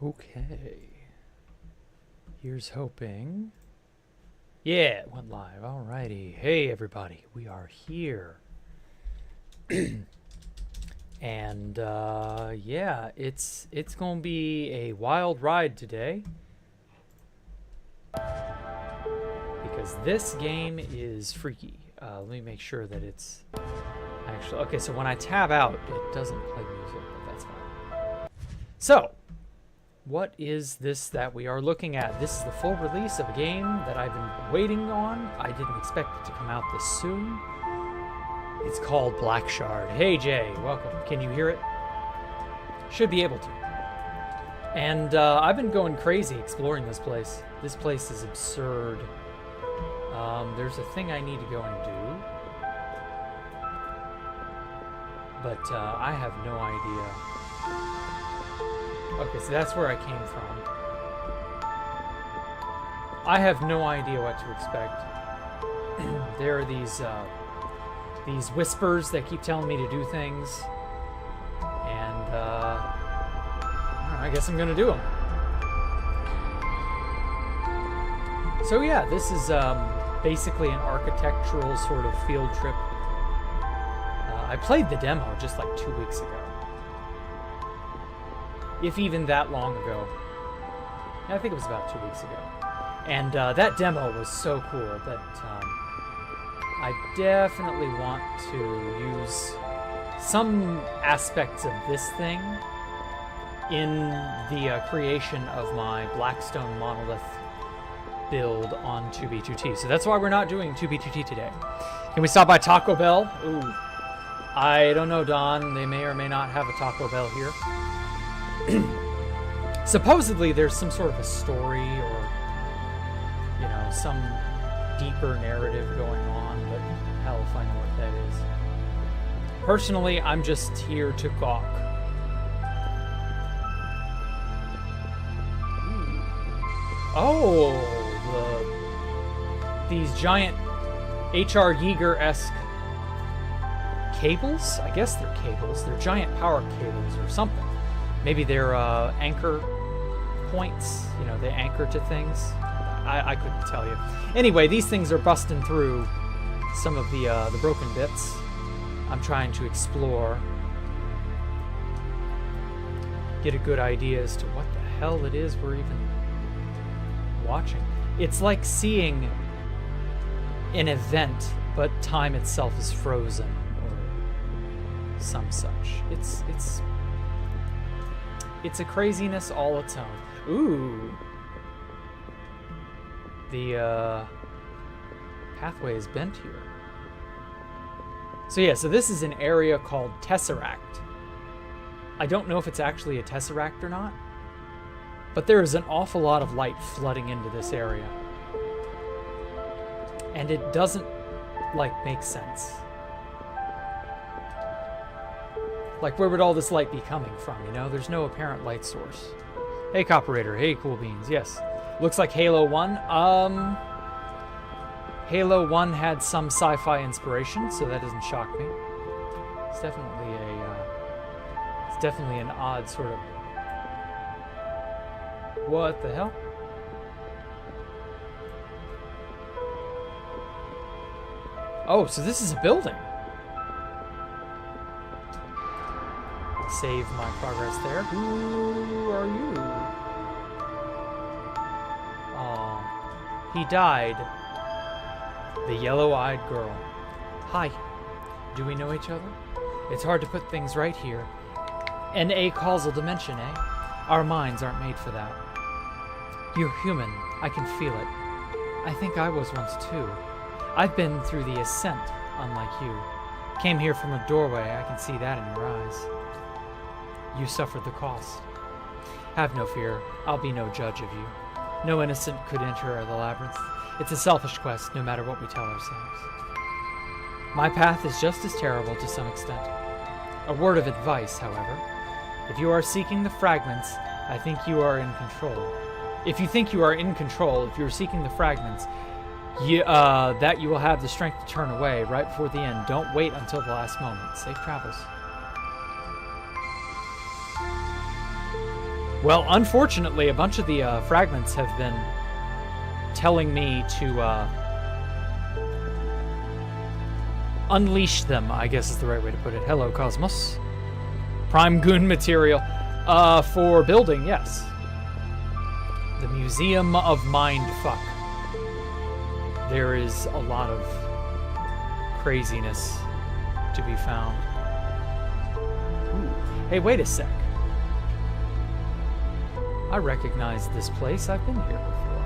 Okay. Here's hoping. Yeah, it went live. Alrighty. Hey, everybody. We are here. And, yeah, it's going to be a wild ride today. Because this game is freaky. Let me make sure that it's actually... Okay, so when I tab out, it doesn't play music, but that's fine. So, what is this that we are looking at? This is the full release of a game that I've been waiting on. I didn't expect it to come out this soon. It's called Black Shard. Hey, Jay, welcome. Can you hear it? Should be able to. And I've been going crazy exploring this place. This place is absurd. There's a thing I need to go and do. But I have no idea. Okay, so that's where I came from. I have no idea what to expect. There are these whispers that keep telling me to do things. And I guess I'm gonna do them. So yeah, this is basically an architectural sort of field trip. I played the demo just like 2 weeks ago. If even that long ago. I think it was about 2 weeks ago. And that demo was so cool that I definitely want to use some aspects of this thing in the creation of my Blackstone Monolith build on 2B2T. So that's why we're not doing 2B2T today. Can we stop by Taco Bell? Ooh. I don't know, Don. They may or may not have a Taco Bell here. Supposedly there's some sort of a story or, you know, some deeper narrative going on, but hell if I know what that is. Personally, I'm just here to gawk. Oh, these giant H.R. Giger-esque cables? I guess they're cables. They're giant power cables or something. Maybe they're anchor points. You know, they anchor to things. I couldn't tell you. Anyway, these things are busting through some of the broken bits. I'm trying to explore. Get a good idea as to what the hell it is we're even watching. It's like seeing an event, but time itself is frozen or some such. It's a craziness all its own. Ooh. The pathway is bent here. So yeah, so this is an area called Tesseract. I don't know if it's actually a Tesseract or not, but there is an awful lot of light flooding into this area. And it doesn't, like, make sense. Like, where would all this light be coming from, you know? There's no apparent light source. Hey, Copperator. Hey, Cool Beans. Yes. Looks like Halo 1. Halo 1 had some sci-fi inspiration, so that doesn't shock me. It's definitely an odd sort of... What the hell? Oh, so this is a building. Save my progress there. Who are you? Oh, he died. The yellow-eyed girl. Hi. Do we know each other? It's hard to put things right here. An a-causal dimension, eh? Our minds aren't made for that. You're human. I can feel it. I think I was once too. I've been through the ascent, unlike you. Came here from a doorway. I can see that in your eyes. You suffered the cost. Have no fear. I'll be no judge of you. No innocent could enter the labyrinth. It's a selfish quest, no matter what we tell ourselves. My path is just as terrible to some extent. A word of advice, however. If you are seeking the fragments, I think you are in control. If you think you are in control, if you're seeking the fragments, that you will have the strength to turn away right before the end. Don't wait until the last moment. Safe travels. Well, unfortunately, a bunch of the fragments have been telling me to unleash them, I guess is the right way to put it. Hello, Cosmos. Prime goon material. For building, yes. The Museum of Mindf. There is a lot of craziness to be found. Ooh. Hey, wait a sec. I recognize this place. I've been here before.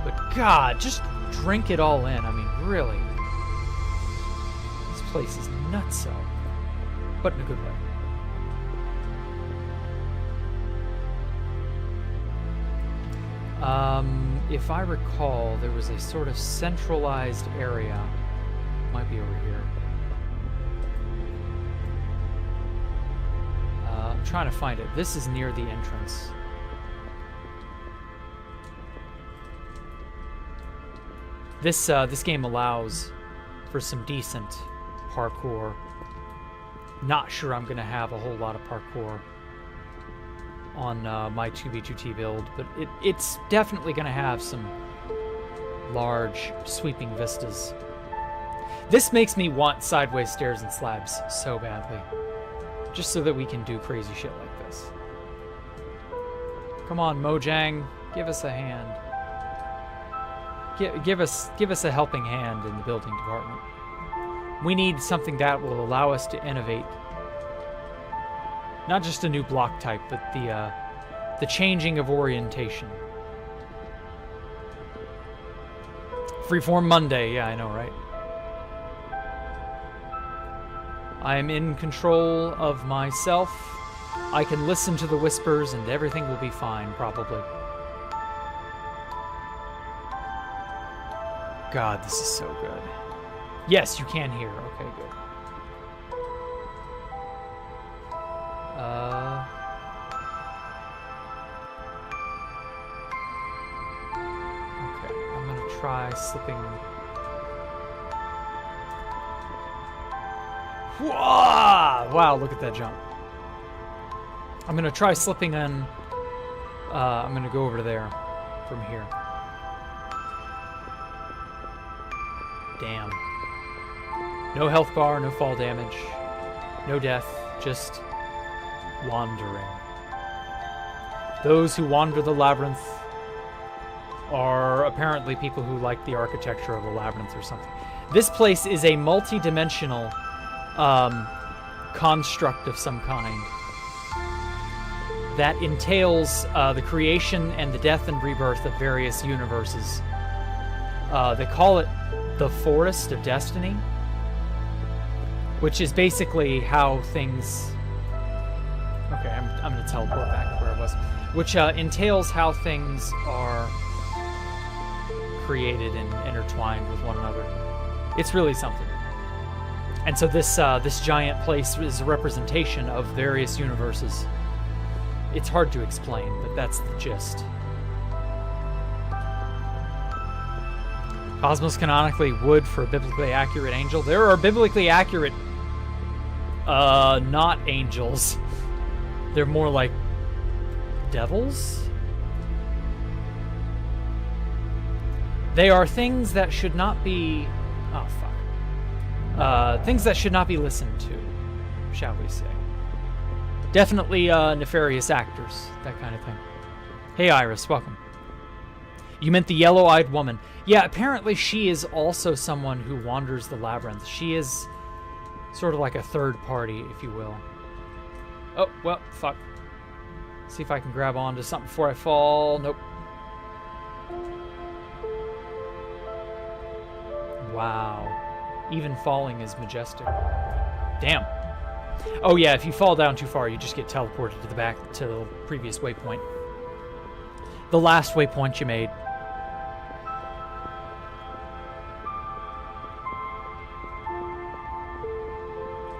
But God, just drink it all in. I mean, really. This place is nutso. But in a good way. If I recall, there was a sort of centralized area. Might be over here. I'm trying to find it. This is near the entrance. This game allows for some decent parkour. Not sure I'm gonna have a whole lot of parkour on my 2v2t build, but it's definitely gonna have some large sweeping vistas. This makes me want sideways stairs and slabs so badly, just so that we can do crazy shit like this. Come on, Mojang, give us a hand. Give us a helping hand in the building department. We need something that will allow us to innovate. Not just a new block type, but the changing of orientation. Freeform Monday, yeah, I know, right? I am in control of myself. I can listen to the whispers and everything will be fine, probably. God, this is so good. Yes, you can hear. Okay, good. Okay, I'm gonna try slipping. Whoa! Wow, look at that jump. I'm gonna try slipping in. I'm gonna go over there from here. Damn. No health bar, no fall damage, no death, just wandering. Those who wander the labyrinth are apparently people who like the architecture of the labyrinth or something. This place is a multi-dimensional construct of some kind that entails the creation and the death and rebirth of various universes. They call it the Forest of Destiny, which is basically how things... Okay, I'm going to teleport back to where I was. Which entails how things are created and intertwined with one another. It's really something. And so this giant place is a representation of various universes. It's hard to explain, but that's the gist. Cosmos canonically would for a biblically accurate angel. There are biblically accurate, not angels. They're more like devils? They are things that should not be... Oh, fuck. Things that should not be listened to, shall we say. Definitely nefarious actors, that kind of thing. Hey, Iris, welcome. You meant the yellow-eyed woman. Yeah, apparently she is also someone who wanders the labyrinth. She is sort of like a third party, if you will. Oh, well, fuck. See if I can grab onto something before I fall. Nope. Wow. Even falling is majestic. Damn. Oh yeah, if you fall down too far, you just get teleported to the back to the previous waypoint. The last waypoint you made.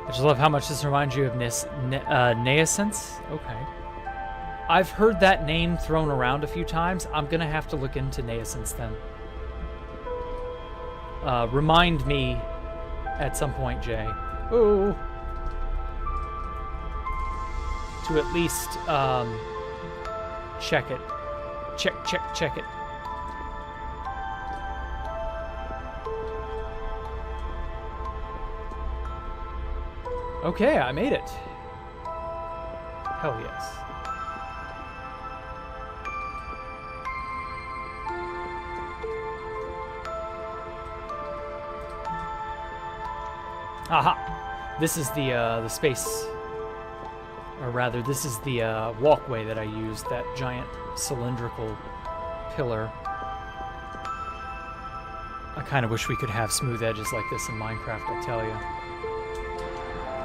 I just love how much this reminds you of Nascence. Okay. I've heard that name thrown around a few times. I'm going to have to look into Nascence then. Remind me at some point, Jay. Ooh. To at least check it. Check it. Okay, I made it. Hell yes. Aha! This is the space, or rather, this is the walkway that I used. That giant cylindrical pillar. I kind of wish we could have smooth edges like this in Minecraft, I tell you.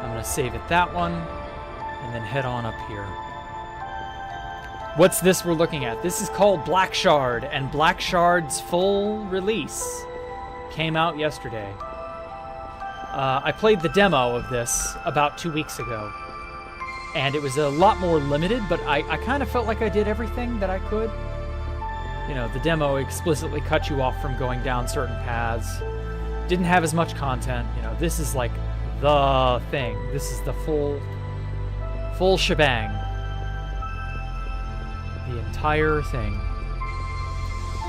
I'm gonna save it that one, and then head on up here. What's this we're looking at? This is called Black Shard, and Black Shard's full release came out yesterday. I played the demo of this about 2 weeks ago, and it was a lot more limited, but I kind of felt like I did everything that I could. You know, the demo explicitly cut you off from going down certain paths. Didn't have as much content. You know, this is like the thing. This is the full shebang. The entire thing.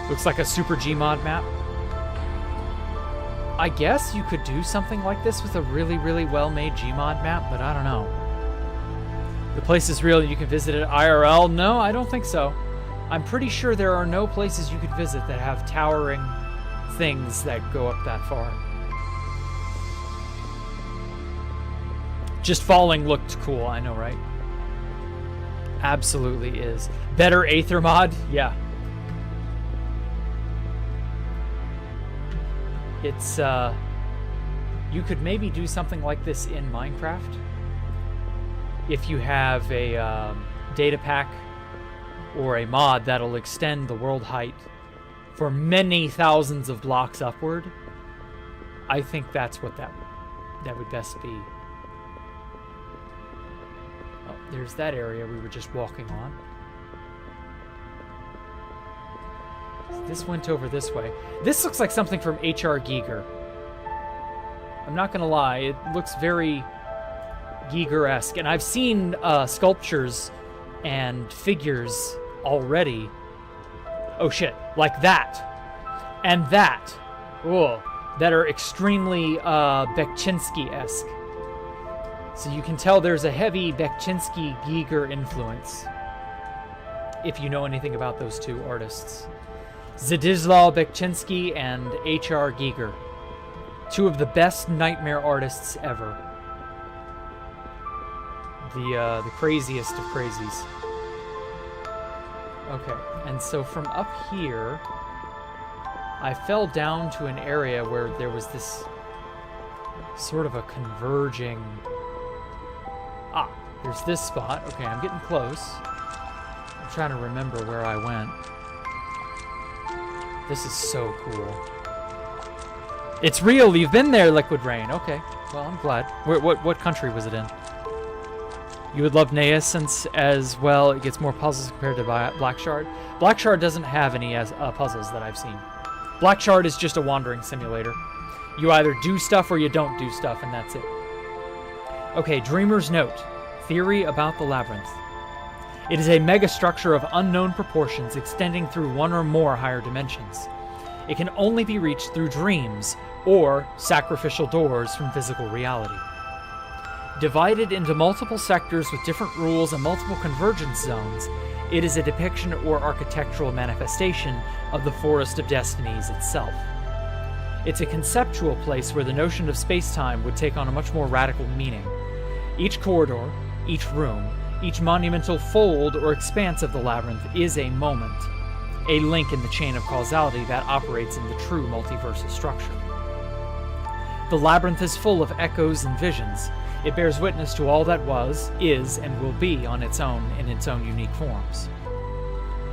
Looks like a super Gmod map. I guess you could do something like this with a really, really well-made Gmod map, but I don't know. The place is real and you can visit it IRL? No, I don't think so. I'm pretty sure there are no places you could visit that have towering things that go up that far. Just falling looked cool, I know, right? Absolutely is. Better Aether mod? Yeah. It's, you could maybe do something like this in Minecraft. If you have a data pack or a mod that'll extend the world height for many thousands of blocks upward, I think that's what that would best be. Oh, there's that area we were just walking on. This went over this way. This looks like something from H.R. Giger. I'm not gonna lie, it looks very Giger-esque, and I've seen sculptures and figures already. Oh shit, like that. And that. Whoa. That are extremely Bekchinsky-esque. So you can tell there's a heavy Bekchinsky-Giger influence, if you know anything about those two artists. Zdzislaw Bekchinsky and H.R. Giger. Two of the best nightmare artists ever. The craziest of crazies. Okay, and so from up here, I fell down to an area where there was this sort of a converging... Ah, there's this spot. Okay, I'm getting close. I'm trying to remember where I went. This is so cool. It's real, you've been there, Liquid Rain. Okay, well, I'm glad. What country was it in? You would love Naissance as well. It gets more puzzles compared to Black Shard. Black Shard doesn't have any puzzles that I've seen. Black Shard is just a wandering simulator. You either do stuff or you don't do stuff, and that's it. Okay, Dreamer's Note. Theory about the Labyrinth. It is a megastructure of unknown proportions extending through one or more higher dimensions. It can only be reached through dreams or sacrificial doors from physical reality. Divided into multiple sectors with different rules and multiple convergence zones, it is a depiction or architectural manifestation of the Forest of Destinies itself. It's a conceptual place where the notion of space-time would take on a much more radical meaning. Each corridor, each room, each monumental fold or expanse of the labyrinth is a moment, a link in the chain of causality that operates in the true multiversal structure. The labyrinth is full of echoes and visions. It bears witness to all that was, is, and will be on its own in its own unique forms.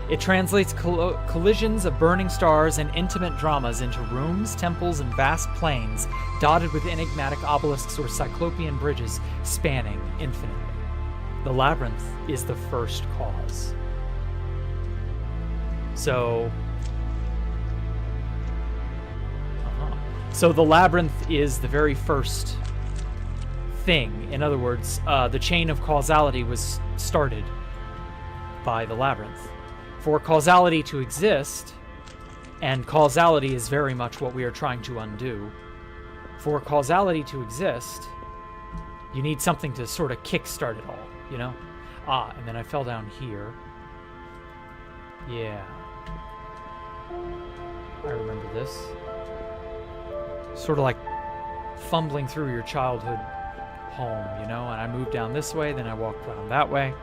It translates collisions of burning stars and intimate dramas into rooms, temples, and vast plains dotted with enigmatic obelisks or cyclopean bridges spanning infinitely. The labyrinth is the first cause. So the labyrinth is the very first thing. In other words, the chain of causality was started by the labyrinth. For causality to exist, and causality is very much what we are trying to undo, for causality to exist, you need something to sort of kickstart it all, you know? Ah, and then I fell down here. Yeah. I remember this. Sort of like fumbling through your childhood home, you know? And I moved down this way, then I walked around that way.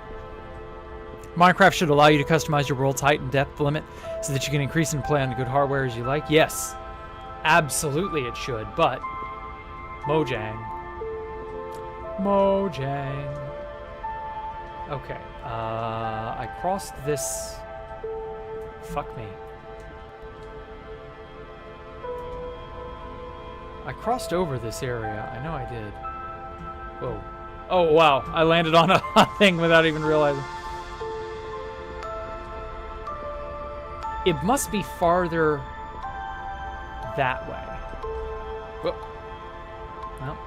Minecraft should allow you to customize your world's height and depth limit so that you can increase and play on good hardware as you like. Yes, absolutely it should, but Mojang. Mojang. Okay, I crossed this. Fuck me. I crossed over this area. I know I did. Whoa. Oh, wow. I landed on a thing without even realizing. It must be farther that way. Whoa. Well.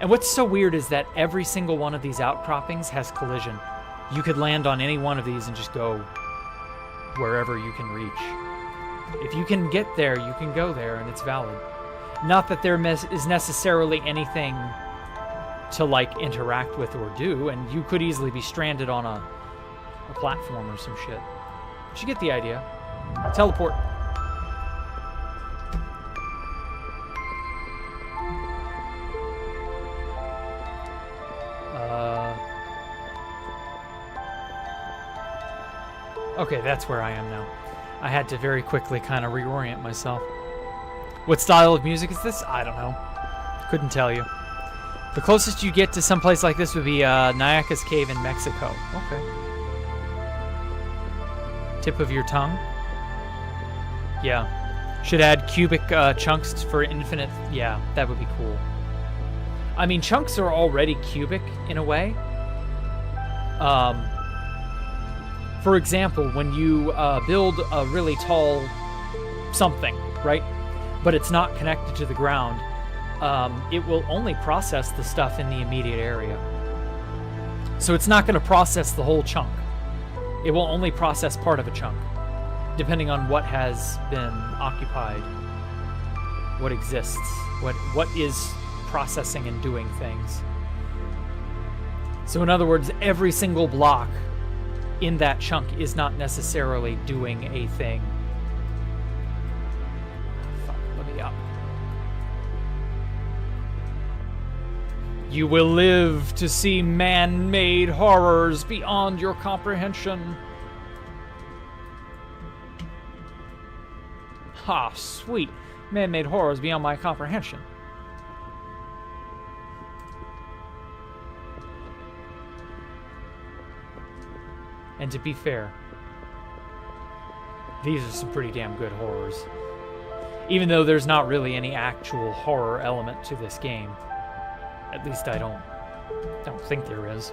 And what's so weird is that every single one of these outcroppings has collision. You could land on any one of these and just go wherever you can reach. If you can get there, you can go there, and it's valid. Not that there is necessarily anything to, like, interact with or do, and you could easily be stranded on a platform or some shit. But you get the idea. Teleport. Okay, that's where I am now. I had to very quickly kind of reorient myself. What style of music is this? I don't know. Couldn't tell you. The closest you get to some place like this would be Nyaca's Cave in Mexico. Okay. Tip of your tongue? Yeah. Should add cubic chunks for infinite. Yeah, that would be cool. I mean, chunks are already cubic in a way. For example, when you build a really tall something, right? But it's not connected to the ground, it will only process the stuff in the immediate area. So it's not going to process the whole chunk. It will only process part of a chunk, depending on what has been occupied, what exists, what is processing and doing things. So in other words, every single block in that chunk is not necessarily doing a thing. Fuck, let me up. You will live to see man-made horrors beyond your comprehension. Ha, sweet. Man-made horrors beyond my comprehension. And to be fair, these are some pretty damn good horrors. Even though there's not really any actual horror element to this game. At least I don't think there is.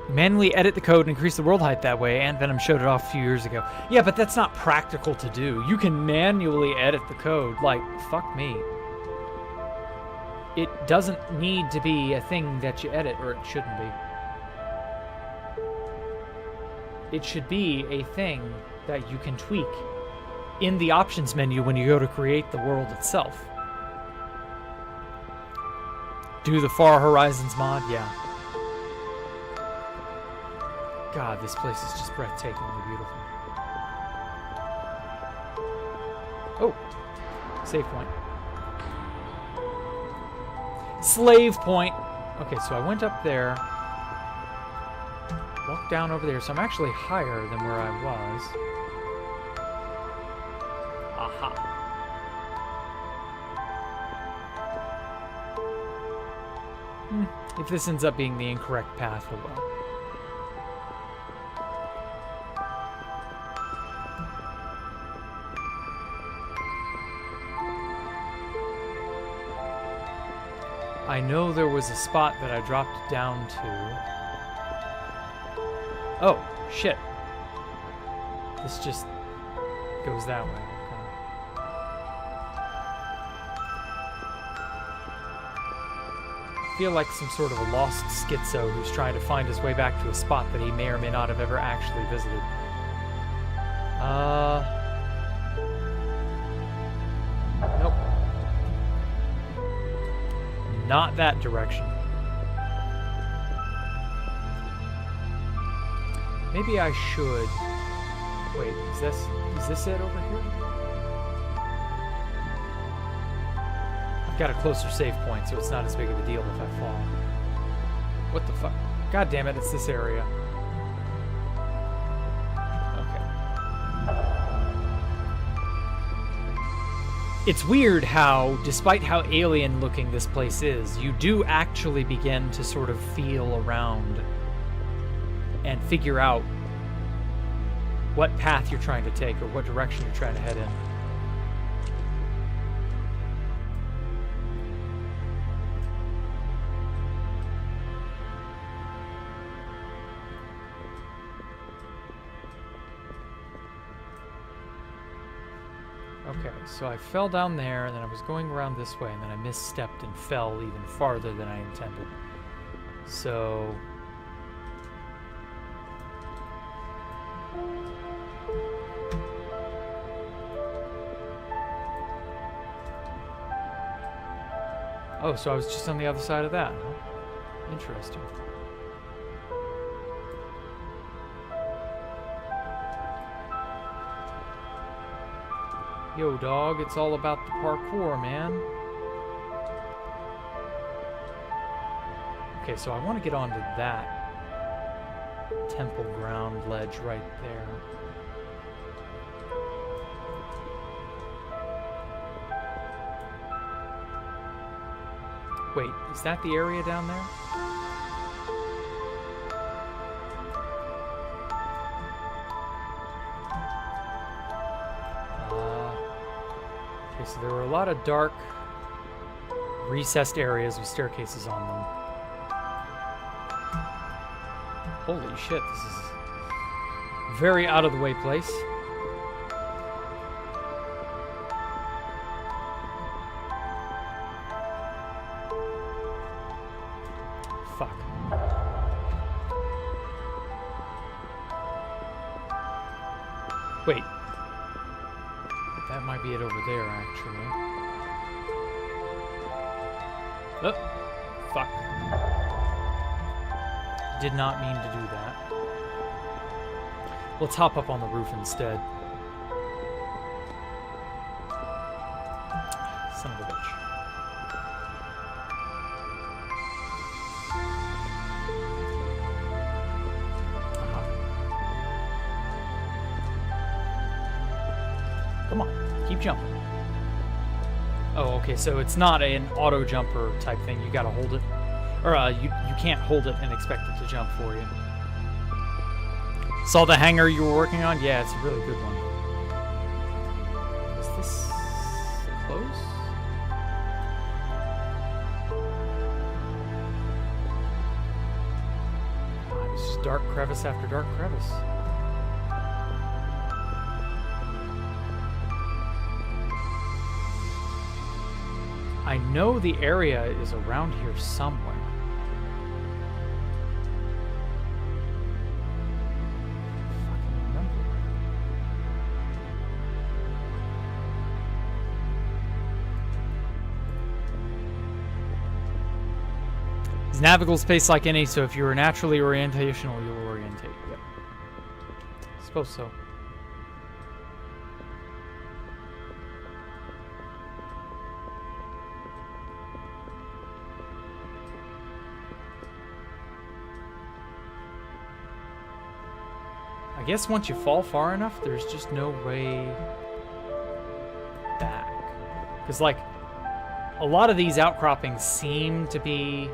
Manually edit the code and increase the world height that way. Ant Venom showed it off a few years ago. Yeah, but that's not practical to do. You can manually edit the code. Like, fuck me. It doesn't need to be a thing that you edit, or it shouldn't be. It should be a thing that you can tweak in the options menu when you go to create the world itself. Do the Far Horizons mod? Yeah. God, this place is just breathtakingly beautiful. Oh, save point. Slave point. Okay, so I went up there. Walk down over there, so I'm actually higher than where I was. Aha. If this ends up being the incorrect path, oh well. I know there was a spot that I dropped down to. Oh, shit. This just goes that way. Okay. feel like some sort of a lost schizo who's trying to find his way back to a spot that he may or may not have ever actually visited. Nope. Not that direction. Maybe I should... Wait, is this it over here? I've got a closer save point, so it's not as big of a deal if I fall. What the fuck? God damn it, it's this area. It's weird how, despite how alien looking this place is, you do actually begin to sort of feel around and figure out what path you're trying to take or what direction you're trying to head in. Okay, so I fell down there, and then I was going around this way, and then I misstepped and fell even farther than I intended. So... Oh, so I was just on the other side of that, huh? Interesting. Yo, dog, it's all about the parkour, man. Okay, so I want to get onto that temple ground ledge right there. Wait, is that the area down there? Okay, so there were a lot of dark, recessed areas with staircases on them. Holy shit, this is a very out of the way place. Fuck. Wait. That might be it over there, actually. Oh, fuck. Did not mean to do that. Let's hop up on the roof instead. Son of a bitch. Come on, keep jumping. Oh, okay, so it's not an auto jumper type thing. You gotta hold it. Or you can't hold it and expect it to jump for you. Saw the hanger you were working on? Yeah, it's a really good one. Is this close? God, it's just dark crevice after dark crevice. I know the area is around here somewhere. Fucking remember. It's navigable space like any, so if you're naturally orientational, you'll orientate. Yep. I suppose so. I guess once you fall far enough, there's just no way back. Because, like, a lot of these outcroppings seem to be,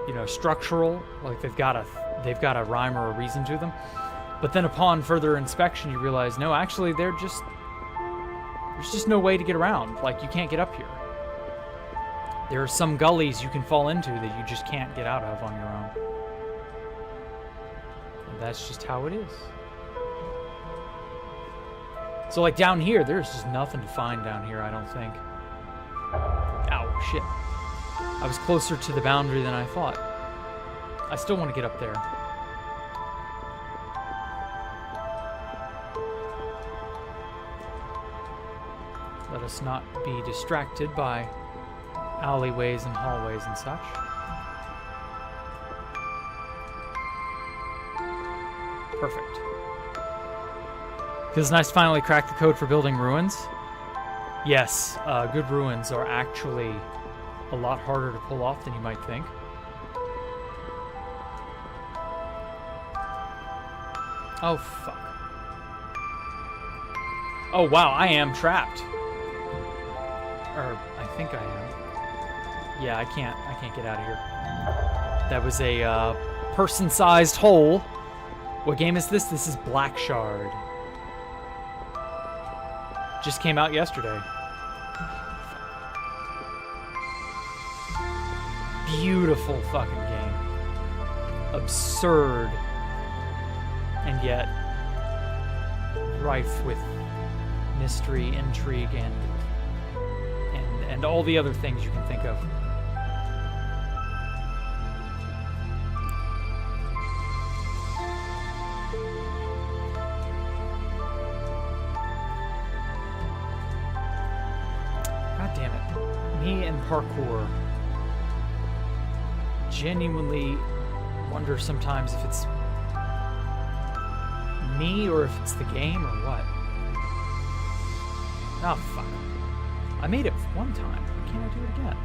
you know, structural. Like, they've got a rhyme or a reason to them. But then upon further inspection, you realize, no, actually, there's just no way to get around. Like, you can't get up here. There are some gullies you can fall into that you just can't get out of on your own. That's just how it is. So, like, down here, there's just nothing to find down here, I don't think. Ow. Oh, shit. I was closer to the boundary than I thought. I still want to get up there. Let us not be distracted by alleyways and hallways and such. Perfect. Feels nice to finally crack the code for building ruins. Yes, good ruins are actually a lot harder to pull off than you might think. Oh, fuck. Oh, wow, I am trapped. Or, I think I am. Yeah, I can't get out of here. That was a, person-sized hole. What game is this? This is Black Shard. Just came out yesterday. Beautiful fucking game. Absurd. And yet rife with mystery, intrigue, and all the other things you can think of. God damn it. Me and parkour. Genuinely wonder sometimes if it's me or if it's the game or what. Oh, fuck. I made it one time. Why can't I do it again?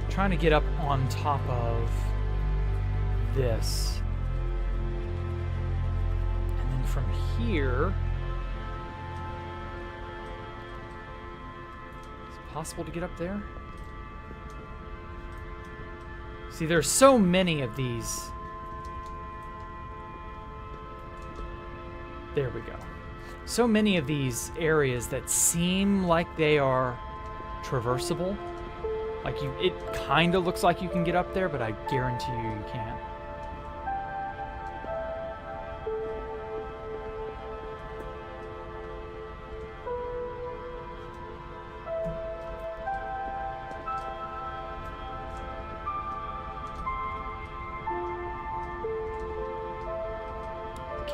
I'm trying to get up on top of this. And then from here... Is it possible to get up there? See, there's so many of these. There we go. So many of these areas that seem like they are traversable. Like it kind of looks like you can get up there, but I guarantee you can't.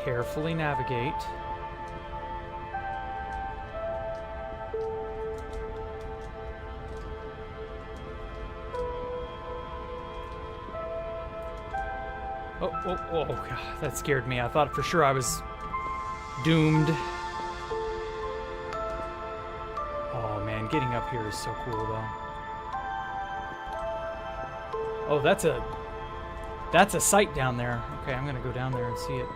Carefully navigate. Oh, God, that scared me. I thought for sure I was doomed. Oh, man, getting up here is so cool, though. Oh, that's a sight down there. Okay, I'm gonna go down there and see it.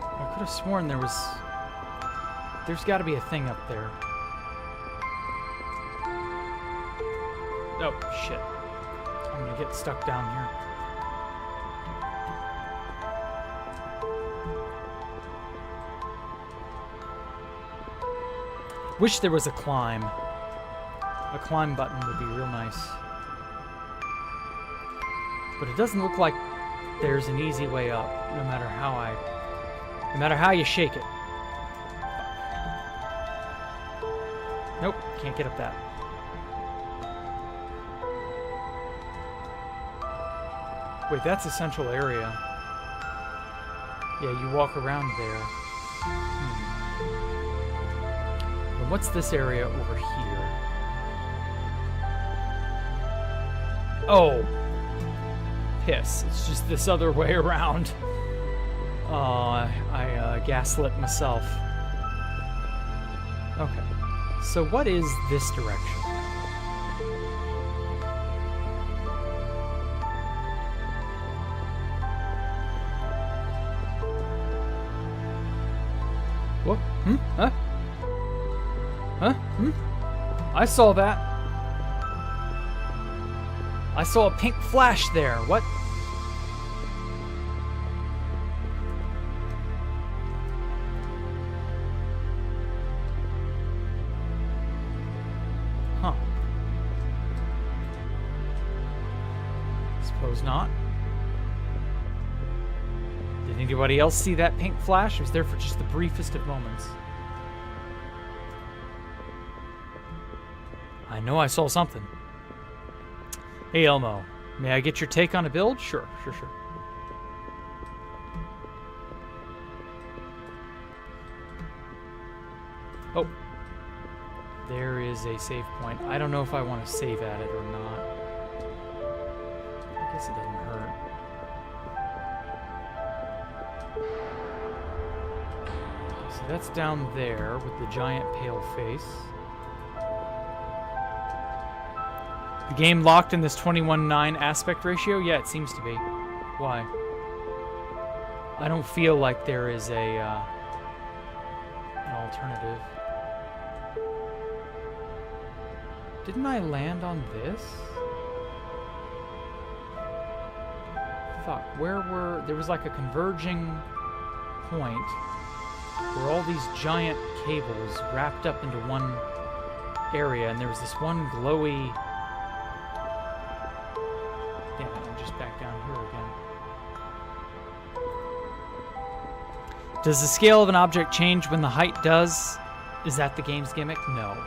I could have sworn there's got to be a thing up there. Oh, shit. I'm gonna get stuck down here. Wish there was a climb. A climb button would be real nice. But it doesn't look like there's an easy way up, no matter how you shake it. Nope, can't get up that. Wait, that's a central area. Yeah, you walk around there. Well, what's this area over here? Oh, piss. It's just this other way around. I gaslit myself. Okay. So what is this direction? What? Huh? Huh? I saw that. I saw a pink flash there. What? Huh. Suppose not. Did anybody else see that pink flash? It was there for just the briefest of moments. I know I saw something. Hey, Elmo. May I get your take on a build? Sure. Oh. There is a save point. I don't know if I want to save at it or not. I guess it doesn't hurt. Okay, so that's down there with the giant pale face. The game locked in this 21:9 aspect ratio? Yeah, it seems to be. Why? I don't feel like there is an alternative. Didn't I land on this? Fuck, there was like a converging point where all these giant cables wrapped up into one area, and there was this one glowy... Damn it, I'm just back down here again. Does the scale of an object change when the height does? Is that the game's gimmick? No.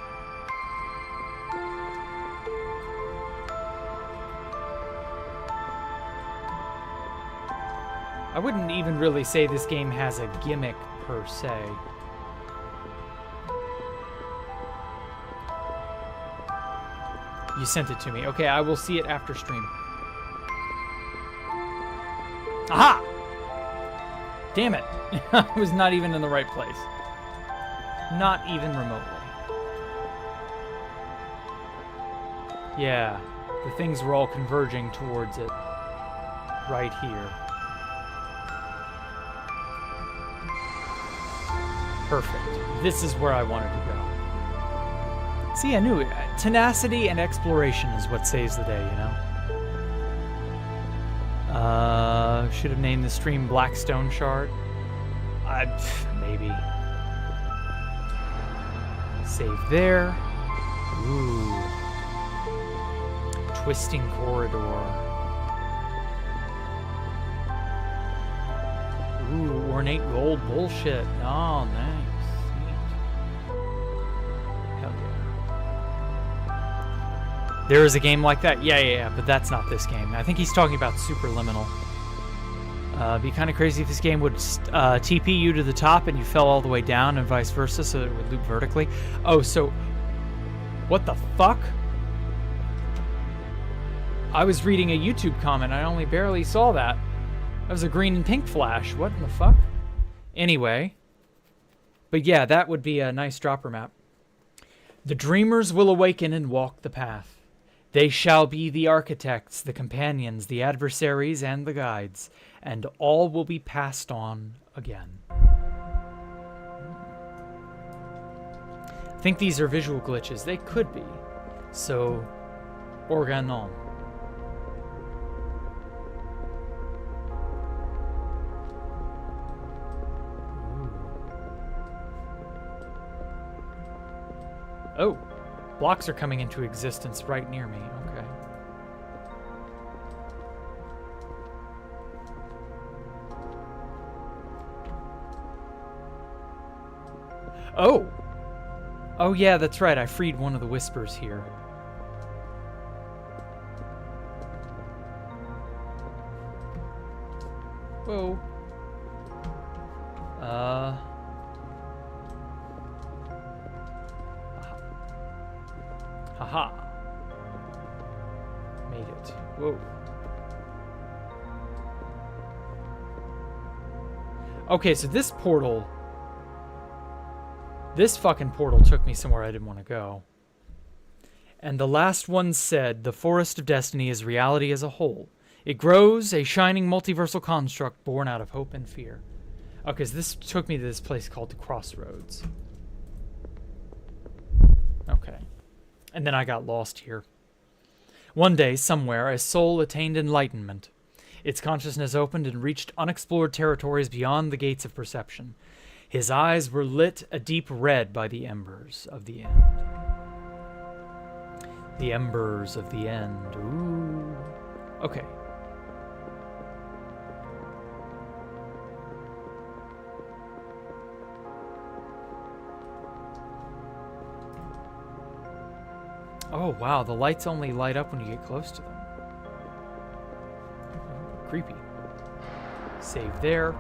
I wouldn't even really say this game has a gimmick per se. You sent it to me. Okay, I will see it after stream. Aha! Damn it. I was not even in the right place. Not even remotely. Yeah, the things were all converging towards it. Right here. Perfect. This is where I wanted to go. See, I knew it. Tenacity and exploration is what saves the day, you know? Should have named the stream Blackstone Shard. Maybe. Save there. Ooh. Twisting corridor. Ooh, ornate gold bullshit. Oh, nice. Neat. Hell yeah. There is a game like that? Yeah, but that's not this game. I think he's talking about Superliminal. Be kind of crazy if this game would TP you to the top and you fell all the way down and vice versa, so it would loop vertically. Oh, so... What the fuck? I was reading a YouTube comment. I only barely saw that. That was a green and pink flash. What in the fuck? Anyway. But yeah, that would be a nice dropper map. The dreamers will awaken and walk the path. They shall be the architects, the companions, the adversaries, and the guides. And all will be passed on again. I think these are visual glitches. They could be. So, organon. Oh, blocks are coming into existence right near me. Okay. Oh! Oh yeah, that's right. I freed one of the whispers here. Whoa. Haha. Made it. Whoa. Okay, so this portal... This fucking portal took me somewhere I didn't want to go. And the last one said, the Forest of Destiny is reality as a whole. It grows, a shining multiversal construct born out of hope and fear. Okay, so this took me to this place called the Crossroads. Okay. And then I got lost here. One day, somewhere, a soul attained enlightenment. Its consciousness opened and reached unexplored territories beyond the gates of perception. His eyes were lit a deep red by the embers of the end. The embers of the end. Ooh. Okay. Oh, wow. The lights only light up when you get close to them. Creepy. Save there.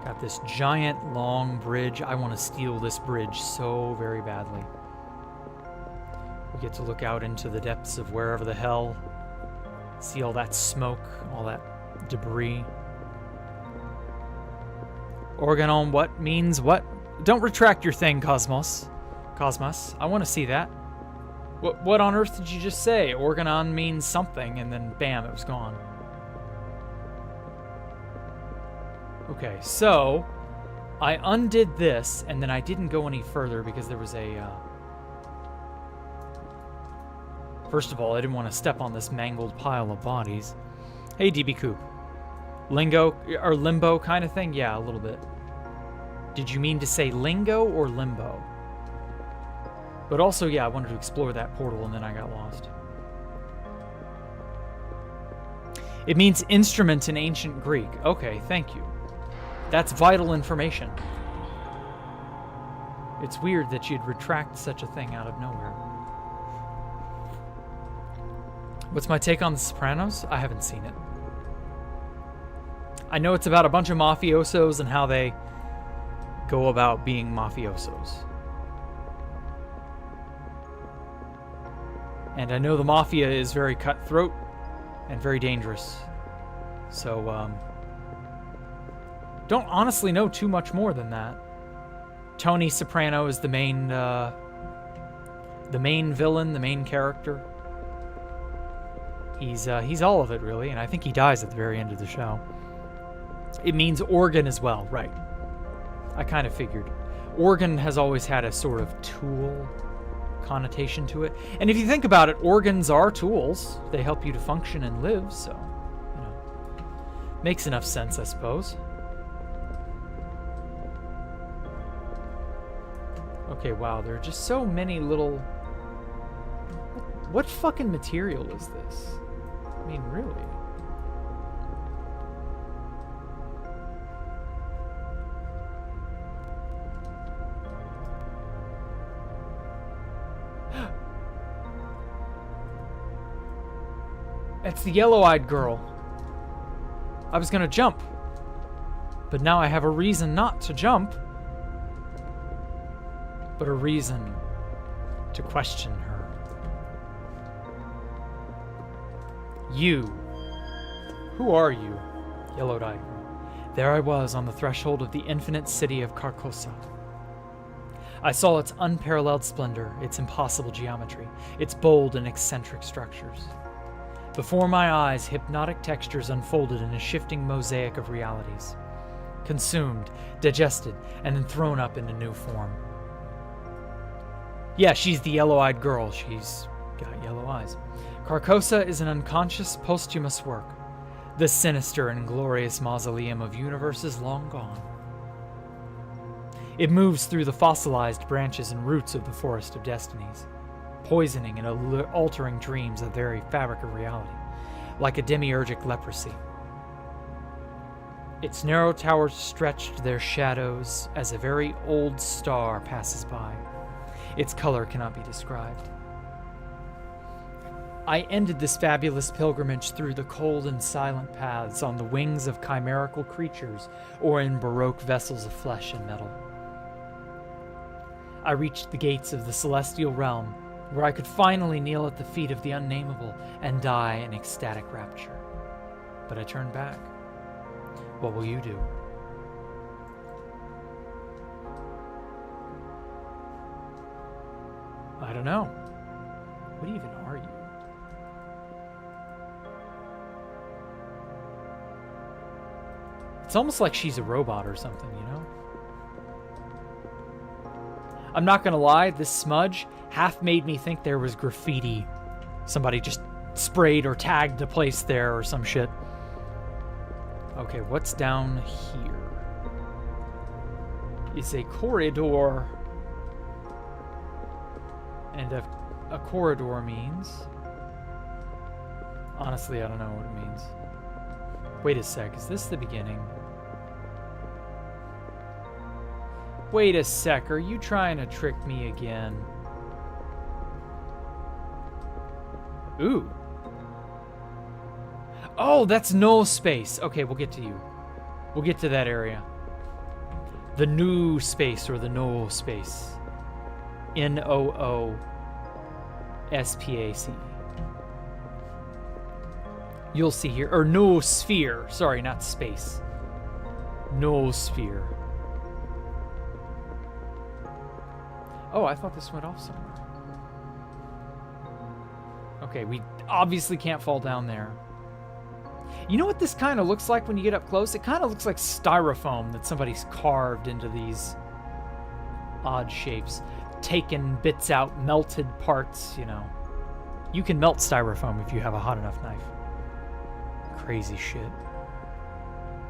Got this giant, long bridge. I want to steal this bridge so very badly. We get to look out into the depths of wherever the hell. See all that smoke, all that debris. Organ on what means what? Don't retract your thing, Cosmos. Cosmos, I want to see that. What on earth did you just say? Organon means something, and then bam, it was gone. Okay, so I undid this, and then I didn't go any further because there was a... First of all, I didn't want to step on this mangled pile of bodies. Hey, DB Coop. Lingo, or limbo kind of thing? Yeah, a little bit. Did you mean to say lingo or limbo? But also, yeah, I wanted to explore that portal, and then I got lost. It means instrument in ancient Greek. Okay, thank you. That's vital information. It's weird that you'd retract such a thing out of nowhere. What's my take on The Sopranos? I haven't seen it. I know it's about a bunch of mafiosos and how they go about being mafiosos. And I know the mafia is very cutthroat and very dangerous. So, don't honestly know too much more than that. Tony Soprano is the main villain, the main character. He's all of it, really, and I think he dies at the very end of the show. It means organ as well, right. I kind of figured. Organ has always had a sort of tool connotation to it. And if you think about it, organs are tools. They help you to function and live, so, you know, makes enough sense, I suppose. Okay, wow, there are just so many little... What fucking material is this? I mean, really? It's the yellow-eyed girl. I was gonna jump, but now I have a reason not to jump, but a reason to question her. You. Who are you, yellow-eyed girl? There I was on the threshold of the infinite city of Carcosa. I saw its unparalleled splendor, its impossible geometry, its bold and eccentric structures. Before my eyes, hypnotic textures unfolded in a shifting mosaic of realities, consumed, digested, and then thrown up in a new form. Yeah, she's the yellow-eyed girl. She's got yellow eyes. Carcosa is an unconscious, posthumous work, the sinister and glorious mausoleum of universes long gone. It moves through the fossilized branches and roots of the forest of destinies, poisoning and altering dreams of the very fabric of reality, like a demiurgic leprosy. Its narrow towers stretched their shadows as a very old star passes by. Its color cannot be described. I ended this fabulous pilgrimage through the cold and silent paths on the wings of chimerical creatures or in baroque vessels of flesh and metal. I reached the gates of the celestial realm, where I could finally kneel at the feet of the unnameable and die in ecstatic rapture. But I turned back. What will you do? I don't know. What even are you? It's almost like she's a robot or something, you know? I'm not gonna lie, this smudge half made me think there was graffiti. Somebody just sprayed or tagged a place there or some shit. Okay, what's down here? It's a corridor. And a corridor means... Honestly, I don't know what it means. Wait a sec, is this the beginning? Wait a sec, are you trying to trick me again? Ooh. Oh, that's null space. Okay, we'll get to you. We'll get to that area. The new space, or the null space. N-O-O-S-P-A-C-E. You'll see here. Or null sphere. Sorry, not space. Null sphere. Oh, I thought this went off somewhere. Okay, we obviously can't fall down there. You know what this kind of looks like when you get up close? It kind of looks like styrofoam that somebody's carved into these odd shapes. Taken bits out, melted parts, you know. You can melt styrofoam if you have a hot enough knife. Crazy shit.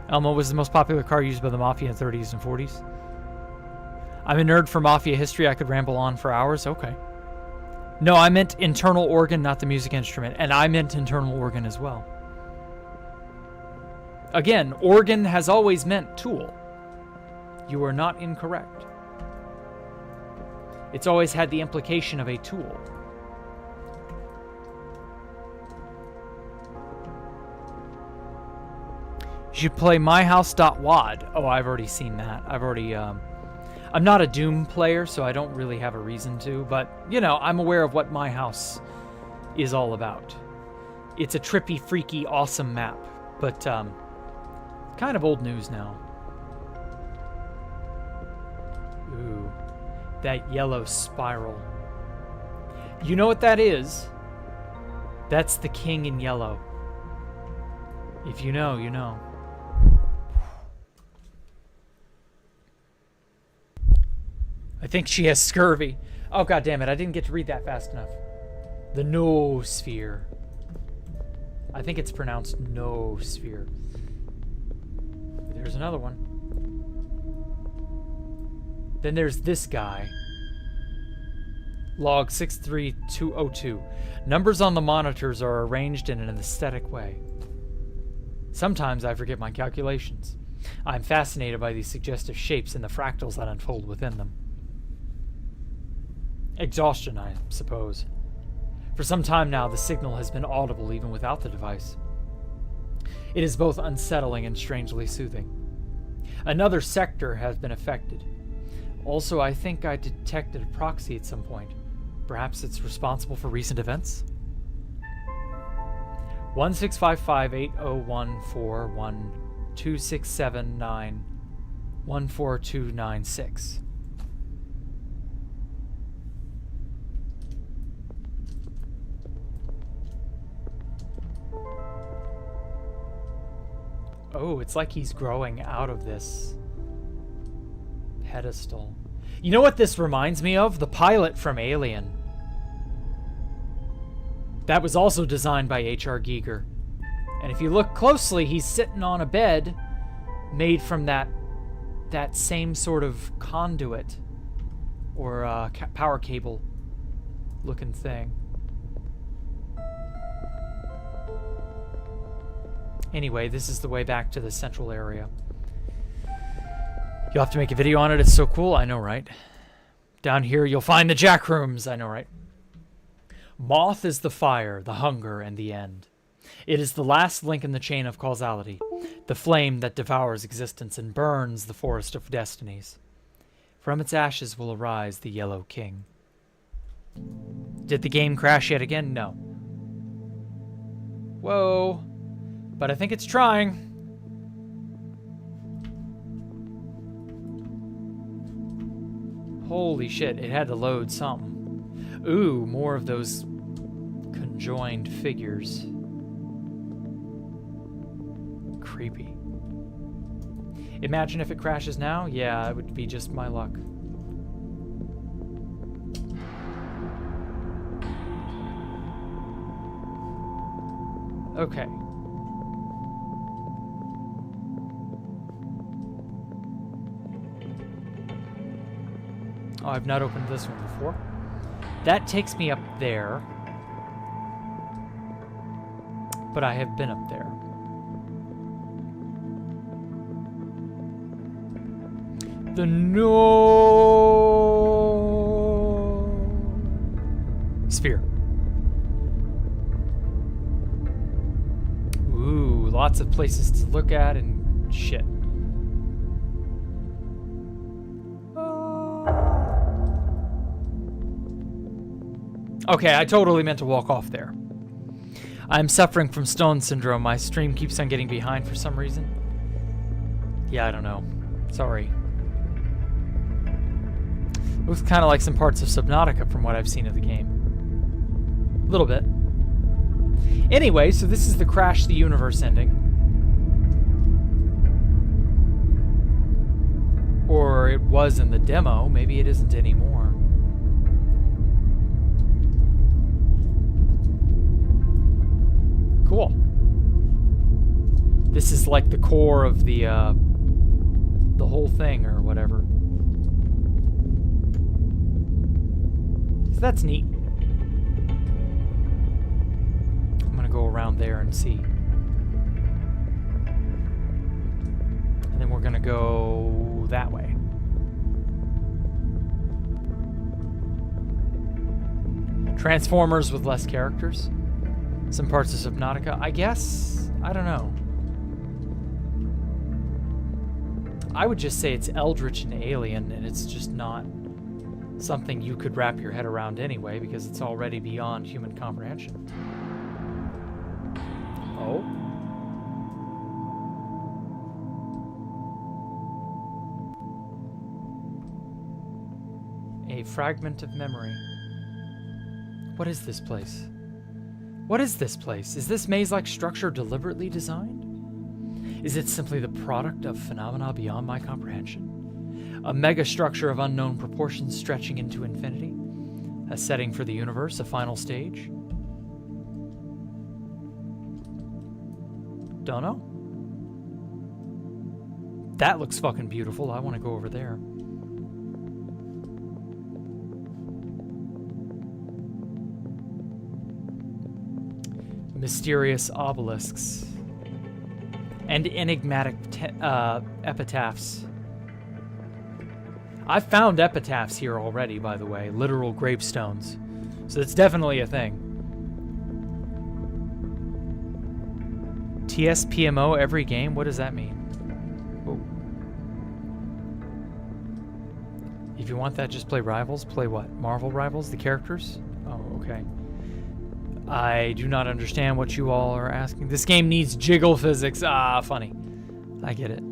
Elmo was the most popular car used by the Mafia in the 30s and 40s. I'm a nerd for Mafia history. I could ramble on for hours. Okay. No, I meant internal organ, not the music instrument. And I meant internal organ as well. Again, organ has always meant tool. You are not incorrect. It's always had the implication of a tool. You should play myhouse.wad. Oh, I've already seen that. I'm not a Doom player, so I don't really have a reason to, but, you know, I'm aware of what My House is all about. It's a trippy, freaky, awesome map, but, kind of old news now. Ooh, that yellow spiral. You know what that is? That's the king in yellow. If you know, you know. I think she has scurvy. Oh, god damn it, I didn't get to read that fast enough. The noosphere. I think it's pronounced noosphere. There's another one. Then there's this guy. Log 63202. Numbers on the monitors are arranged in an aesthetic way. Sometimes I forget my calculations. I'm fascinated by these suggestive shapes and the fractals that unfold within them. Exhaustion, I suppose. For some time now, the signal has been audible even without the device. It is both unsettling and strangely soothing. Another sector has been affected. Also, I think I detected a proxy at some point. Perhaps it's responsible for recent events? 1655801412679142296. Oh, it's like he's growing out of this pedestal. You know what this reminds me of? The pilot from Alien. That was also designed by H.R. Giger. And if you look closely, he's sitting on a bed made from that same sort of conduit or power cable looking thing. Anyway, this is the way back to the central area. You'll have to make a video on it. It's so cool. I know, right? Down here, you'll find the jack rooms. I know, right? Moth is the fire, the hunger, and the end. It is the last link in the chain of causality, the flame that devours existence and burns the forest of destinies. From its ashes will arise the Yellow King. Did the game crash yet again? No. Whoa. But I think it's trying. Holy shit, it had to load something. Ooh, more of those conjoined figures. Creepy. Imagine if it crashes now? Yeah, it would be just my luck. Okay. Oh, I've not opened this one before. That takes me up there. But I have been up there. The sphere. lots of places to look at and shit. Okay, I totally meant to walk off there. I'm suffering from stone syndrome. My stream keeps on getting behind for some reason. Yeah, I don't know. Sorry. Looks kind of like some parts of Subnautica from what I've seen of the game. A little bit. Anyway, so this is the Crash the Universe ending. Or it was in the demo. Maybe it isn't anymore. Cool. This is like the core of the whole thing or whatever. So that's neat. I'm gonna go around there and see. And then we're gonna go that way. Transformers with less characters. Some parts of Subnautica, I guess. I don't know. I would just say it's eldritch and alien, and it's just not something you could wrap your head around anyway, because it's already beyond human comprehension. Oh. A fragment of memory. What is this place? What is this place? Is this maze-like structure deliberately designed? Is it simply the product of phenomena beyond my comprehension? A megastructure of unknown proportions stretching into infinity? A setting for the universe, a final stage? Don't know. That looks fucking beautiful. I want to go over there. Mysterious obelisks and enigmatic epitaphs. I've found epitaphs here already, by the way, literal gravestones, so it's definitely a thing. TSPMO every game? What does that mean? Oh. If you want that, just play Rivals. Play what? Marvel Rivals? The characters? Oh, okay. I do not understand what you all are asking. This game needs jiggle physics. Ah, funny. I get it.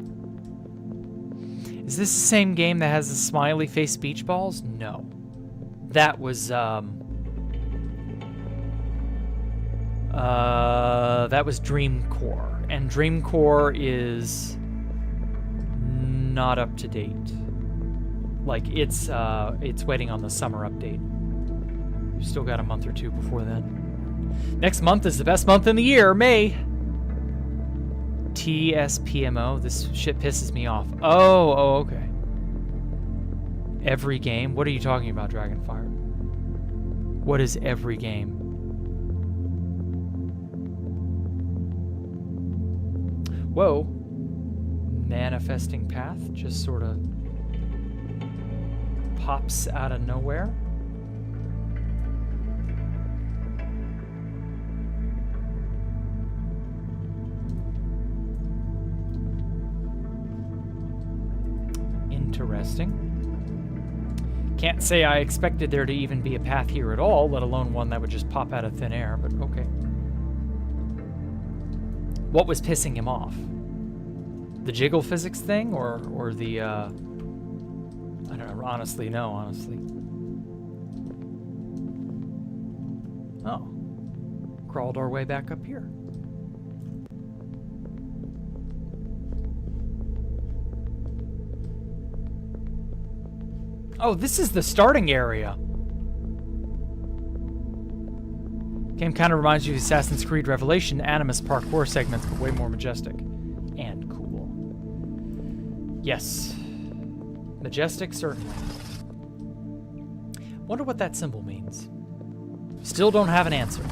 Is this the same game that has the smiley face beach balls? No. That was, Dream Core. And Dream Core is not up to date. Like, it's waiting on the summer update. We've still got a month or two before then. Next month is the best month in the year, May. TSPMO. This shit pisses me off. Oh, okay. Every game? What are you talking about, Dragonfire? What is every game? Whoa. Manifesting path just sort of pops out of nowhere. Interesting. Can't say I expected there to even be a path here at all, let alone one that would just pop out of thin air, but okay. What was pissing him off? The jiggle physics thing, or the, I don't know, honestly. Oh. Crawled our way back up here. Oh, this is the starting area. Game kind of reminds you of Assassin's Creed Revelation Animus parkour segments, but way more majestic. And cool. Yes. Majestic, certainly. Wonder what that symbol means. Still don't have an answer.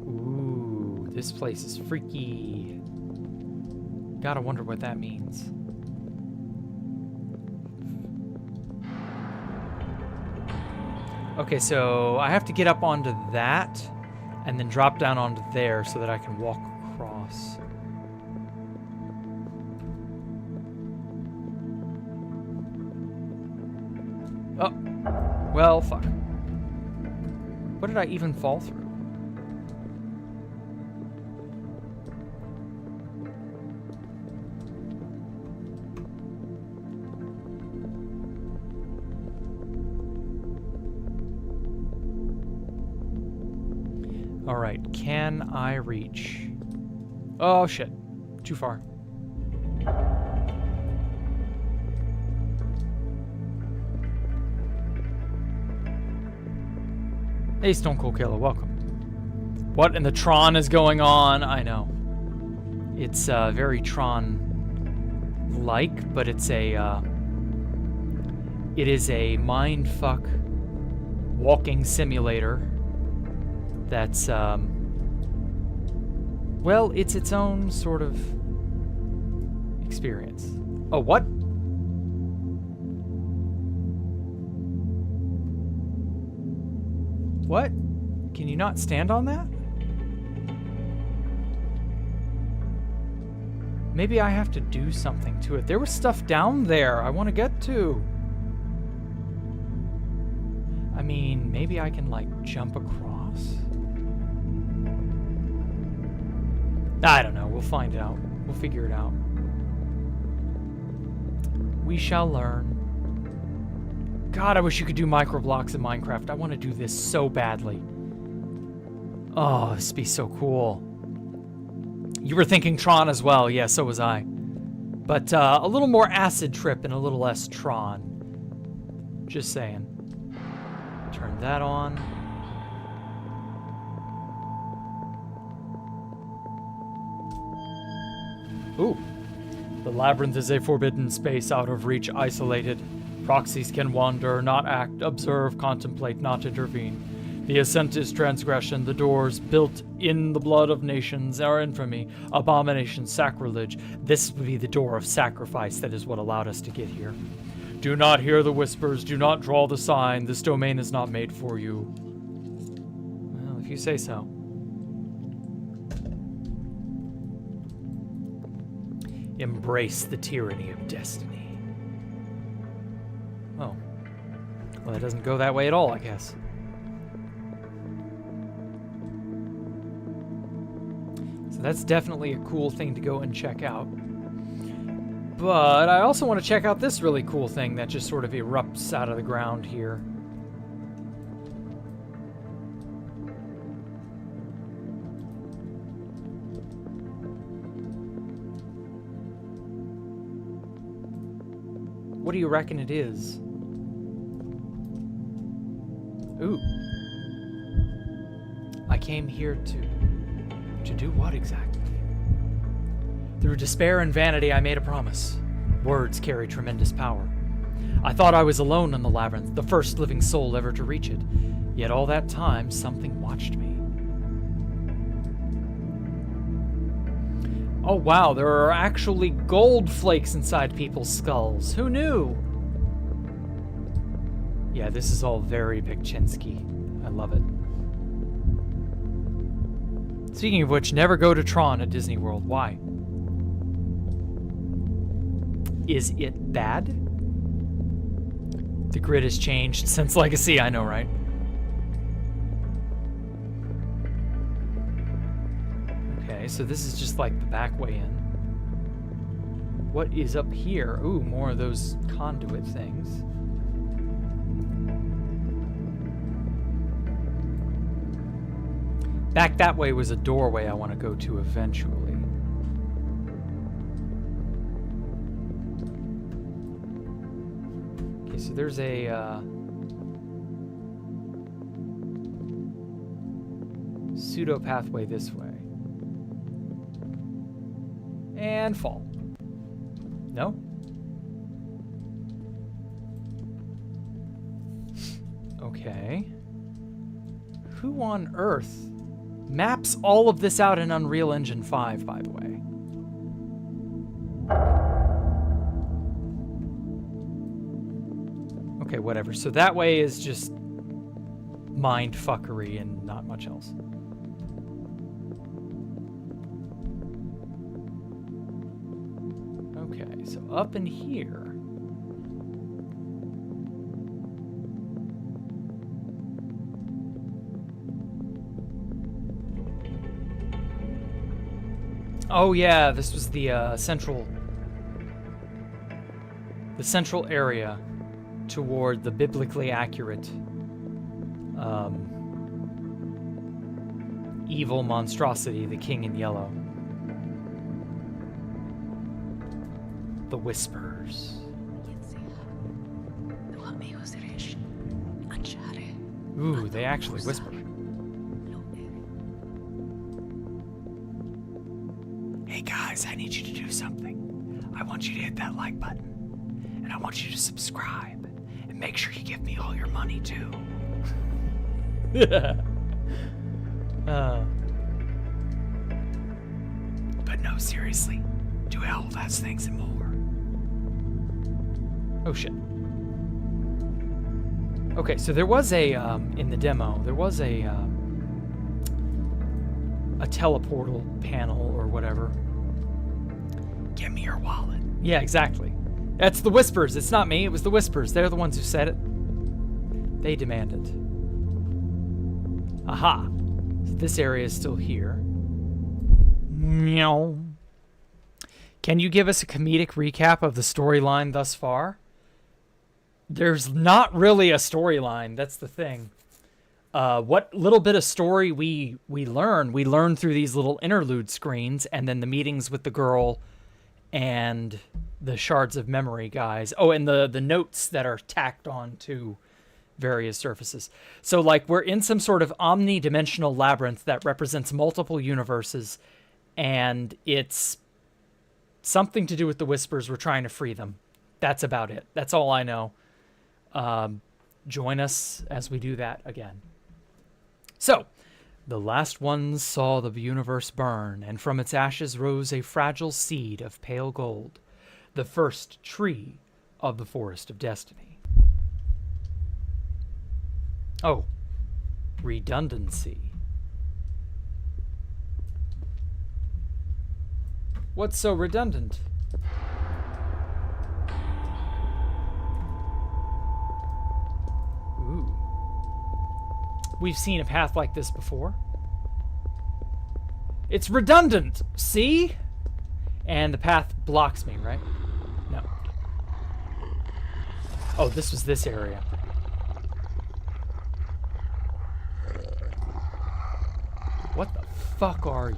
Ooh, this place is freaky. Gotta wonder what that means. Okay, so I have to get up onto that, and then drop down onto there so that I can walk across. Oh, well, fuck. What did I even fall through? All right, can I reach? Oh, shit. Too far. Hey, Stone Cold Killer, welcome. What in the Tron is going on? I know. It's very Tron-like, but it's a it is a mindfuck walking simulator that's well, it's its own sort of experience. Oh, what? What? Can you not stand on that? Maybe I have to do something to it. There was stuff down there I want to get to. I mean, maybe I can, like, jump across? I don't know. We'll find out. We'll figure it out. We shall learn. God, I wish you could do microblocks in Minecraft. I want to do this so badly. Oh, this would be so cool. You were thinking Tron as well. Yeah, so was I. But a little more acid trip and a little less Tron. Just saying. Turn that on. Ooh. The labyrinth is a forbidden space, out of reach, isolated. Proxies can wander, not act, observe, contemplate, not intervene. The ascent is transgression. The doors, built in the blood of nations, are infamy, abomination, sacrilege. This would be the door of sacrifice. That is what allowed us to get here. Do not hear the whispers. Do not draw the sign. This domain is not made for you. Well, if you say so. Embrace the tyranny of destiny. Oh. Well, that doesn't go that way at all, I guess. So that's definitely a cool thing to go and check out. But I also want to check out this really cool thing that just sort of erupts out of the ground here. What do you reckon it is? Ooh. I came here to do what exactly? Through despair and vanity, I made a promise. Words carry tremendous power. I thought I was alone in the labyrinth, the first living soul ever to reach it. Yet all that time, something watched me. Oh wow, there are actually gold flakes inside people's skulls. Who knew? Yeah, this is all very Bekchinsky. I love it. Speaking of which, never go to Tron at Disney World. Why? Is it bad? The grid has changed since Legacy, I know, right? Okay, so this is just like the back way in. What is up here? Ooh, more of those conduit things. Back that way was a doorway I want to go to eventually. Okay, so there's a pseudo pathway this way. And fall. No? Okay. Who on earth maps all of this out in Unreal Engine 5, by the way? Okay, whatever. So that way is just mind fuckery and not much else. Okay, so up in here. Oh yeah, this was the central area toward the biblically accurate evil monstrosity, the King in Yellow. The Whispers. Ooh, they actually whisper. Hey guys, I need you to do something. I want you to hit that like button. And I want you to subscribe. And make sure you give me all your money too. But no, seriously. Do all those things and more. Oh shit. Okay, so there was a, in the demo, there was a teleportal panel or whatever. Give me your wallet. Yeah, exactly. That's the Whispers. It's not me. It was the Whispers. They're the ones who said it. They demand it. Aha. So this area is still here. Meow. Can you give us a comedic recap of the storyline thus far? There's not really a storyline. That's the thing. What little bit of story we learn through these little interlude screens, and then the meetings with the girl and the shards of memory guys. Oh, and the notes that are tacked on to various surfaces. So like we're in some sort of omni-dimensional labyrinth that represents multiple universes, and it's something to do with the Whispers. We're trying to free them. That's about it. That's all I know. Join us as we do that again. So, the last ones saw the universe burn, and from its ashes rose a fragile seed of pale gold, the first tree of the Forest of Destiny. Oh, redundancy. What's so redundant? Ooh. We've seen a path like this before. It's redundant, see? And the path blocks me, right? No. Oh, this was this area. What the fuck are you?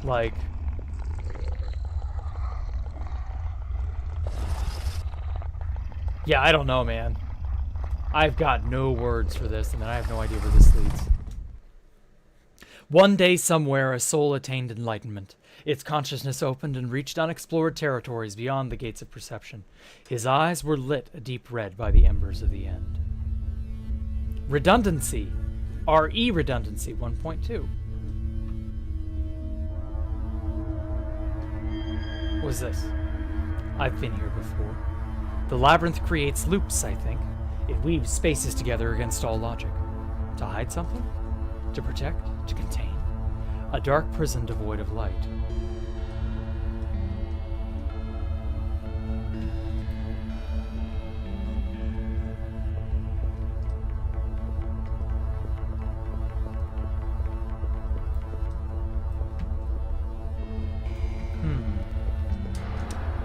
Like... yeah, I don't know, man. I've got no words for this, and I have no idea where this leads. One day somewhere, a soul attained enlightenment. Its consciousness opened and reached unexplored territories beyond the gates of perception. His eyes were lit a deep red by the embers of the end. Redundancy. RE redundancy 1.2. What is this? I've been here before. The labyrinth creates loops, I think. It weaves spaces together against all logic. To hide something? To protect? To contain? A dark prison devoid of light.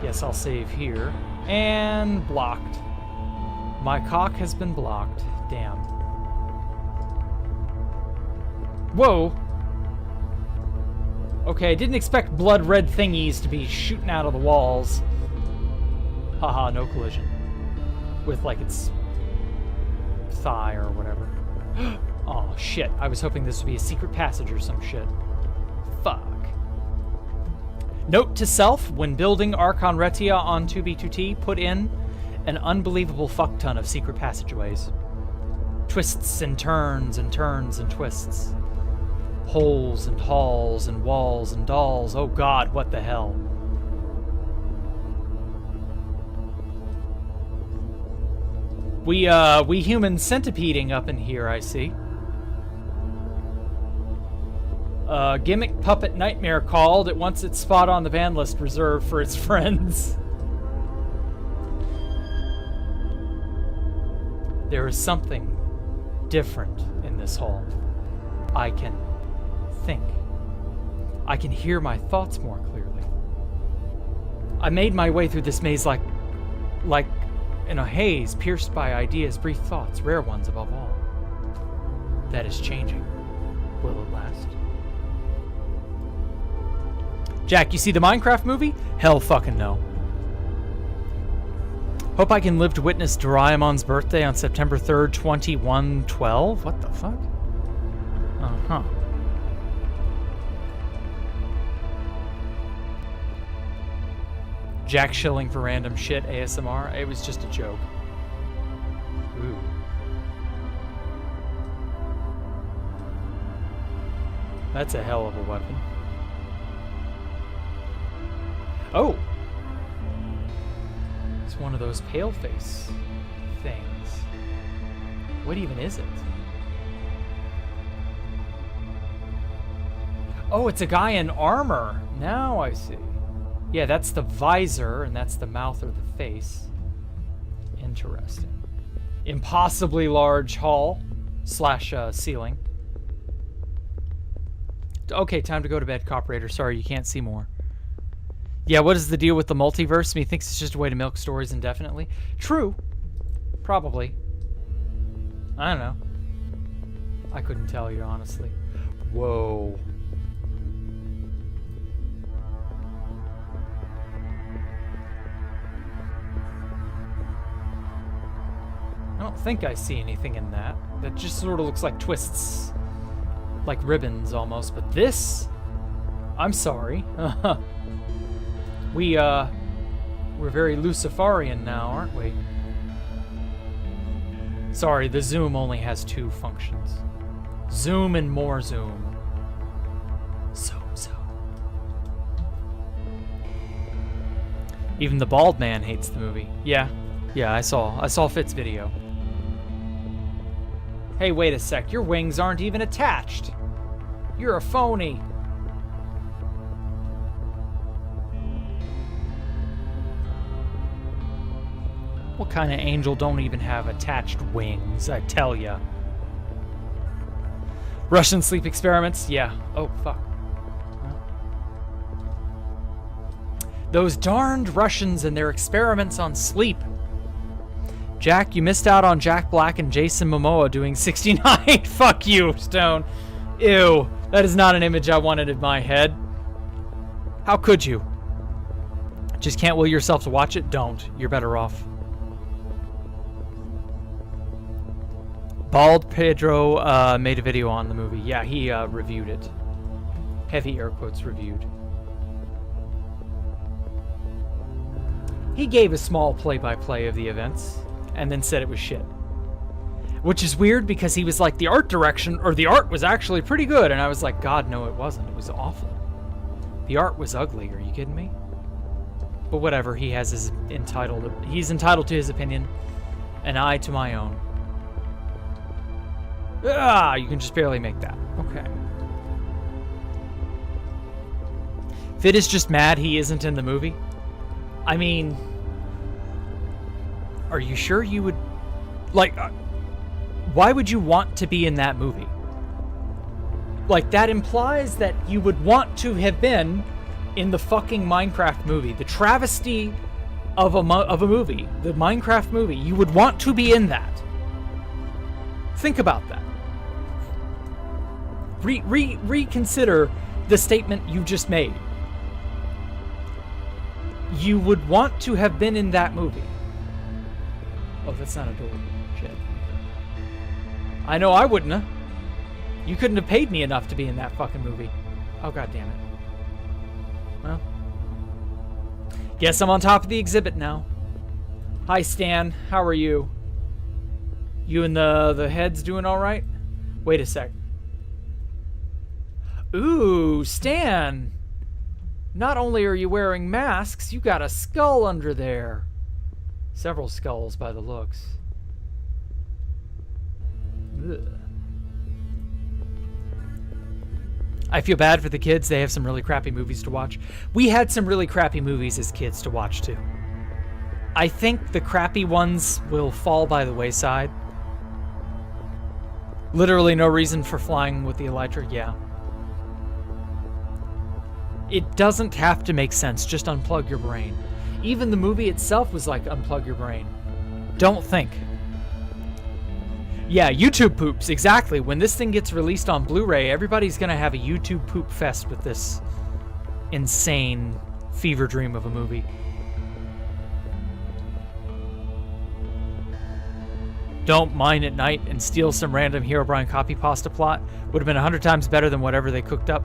Yes, I'll save here. And blocked. My cock has been blocked. Damn. Whoa. Okay, I didn't expect blood red thingies to be shooting out of the walls. Haha, no collision. With, like, its thigh or whatever. Oh, shit. I was hoping this would be a secret passage or some shit. Fuck. Note to self, when building Archon Retia on 2B2T, put in an unbelievable fuck-ton of secret passageways. Twists and turns and turns and twists. Holes and halls and walls and dolls. Oh god, what the hell. We human centipeding up in here, I see. Gimmick puppet nightmare called. It wants its spot on the ban list reserved for its friends. There is something different in this hall. I can think. I can hear my thoughts more clearly. I made my way through this maze like in a haze, pierced by ideas, brief thoughts, rare ones above all. That is changing. Will it last? Jack, you see the Minecraft movie? Hell fucking no. Hope I can live to witness Doraemon's birthday on September 3rd, 2112? What the fuck? Uh-huh. Jack shilling for random shit ASMR. It was just a joke. Ooh. That's a hell of a weapon. Oh! It's one of those paleface things. What even is it? Oh, it's a guy in armor. Now I see. Yeah, that's the visor, and that's the mouth or the face. Interesting. Impossibly large hall slash ceiling. Okay, time to go to bed, Coperator. Sorry, you can't see more. Yeah, what is the deal with the multiverse? Me thinks it's just a way to milk stories indefinitely. True. Probably. I don't know. I couldn't tell you, honestly. Whoa. I don't think I see anything in that. That just sort of looks like twists. Like ribbons, almost. But this? I'm sorry. We're very Luciferian now, aren't we? Sorry, the zoom only has two functions. Zoom and more zoom. Zoom. Even the bald man hates the movie. Yeah, I saw Fit's video. Hey, wait a sec. Your wings aren't even attached. You're a phony. What kind of angel don't even have attached wings, I tell ya? Russian sleep experiments? Yeah. Oh, fuck. Those darned Russians and their experiments on sleep. Jack, you missed out on Jack Black and Jason Momoa doing 69. Fuck you, Stone. Ew. That is not an image I wanted in my head. How could you? Just can't will yourself to watch it? Don't. You're better off. Bald Pedro made a video on the movie. Yeah, he reviewed it. Heavy air quotes reviewed. He gave a small play-by-play of the events and then said it was shit. Which is weird because he was like, the art direction, or the art was actually pretty good. And I was like, God, no, it wasn't. It was awful. The art was ugly. Are you kidding me? But whatever, he has he's entitled to his opinion, and I to my own. Ah, you can just barely make that. Okay. Fit is just mad he isn't in the movie. I mean, are you sure you would, like, why would you want to be in that movie? Like, that implies that you would want to have been in the fucking Minecraft movie. The travesty of a movie. The Minecraft movie. You would want to be in that. Think about that. Reconsider the statement you just made. You would want to have been in that movie. Oh, that's not a door. Shit. I know I wouldn't have. You couldn't have paid me enough to be in that fucking movie. Oh, god damn it. Well. Guess I'm on top of the exhibit now. Hi, Stan. How are you? You and the heads doing all right? Wait a sec. Ooh, Stan. Not only are you wearing masks, you got a skull under there. Several skulls by the looks. I feel bad for the kids. They have some really crappy movies to watch. We had some really crappy movies as kids to watch too. I think the crappy ones will fall by the wayside. Literally no reason for flying with the Elytra, yeah. It doesn't have to make sense, just unplug your brain. Even the movie itself was like unplug your brain. Don't think. Yeah, YouTube poops, exactly. When this thing gets released on Blu-ray, everybody's gonna have a YouTube poop fest with this insane fever dream of a movie. Don't mine at night and steal some random Hero Brian copy pasta plot. Would have been 100 times better than whatever they cooked up.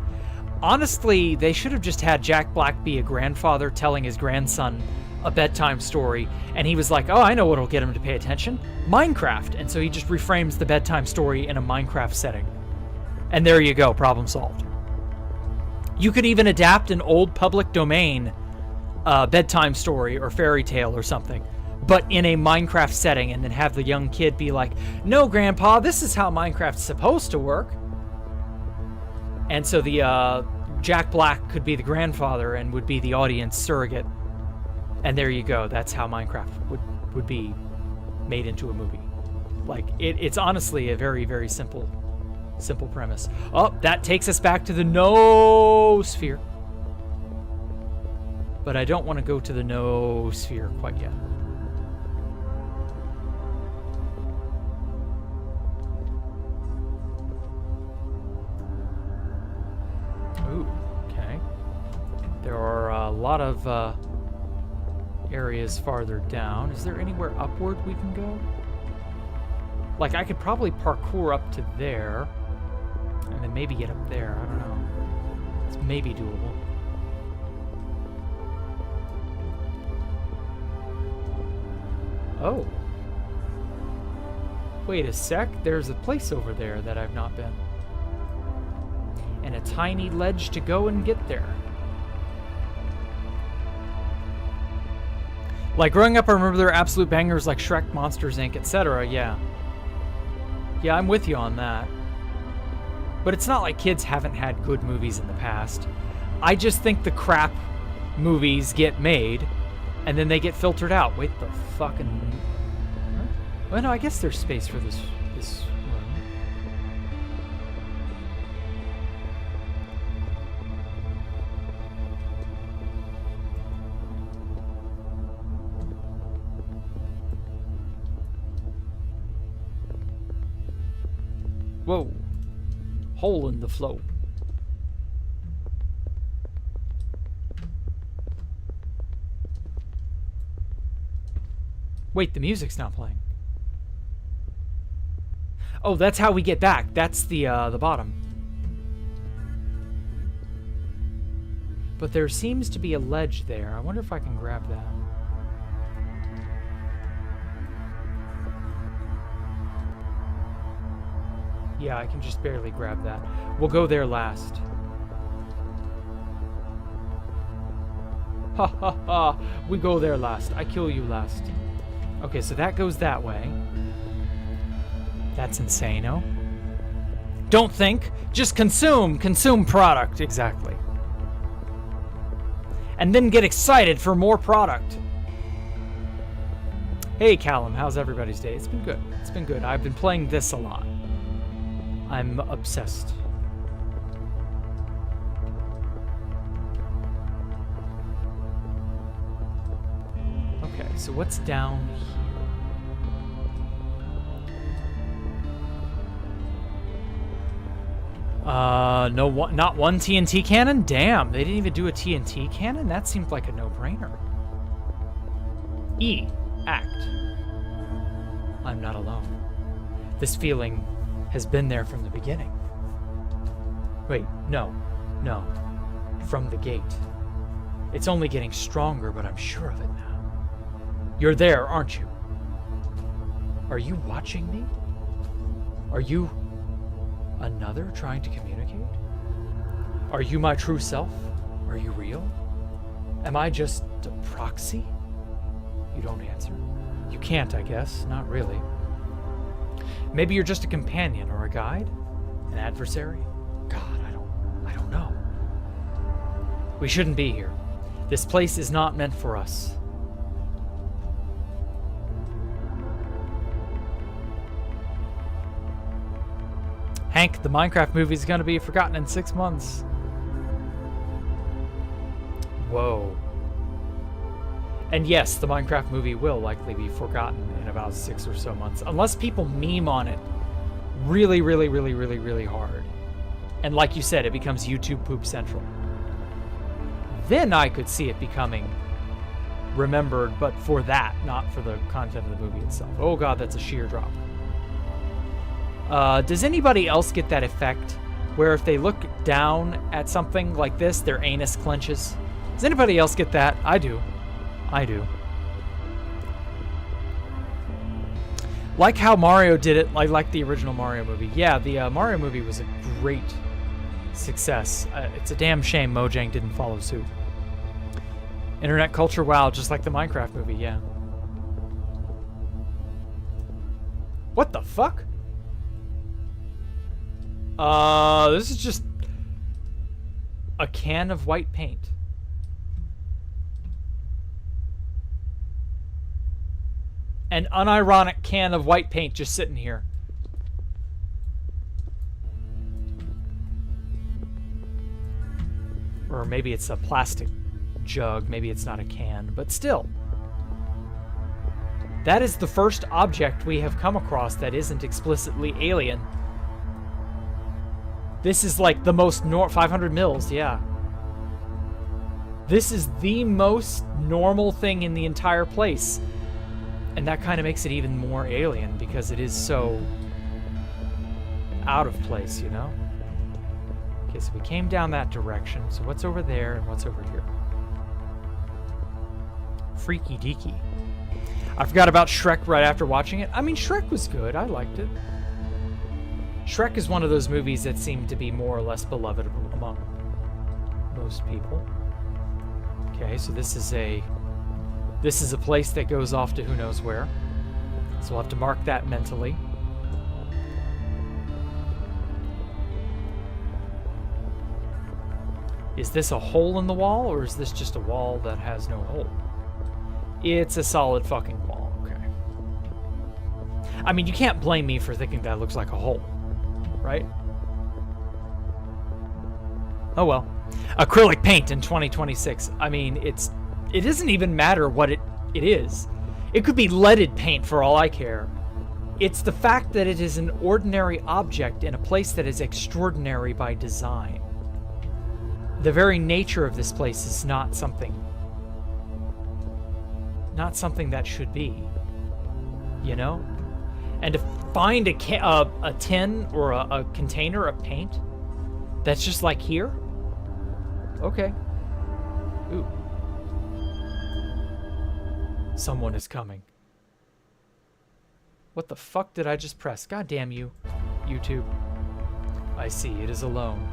Honestly, they should have just had Jack Black be a grandfather telling his grandson a bedtime story, and he was like, oh, I know what'll get him to pay attention. Minecraft. And so he just reframes the bedtime story in a Minecraft setting. And there you go, problem solved. You could even adapt an old public domain bedtime story or fairy tale or something, but in a Minecraft setting, and then have the young kid be like, no, Grandpa, this is how Minecraft's supposed to work. And so the Jack Black could be the grandfather and would be the audience surrogate. And there you go. That's how Minecraft would be made into a movie. Like, it's honestly a very, very simple premise. Oh, that takes us back to the no sphere. But I don't want to go to the no sphere quite yet. Ooh, okay. There are a lot of areas farther down. Is there anywhere upward we can go? Like, I could probably parkour up to there, and then maybe get up there. I don't know. It's maybe doable. Oh. Wait a sec. There's a place over there that I've not been. And a tiny ledge to go and get there. Like, growing up, I remember there were absolute bangers like Shrek, Monsters, Inc., etc., yeah. Yeah, I'm with you on that. But it's not like kids haven't had good movies in the past. I just think the crap movies get made, and then they get filtered out. Wait, the fucking... Huh? Well, no, I guess there's space for this room. Whoa. Hole in the floor. Wait, the music's not playing. Oh, that's how we get back. That's the bottom. But there seems to be a ledge there. I wonder if I can grab that. Yeah, I can just barely grab that. We'll go there last. Ha ha ha. We go there last. I kill you last. Okay, so that goes that way. That's insane-o. Don't think. Just consume. Consume product. Exactly. And then get excited for more product. Hey, Callum. How's everybody's day? It's been good. It's been good. I've been playing this a lot. I'm obsessed. Okay, so what's down here? No, not one TNT cannon? Damn, they didn't even do a TNT cannon? That seemed like a no-brainer. E. Act. I'm not alone. This feeling has been there from the beginning. Wait, no. From the gate. It's only getting stronger, but I'm sure of it now. You're there, aren't you? Are you watching me? Are you another trying to communicate? Are you my true self? Are you real? Am I just a proxy? You don't answer. You can't, I guess. Not really. Maybe you're just a companion or a guide? An adversary? God, I don't We shouldn't be here. This place is not meant for us. Hank, the Minecraft movie is going to be forgotten in 6 months. Whoa. And yes, the Minecraft movie will likely be forgotten in about 6 or so months. Unless people meme on it really, really, really, really, really hard. And like you said, it becomes YouTube Poop Central. Then I could see it becoming remembered, but for that, not for the content of the movie itself. Oh god, that's a sheer drop. Does anybody else get that effect where if they look down at something like this, their anus clenches? Does anybody else get that? I do. I do. Like how Mario did it, like the original Mario movie. Yeah, the Mario movie was a great success. It's a damn shame Mojang didn't follow suit. Internet culture, wow, just like the Minecraft movie, yeah. What the fuck? This is just a can of white paint. An unironic can of white paint just sitting here. Or maybe it's a plastic jug, maybe it's not a can, but still. That is the first object we have come across that isn't explicitly alien. This is like the most 500 mils, yeah. This is the most normal thing in the entire place. And that kind of makes it even more alien because it is so out of place, you know? Okay, so we came down that direction. So what's over there and what's over here? Freaky deaky. I forgot about Shrek right after watching it. I mean, Shrek was good. I liked it. Shrek is one of those movies that seem to be more or less beloved among most people. Okay, so this is a place that goes off to who knows where. So we'll have to mark that mentally. Is this a hole in the wall, or is this just a wall that has no hole? It's a solid fucking wall, okay. I mean, you can't blame me for thinking that looks like a hole, right? Oh well. Acrylic paint in 2026. I mean, it doesn't even matter what it is. It could be leaded paint for all I care. It's the fact that it is an ordinary object in a place that is extraordinary by design. The very nature of this place is not something that should be, you know? And to find a tin or a container of paint that's just like here? Okay. Ooh. Someone is coming. What the fuck did I just press? God damn you, YouTube. I see, it is alone.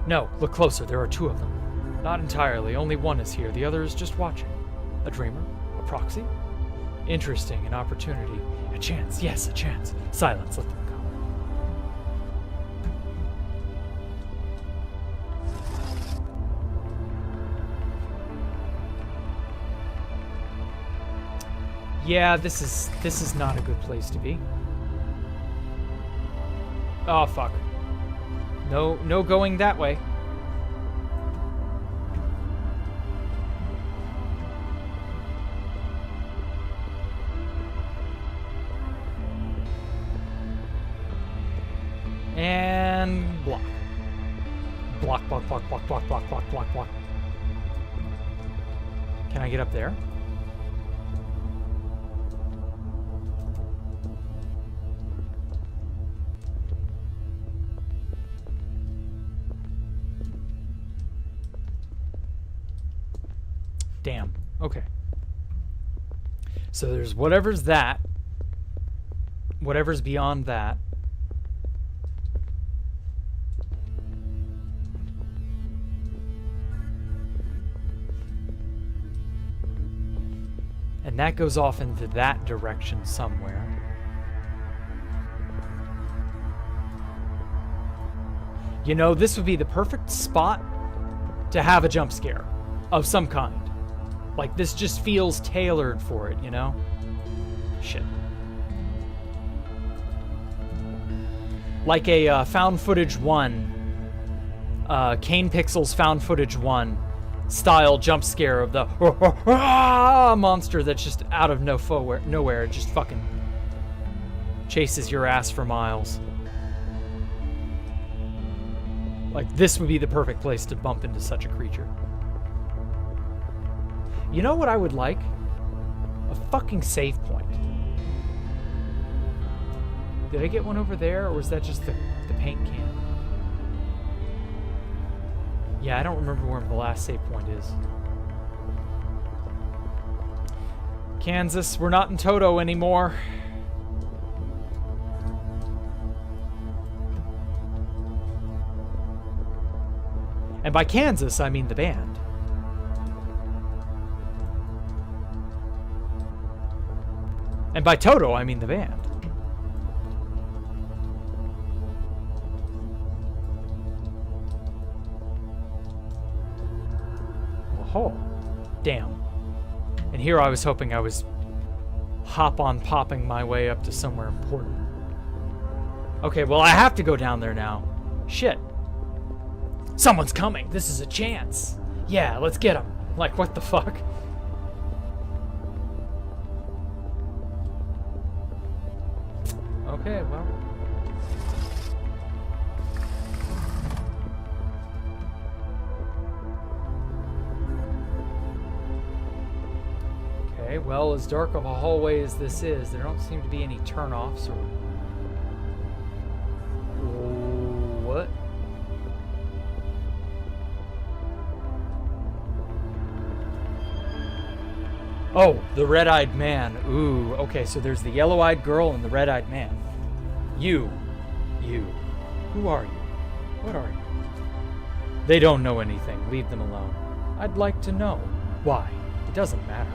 No, look closer, there are 2 of them. Not entirely, only one is here, the other is just watching. A dreamer? A proxy? Interesting, an opportunity. A chance, yes, a chance. Silence, let them come. Yeah, this is not a good place to be. Oh fuck. No going that way. And block. Block, block, block, block, block, block, block, block, block. Can I get up there? Damn. Okay. So there's whatever's that. Whatever's beyond that. And that goes off into that direction somewhere. You know, this would be the perfect spot to have a jump scare of some kind. Like, this just feels tailored for it, you know? Shit. Like a found footage 1, Kane Pixels found footage 1 style jump scare of the monster that's just out of nowhere, just fucking chases your ass for miles. Like, this would be the perfect place to bump into such a creature. You know what I would like? A fucking save point. Did I get one over there, or was that just the paint can? Yeah, I don't remember where the last save point is. Kansas, we're not in Toto anymore. And by Kansas, I mean the band. And by Toto, I mean the band. Oh, damn. And here I was hoping I was popping my way up to somewhere important. Okay, well, I have to go down there now. Shit. Someone's coming. This is a chance. Yeah, let's get him. Like, what the fuck? Okay, well. Okay, well, as dark of a hallway as this is, there don't seem to be any turnoffs or... What? Oh, the red-eyed man. Ooh, okay, so there's the yellow-eyed girl and the red-eyed man. You. Who are you? What are you? They don't know anything. Leave them alone. I'd like to know. Why? It doesn't matter.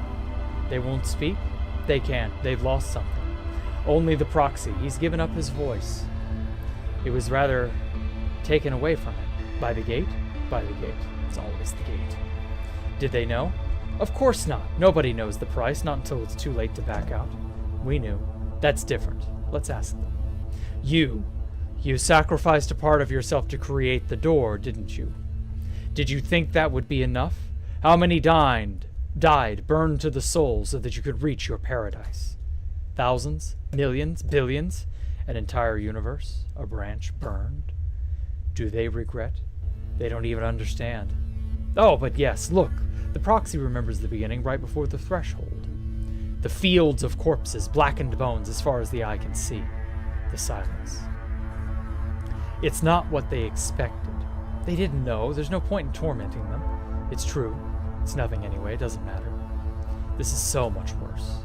They won't speak? They can't. They've lost something. Only the proxy. He's given up his voice. It was rather taken away from him. By the gate? By the gate. It's always the gate. Did they know? Of course not. Nobody knows the price, not until it's too late to back out. We knew. That's different. Let's ask them. You sacrificed a part of yourself to create the door, didn't you? Did you think that would be enough? How many died, burned to the soul so that you could reach your paradise? Thousands? Millions? Billions? An entire universe? A branch burned? Do they regret? They don't even understand. Oh, but yes, look. The proxy remembers the beginning right before the threshold. The fields of corpses, blackened bones as far as the eye can see. The silence. It's not what they expected. They didn't know. There's no point in tormenting them. It's true. It's nothing anyway. It doesn't matter. This is so much worse.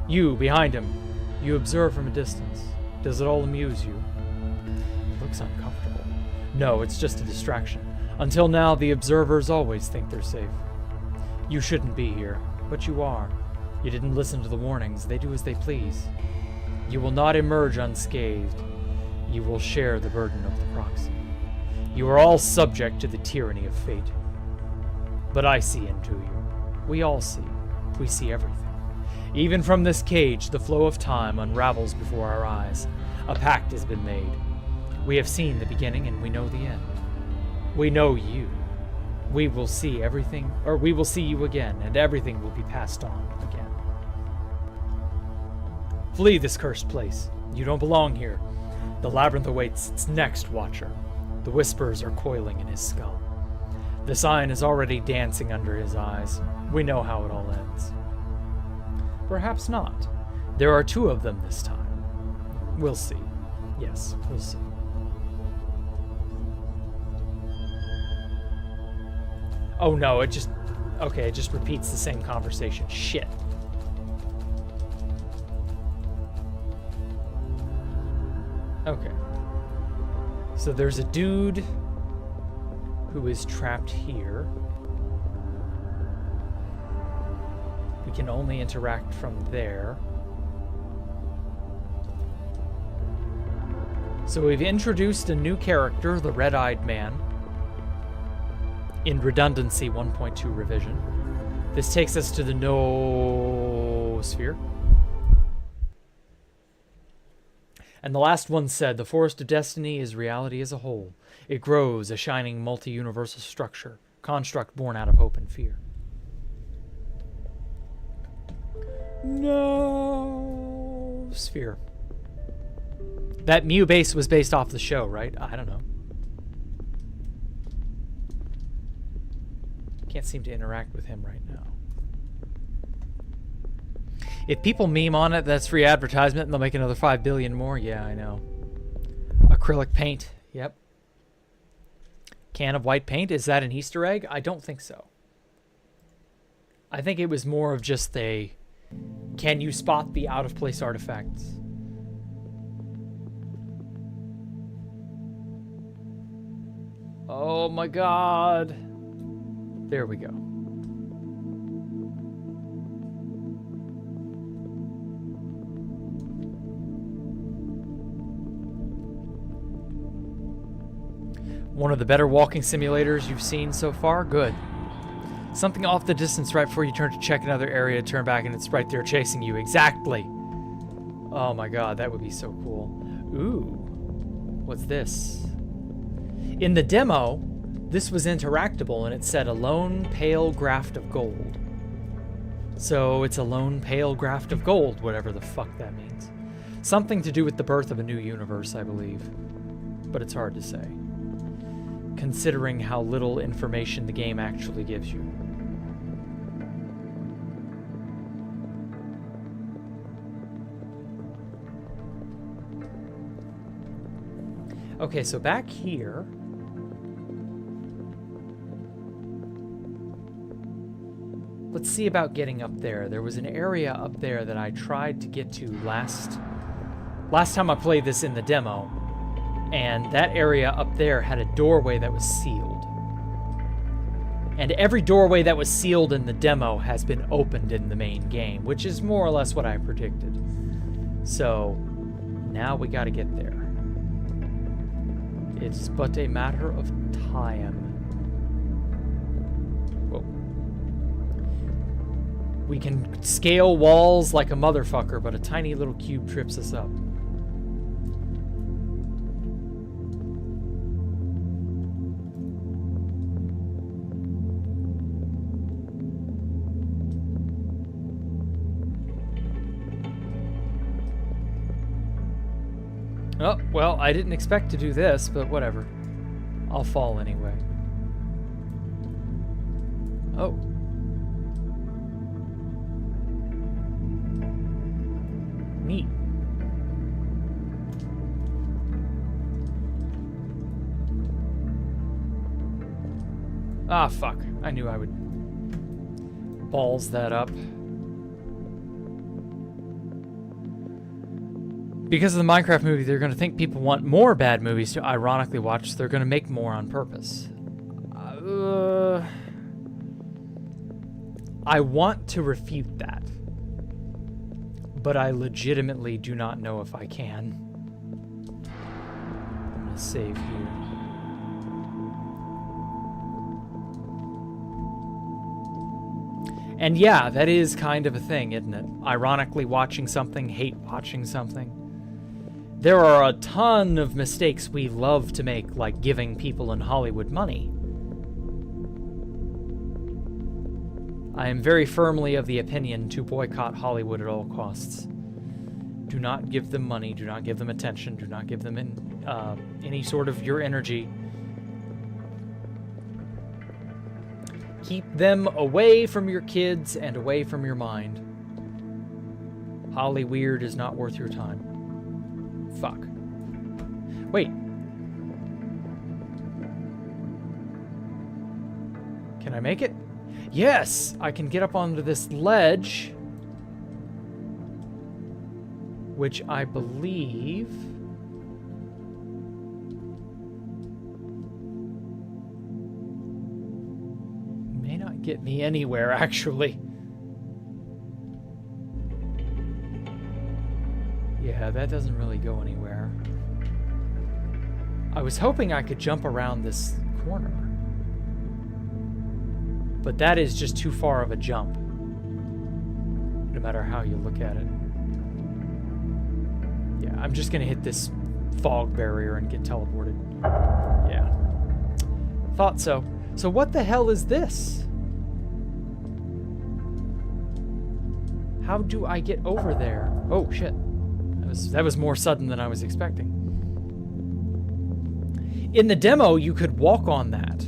You, behind him, you observe from a distance. Does it all amuse you? It looks uncomfortable. No, it's just a distraction. Until now, the observers always think they're safe. You shouldn't be here, but you are. You didn't listen to the warnings. They do as they please. You will not emerge unscathed. You will share the burden of the proxy. You are all subject to the tyranny of fate. But I see into you. We all see. We see everything. Even from this cage, the flow of time unravels before our eyes. A pact has been made. We have seen the beginning and we know the end. We know you. We will see everything, or we will see you again, and everything will be passed on again. Flee this cursed place. You don't belong here. The labyrinth awaits its next watcher. The whispers are coiling in his skull. The sign is already dancing under his eyes. We know how it all ends. Perhaps not. There are two of them this time. We'll see. Yes, we'll see. Oh no, it just repeats the same conversation. Shit. Okay. So there's a dude who is trapped here. We can only interact from there. So we've introduced a new character, the red-eyed man. in redundancy 1.2 revision. This takes us to the noosphere. And the last one said, the forest of destiny is reality as a whole. It grows, a shining multi-universal structure, construct born out of hope and fear. Noosphere. That Mew base was based off the show, right? I don't know. Can't seem to interact with him right now. If people meme on it, that's free advertisement and they'll make another 5 billion more. Yeah, I know. Acrylic paint. Yep. Can of white paint. Is that an Easter egg? I don't think so. I think it was more of just a, can you spot the out of place artifacts? Oh my god. There we go. One of the better walking simulators you've seen so far? Good. Something off the distance right before you turn to check another area, turn back and it's right there chasing you. Exactly. Oh my god, that would be so cool. Ooh. What's this? In the demo, this was interactable and it said a lone pale graft of gold. So it's a lone pale graft of gold, whatever the fuck that means. Something to do with the birth of a new universe, I believe. But it's hard to say, considering how little information the game actually gives you. Okay, so back here, let's see about getting up there. There was an area up there that I tried to get to last time I played this in the demo. And that area up there had a doorway that was sealed. And every doorway that was sealed in the demo has been opened in the main game, which is more or less what I predicted. So, now we gotta get there. It's but a matter of time. Whoa. We can scale walls like a motherfucker, but a tiny little cube trips us up. Oh, well, I didn't expect to do this, but whatever. I'll fall anyway. Oh. Neat. Ah, fuck. I knew I would balls that up. Because of the Minecraft movie, they're going to think people want more bad movies to ironically watch, so they're going to make more on purpose. I want to refute that, but I legitimately do not know if I can. I'm going to save here. And yeah, that is kind of a thing, isn't it? Ironically watching something, hate watching something. There are a ton of mistakes we love to make, like giving people in Hollywood money. I am very firmly of the opinion to boycott Hollywood at all costs. Do not give them money, do not give them attention, do not give them any sort of your energy. Keep them away from your kids and away from your mind. Hollyweird is not worth your time. Fuck. Wait. Can I make it? Yes! I can get up onto this ledge, which I believe may not get me anywhere, actually. Yeah, that doesn't really go anywhere. I was hoping I could jump around this corner. But that is just too far of a jump, no matter how you look at it. Yeah, I'm just gonna hit this fog barrier and get teleported. Yeah. Thought so. So what the hell is this? How do I get over there? Oh, shit. That was more sudden than I was expecting. In the demo, you could walk on that.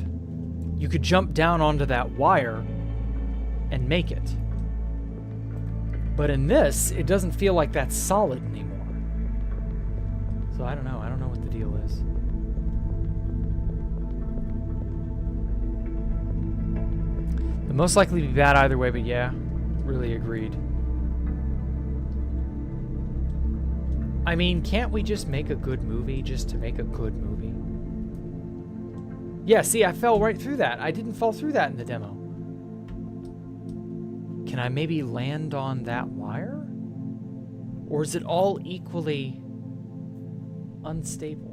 You could jump down onto that wire and make it. But in this, it doesn't feel like that's solid anymore. So I don't know. I don't know what the deal is. The most likely to be bad either way, but yeah, really agreed. I mean, can't we just make a good movie just to make a good movie? Yeah, see, I fell right through that. I didn't fall through that in the demo. Can I maybe land on that wire? Or is it all equally unstable?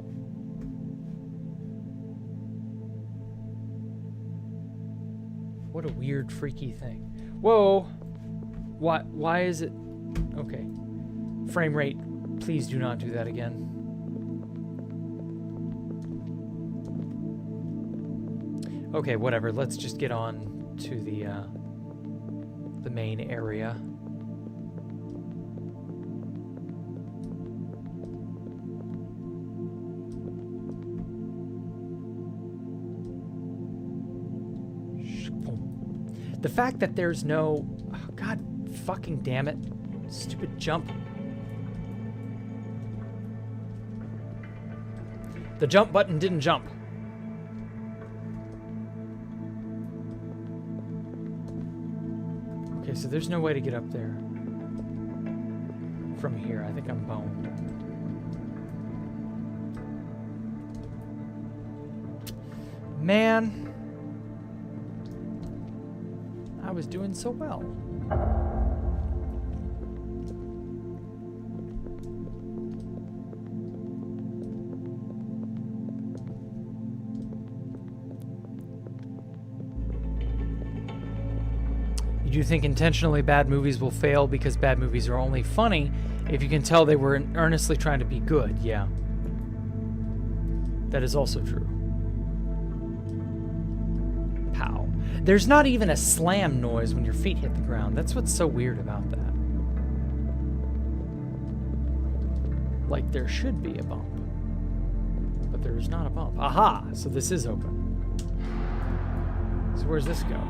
What a weird, freaky thing. Whoa! Why is it... Okay. Frame rate, please do not do that again. Okay, whatever. Let's just get on to the main area. The fact that there's no... Oh, God fucking damn it. Stupid jump. The jump button didn't jump. Okay, so there's no way to get up there from here. I think I'm boned. Man. I was doing so well. Do you think intentionally bad movies will fail because bad movies are only funny if you can tell they were earnestly trying to be good? Yeah. That is also true. Pow. There's not even a slam noise when your feet hit the ground. That's what's so weird about that. Like there should be a bump. But there's not a bump. Aha! So this is open. So where's this go?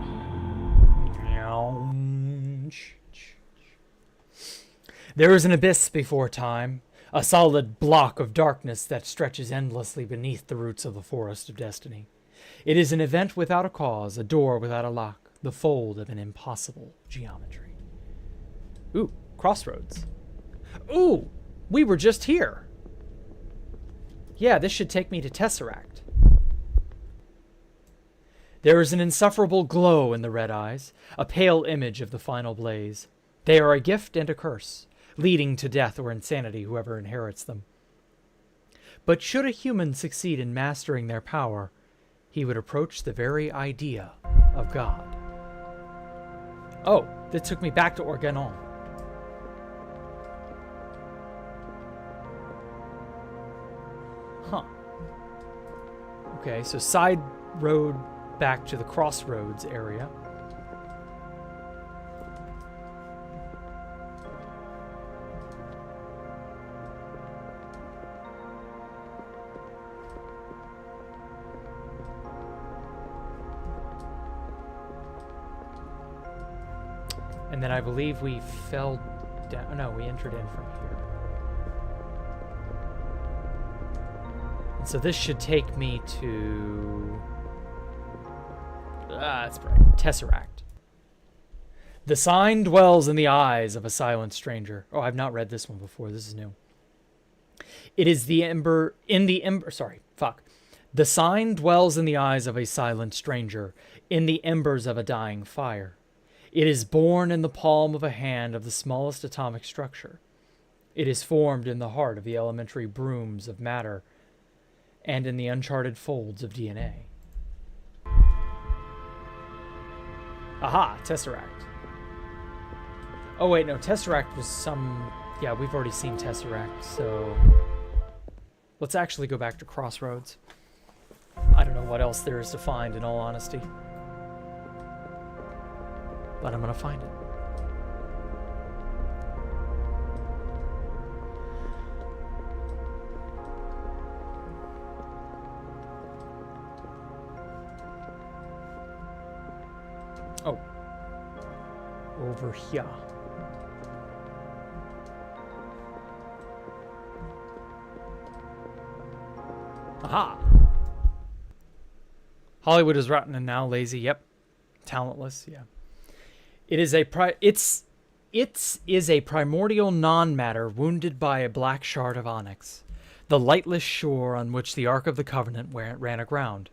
There is an abyss before time, a solid block of darkness that stretches endlessly beneath the roots of the forest of destiny. It is an event without a cause, a door without a lock, the fold of an impossible geometry. Ooh, crossroads. Ooh, we were just here. Yeah, this should take me to Tesseract. There is an insufferable glow in the red eyes, a pale image of the final blaze. They are a gift and a curse, leading to death or insanity whoever inherits them. But should a human succeed in mastering their power, he would approach the very idea of God. Oh, that took me back to Organon. Huh. Okay, so side road back to the crossroads area. And then I believe we fell down. No, we entered in from here. And so this should take me to... that's right. Tesseract. The sign dwells in the eyes of a silent stranger. Oh, I've not read this one before. This is new. It is the ember... The sign dwells in the eyes of a silent stranger, in the embers of a dying fire. It is born in the palm of a hand of the smallest atomic structure. It is formed in the heart of the elementary brooms of matter and in the uncharted folds of DNA. Aha, Tesseract. Oh wait, no, Tesseract was some... Yeah, we've already seen Tesseract, so... Let's actually go back to Crossroads. I don't know what else there is to find, in all honesty. But I'm gonna find it. Oh. Over here. Aha! Hollywood is rotten and now lazy. Yep. Talentless. Yeah. It is a primordial non-matter wounded by a black shard of onyx, the lightless shore on which the Ark of the Covenant ran aground.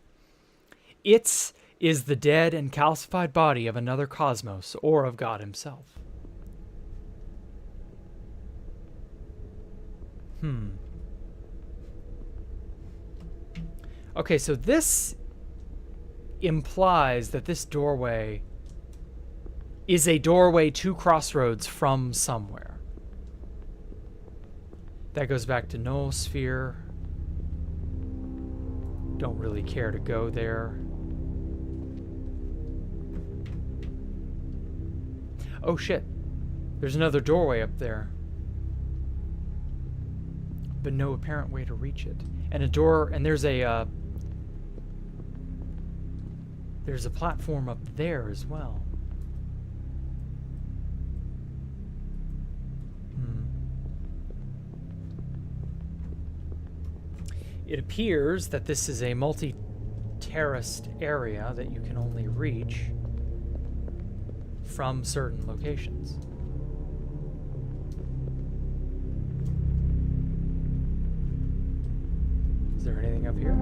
It is the dead and calcified body of another cosmos, or of God himself. Okay, so this implies that this doorway is a doorway to Crossroads from somewhere. That goes back to Noosphere. Don't really care to go there. Oh shit. There's another doorway up there. But no apparent way to reach it. And a door, and there's a platform up there as well. It appears that this is a multi-terraced area that you can only reach from certain locations. Is there anything up here?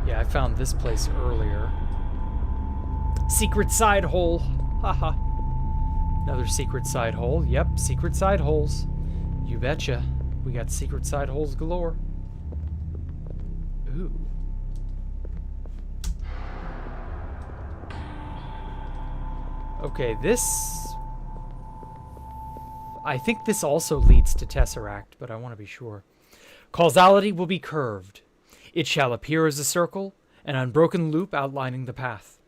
Yeah, I found this place earlier. Secret side hole. Haha. Another secret side hole. Yep, secret side holes. You betcha. We got secret side holes galore. Ooh. Okay, this... I think this also leads to Tesseract, but I want to be sure. Causality will be curved. It shall appear as a circle, an unbroken loop outlining the path.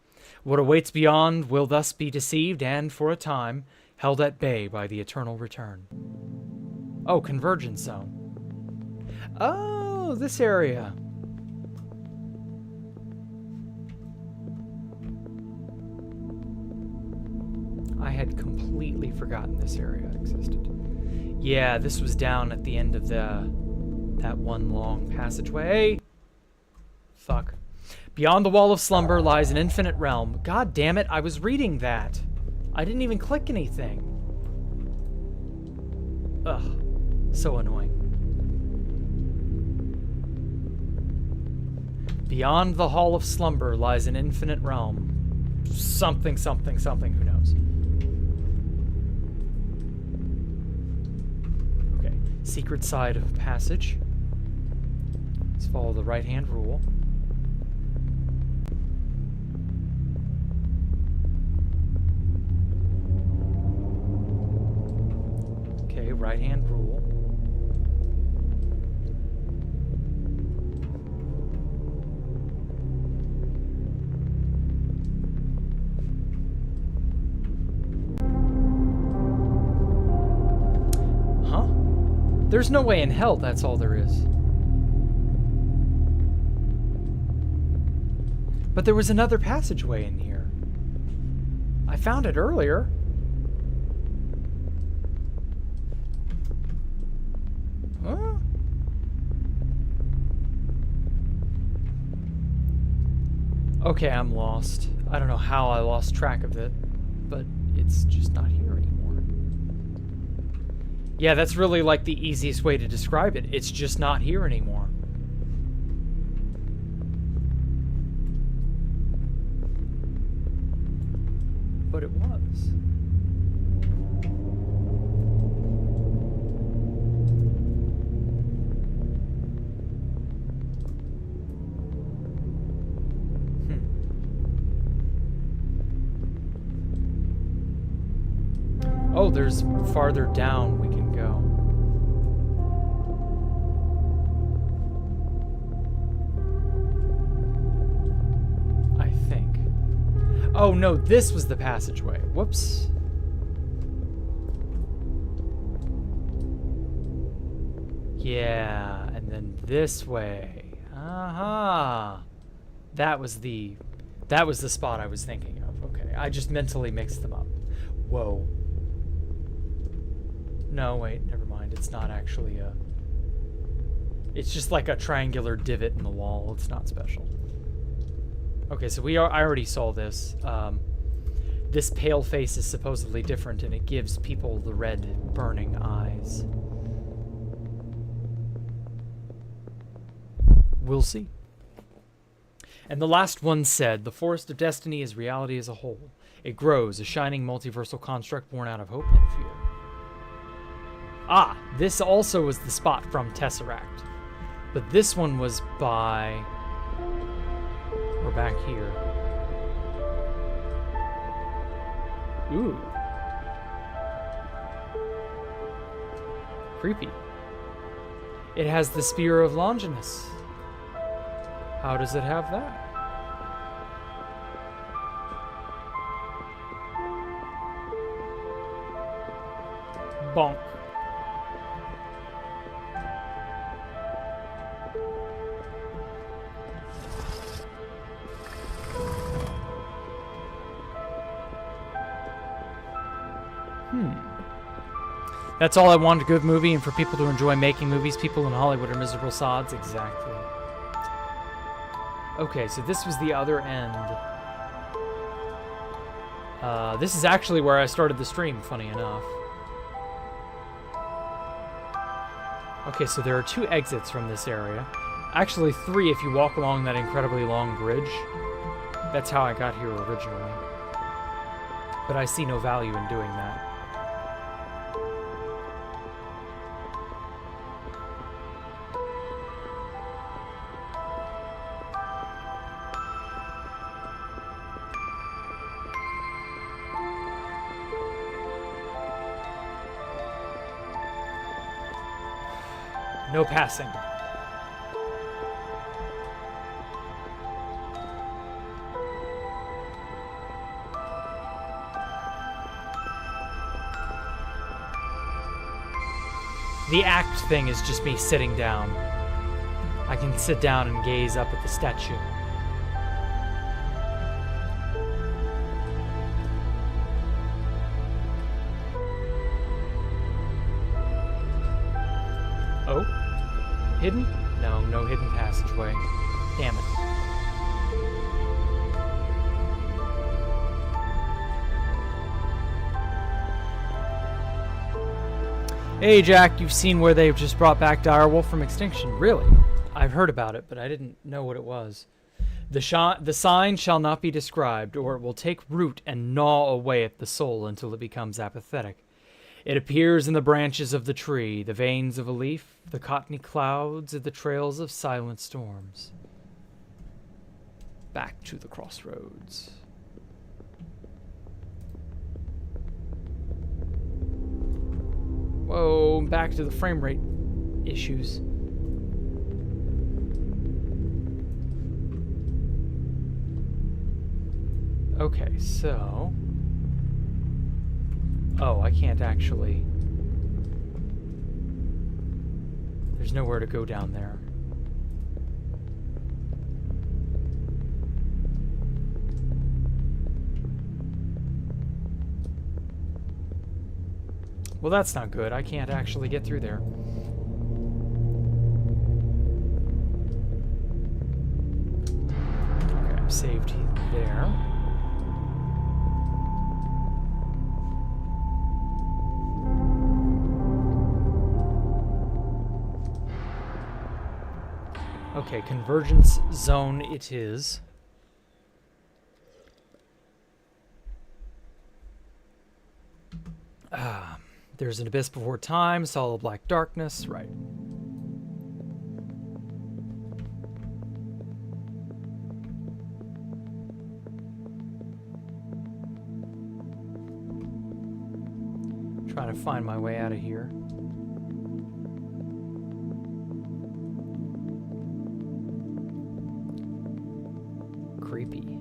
What awaits beyond will thus be deceived and, for a time, held at bay by the eternal return. Oh, convergence zone. Oh, this area. I had completely forgotten this area existed. Yeah, this was down at the end of that one long passageway. Fuck. Beyond the wall of slumber lies an infinite realm. God damn it, I was reading that. I didn't even click anything. Ugh. So annoying. Beyond the hall of slumber lies an infinite realm. Something, something, something, who knows. Okay. Secret side of passage. Let's follow the right-hand rule. Okay, right-hand rule. Huh? There's no way in hell that's all there is. But there was another passageway in here. I found it earlier. Huh? Okay, I'm lost. I don't know how I lost track of it, but it's just not here anymore. Yeah, that's really like the easiest way to describe it. It's just not here anymore. but it was. Oh, there's farther down we can go. I think. Oh no, this was the passageway. Whoops. Yeah, and then this way. Aha. That was the spot I was thinking of. Okay, I just mentally mixed them up. Whoa. No, wait, never mind. It's not actually a... It's just like a triangular divot in the wall. It's not special. Okay, so I already saw this. This pale face is supposedly different, and it gives people the red, burning eyes. We'll see. And the last one said, the Forest of Destiny is reality as a whole. It grows, a shining multiversal construct born out of hope and fear. Ah, this also was the spot from Tesseract. But this one was by... We're back here. Ooh. Creepy. It has the Spear of Longinus. How does it have that? Bonk. That's all I want, a good movie, and for people to enjoy making movies. People in Hollywood are miserable sods. Exactly. Okay, so this was the other end. This is actually where I started the stream, funny enough. Okay, so there are 2 exits from this area. Actually 3 if you walk along that incredibly long bridge. That's how I got here originally. But I see no value in doing that. No passing. The act thing is just me sitting down. I can sit down and gaze up at the statue. Oh? Hidden? No, no hidden passageway. Damn it. Hey Jack, you've seen where they've just brought back Direwolf from extinction. Really? I've heard about it, but I didn't know what it was. The sign shall not be described, or it will take root and gnaw away at the soul until it becomes apathetic. It appears in the branches of the tree, the veins of a leaf, the cottony clouds, and the trails of silent storms. Back to the crossroads. Whoa, back to the frame rate issues. Okay, so... Oh, I can't actually... There's nowhere to go down there. Well, that's not good. I can't actually get through there. Okay, I'm saved there. Okay, convergence zone it is. There's an abyss before time, solid black darkness, right. Trying to find my way out of here. Creepy.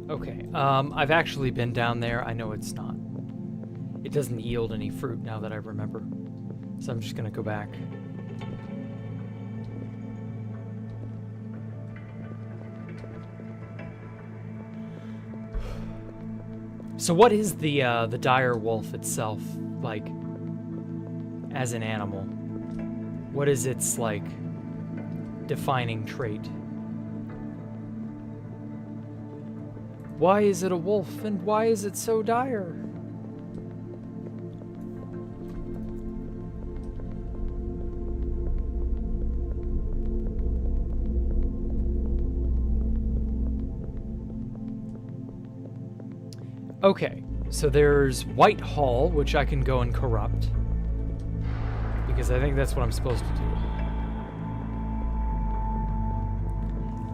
Okay, I've actually been down there. I know it's not. It doesn't yield any fruit now that I remember. So I'm just gonna go back. So what is the dire wolf itself like as an animal? What is its like defining trait? Why is it a wolf and why is it so dire? Okay, so there's Whitehall, which I can go and corrupt. Because I think that's what I'm supposed to do.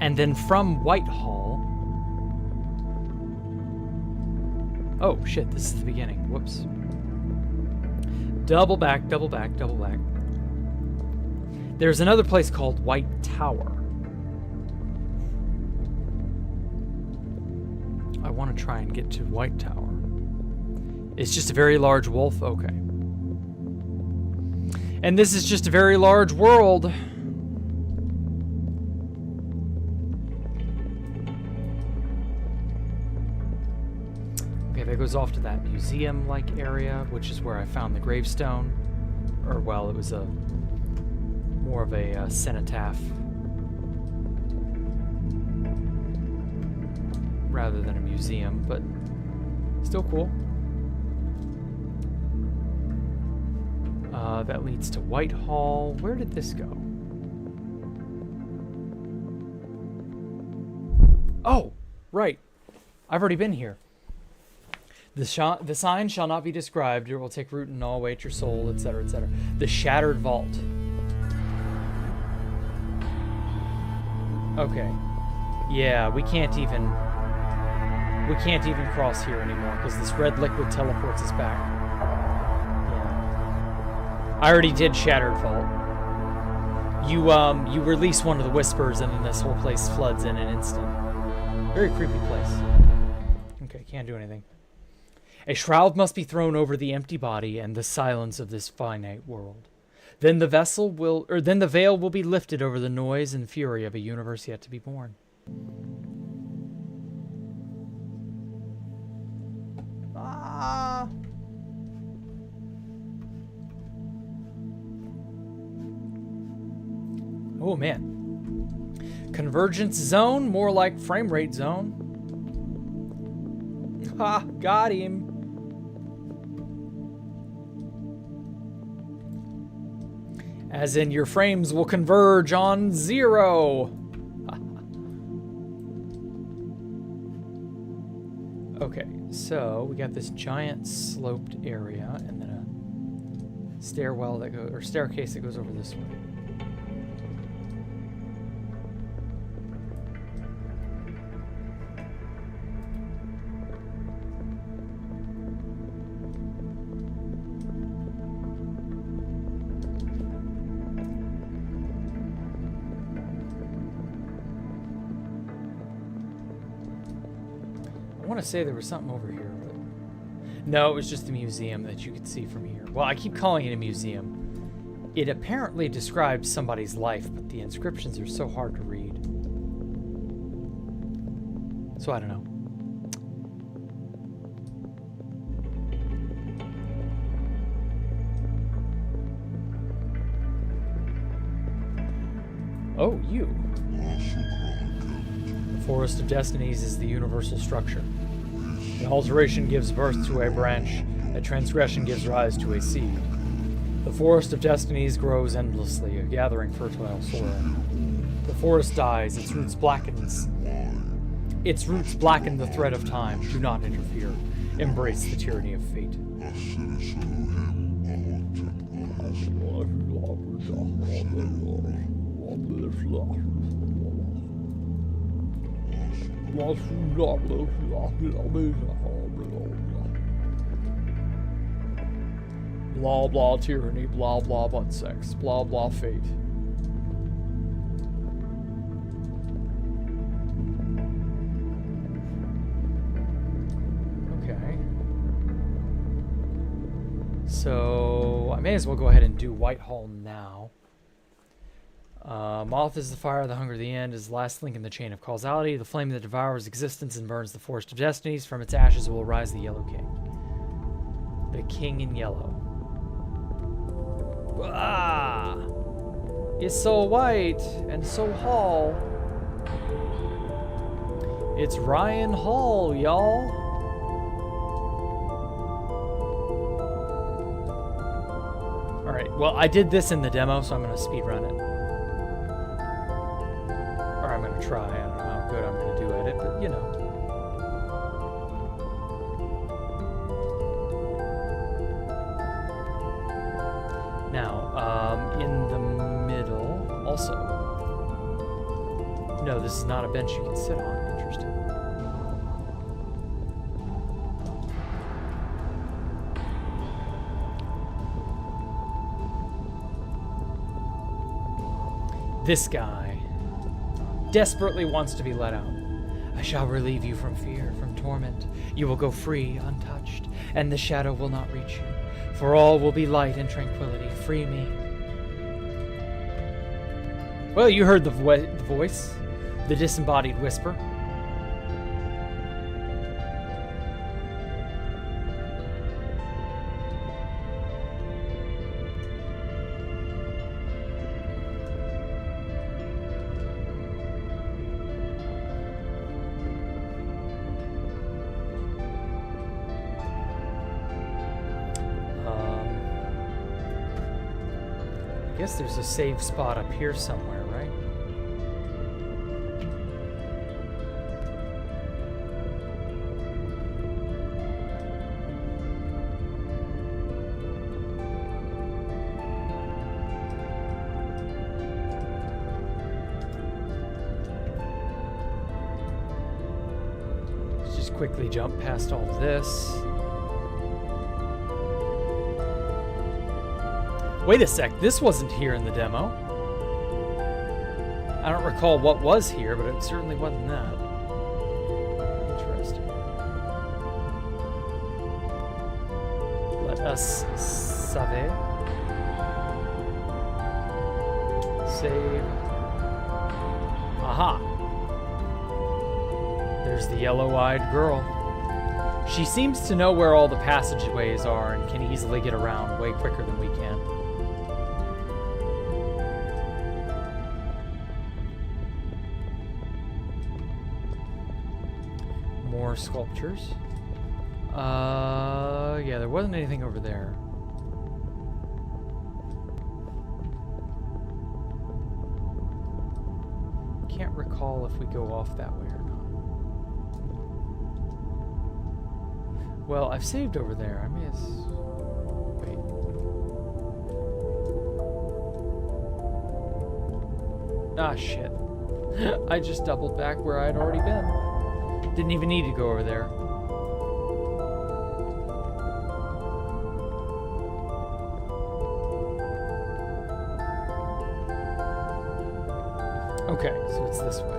And then from Whitehall... Oh, shit, this is the beginning. Whoops. Double back, double back, double back. There's another place called White Tower. I want to try and get to White Tower. It's just a very large wolf? Okay. And this is just a very large world. Okay, that goes off to that museum-like area, which is where I found the gravestone. Or, well, it was a more of a cenotaph. Rather than a museum, but still cool. That leads to Whitehall. Where did this go? Oh, right. I've already been here. The sign shall not be described. It will take root and gnaw away at your soul, etc., etc. The Shattered Vault. Okay. Yeah, we can't even cross here anymore because this red liquid teleports us back. Yeah. I already did Shattered Vault. You release one of the whispers and then this whole place floods in an instant. Very creepy place. Okay, can't do anything. A shroud must be thrown over the empty body and the silence of this finite world. Then the veil will be lifted over the noise and fury of a universe yet to be born. Oh man. Convergence zone, more like frame rate zone. Ha, got him. As in your frames will converge on 0. Okay, so we got this giant sloped area and then a stairwell that goes, or staircase that goes over this way. I want to say there was something over here, but no, it was just a museum that you could see from here. Well, I keep calling it a museum. It apparently describes somebody's life, but the inscriptions are so hard to read. So I don't know. Oh, you. The Forest of Destinies is the universal structure. The alteration gives birth to a branch, a transgression gives rise to a seed. The forest of destinies grows endlessly, gathering fertile soil. The forest dies, its roots blackens. Its roots blacken the thread of time. Do not interfere. Embrace the tyranny of fate. Blah blah tyranny, blah blah butt sex, blah blah fate. Okay. So I may as well go ahead and do Whitehall now. Moth is the fire, the hunger, the end is the last link in the chain of causality. The flame that devours existence and burns the forest of destinies. From its ashes will arise the Yellow King. The King in Yellow. Ah! It's so white and so Hall. It's Ryan Hall, y'all. Alright, well, I did this in the demo, so I'm going to speedrun it. Or I'm going to try. I don't know how good I'm going to do at it, but you know. Now, in the middle, also. No, this is not a bench you can sit on. Interesting. This guy desperately wants to be let out. I shall relieve you from fear, from torment. You will go free, untouched, and the shadow will not reach you. For all will be light and tranquility. Free me. Well, you heard the voice, the disembodied whisper. I guess there's a save spot up here somewhere, right? Let's just quickly jump past all of this. Wait a sec, this wasn't here in the demo. I don't recall what was here, but it certainly wasn't that. Interesting. Let us save. Save. Aha. There's the yellow-eyed girl. She seems to know where all the passageways are and can easily get around way quicker than we can. More sculptures. Yeah, there wasn't anything over there. Can't recall if we go off that way or not. Well, I've saved over there. I may as... Wait. Ah, shit. I just doubled back where I'd already been. Didn't even need to go over there. Okay, so it's this way.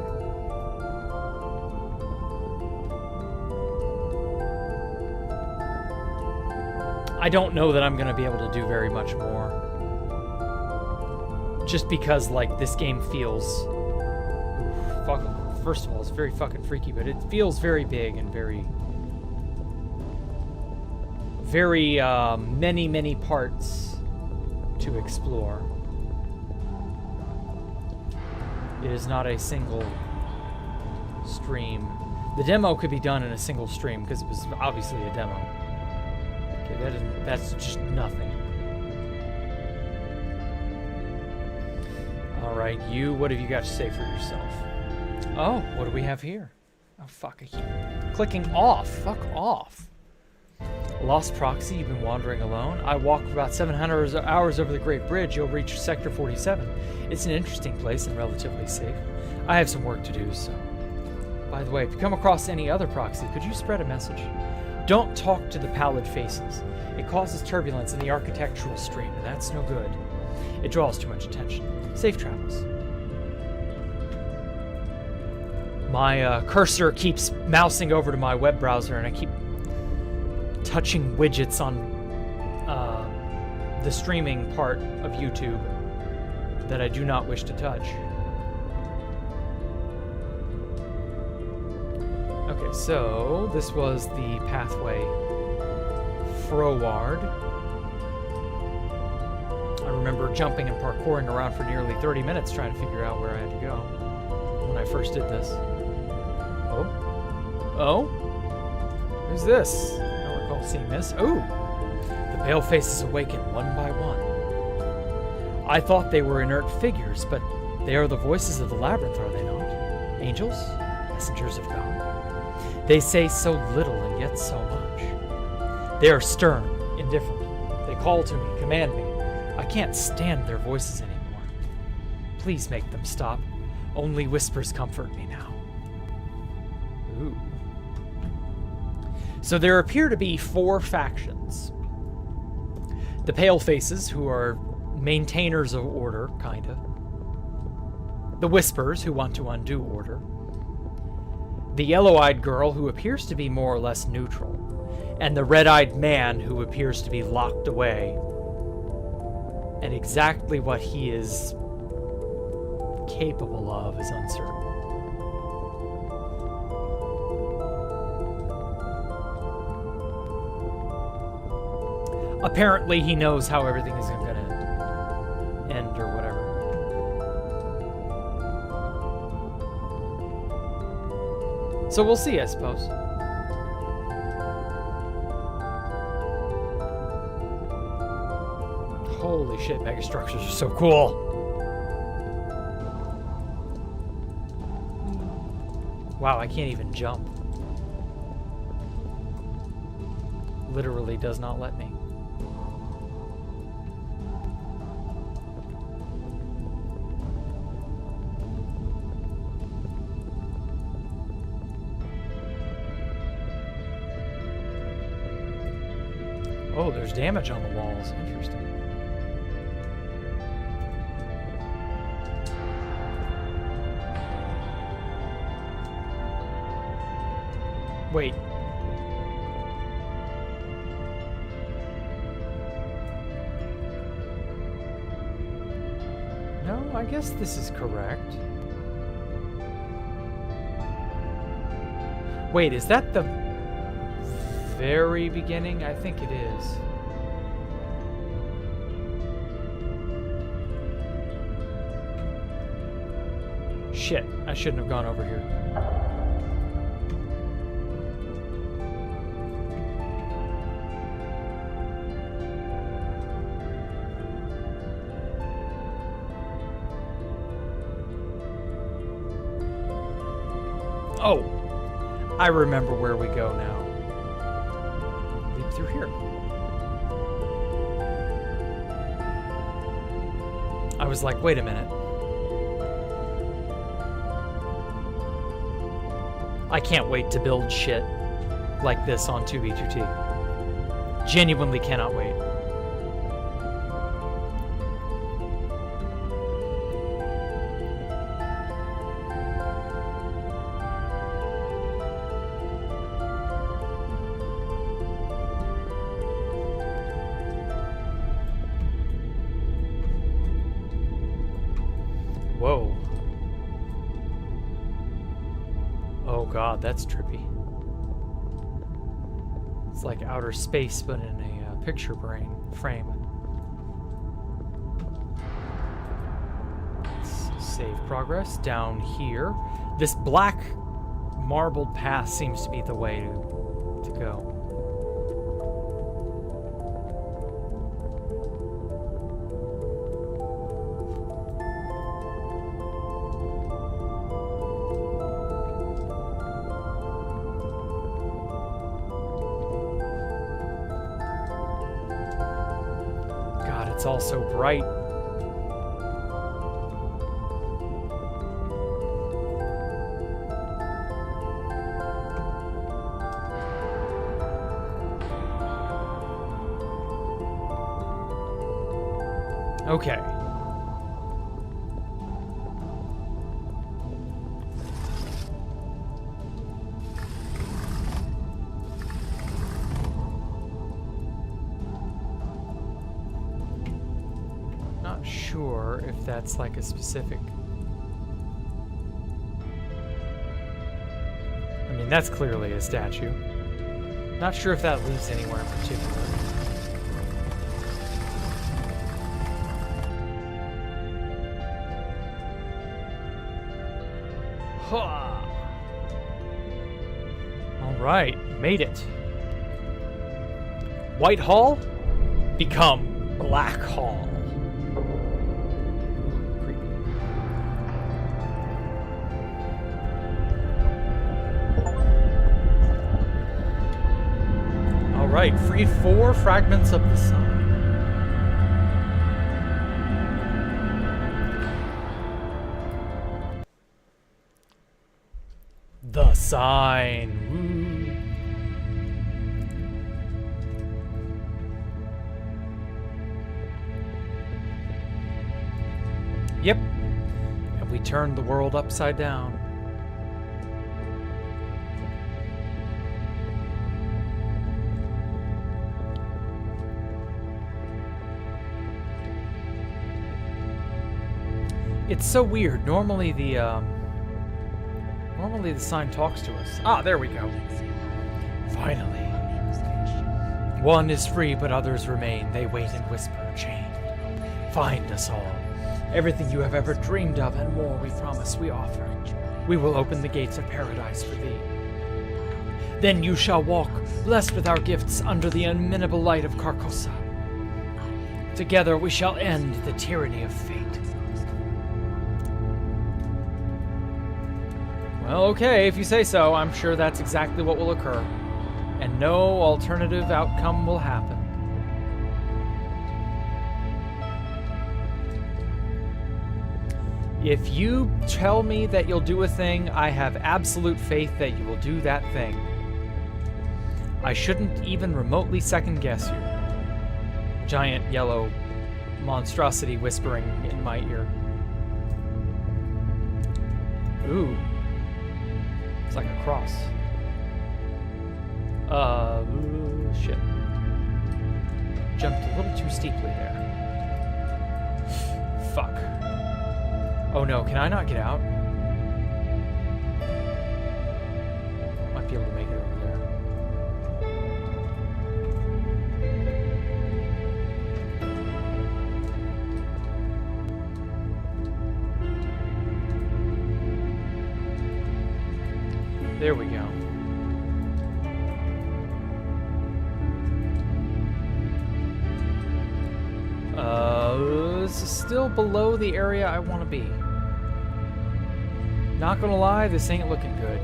I don't know that I'm going to be able to do very much more. Just because, like, this game feels... First of all, it's very fucking freaky, but it feels very big and very... Very, many, many parts to explore. It is not a single stream. The demo could be done in a single stream, because it was obviously a demo. Okay, that's just nothing. Alright, you, what have you got to say for yourself? Oh, what do we have here? Oh, fuck, I keep clicking off. Fuck off. Lost proxy, you've been wandering alone. I walk about 700 hours over the Great Bridge. You'll reach Sector 47. It's an interesting place and relatively safe. I have some work to do, so... By the way, if you come across any other proxy, could you spread a message? Don't talk to the pallid faces. It causes turbulence in the architectural stream, and that's no good. It draws too much attention. Safe travels. My cursor keeps mousing over to my web browser, and I keep touching widgets on the streaming part of YouTube that I do not wish to touch. Okay, so this was the pathway forward. I remember jumping and parkouring around for nearly 30 minutes trying to figure out where I had to go when I first did this. Oh? Who's this? I don't recall seeing this. Oh! The pale faces awaken one by one. I thought they were inert figures, but they are the voices of the labyrinth, are they not? Angels? Messengers of God? They say so little and yet so much. They are stern, indifferent. They call to me, command me. I can't stand their voices anymore. Please make them stop. Only whispers comfort me now. Ooh. So there appear to be 4 factions. The Pale Faces, who are maintainers of order, kinda. The Whispers, who want to undo order. The Yellow-Eyed Girl, who appears to be more or less neutral. And the Red-Eyed Man, who appears to be locked away. And exactly what he is capable of is uncertain. Apparently he knows how everything is going to end or whatever. So we'll see, I suppose. Holy shit, megastructures are so cool. Wow, I can't even jump. Literally does not let me. Oh, there's damage on the walls. Interesting. Wait. No, I guess this is correct. Wait, is that the very beginning? I think it is. Shit, I shouldn't have gone over here. Oh, I remember where we go now. Leap through here. I was like, wait a minute. I can't wait to build shit like this on 2B2T. Genuinely cannot wait. Whoa. Oh god, that's trippy. It's like outer space, but in a picture frame. Let's save progress down here. This black marbled path seems to be the way to go. It's all so bright. Okay. Not sure if that's like a specific... I mean, that's clearly a statue. Not sure if that leads anywhere in particular. Alright, made it. Whitehall, become Black Hall. Creepy. Alright, freed 4 fragments of the sun. The sign. Woo. Yep. And we turned the world upside down. It's so weird. Normally the sign talks to us. Ah, there we go. Finally. One is free, but others remain. They wait and whisper, chained. Find us all. Everything you have ever dreamed of and more we promise we offer. We will open the gates of paradise for thee. Then you shall walk, blessed with our gifts, under the unminable light of Carcosa. Together we shall end the tyranny of fate. Well, okay, if you say so, I'm sure that's exactly what will occur. And no alternative outcome will happen. If you tell me that you'll do a thing, I have absolute faith that you will do that thing. I shouldn't even remotely second guess you. Giant yellow monstrosity whispering in my ear. Ooh. It's like a cross. Shit. Jumped a little too steeply there. Fuck. Oh no, can I not get out? Might be able to make it over there. There we go. This is still below the area I want to be. Not gonna lie, this ain't looking good.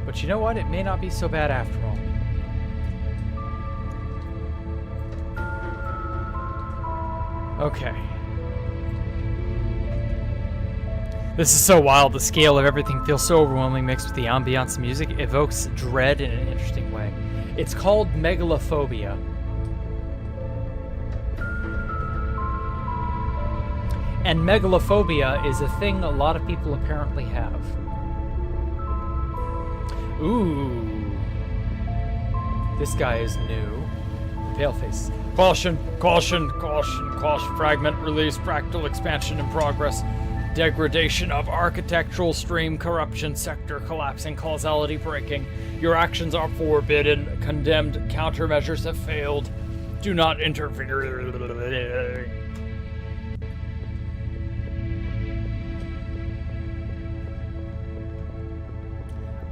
But you know what? It may not be so bad after all. Okay. This is so wild. The scale of everything feels so overwhelming, mixed with the ambiance of music. It evokes dread in an interesting way. It's called megalophobia. And megalophobia is a thing a lot of people apparently have. Ooh. This guy is new. Paleface. Caution, caution, caution, caution. Fragment release, fractal expansion in progress. Degradation of architectural stream, corruption, sector collapsing, causality breaking. Your actions are forbidden, condemned, countermeasures have failed. Do not interfere.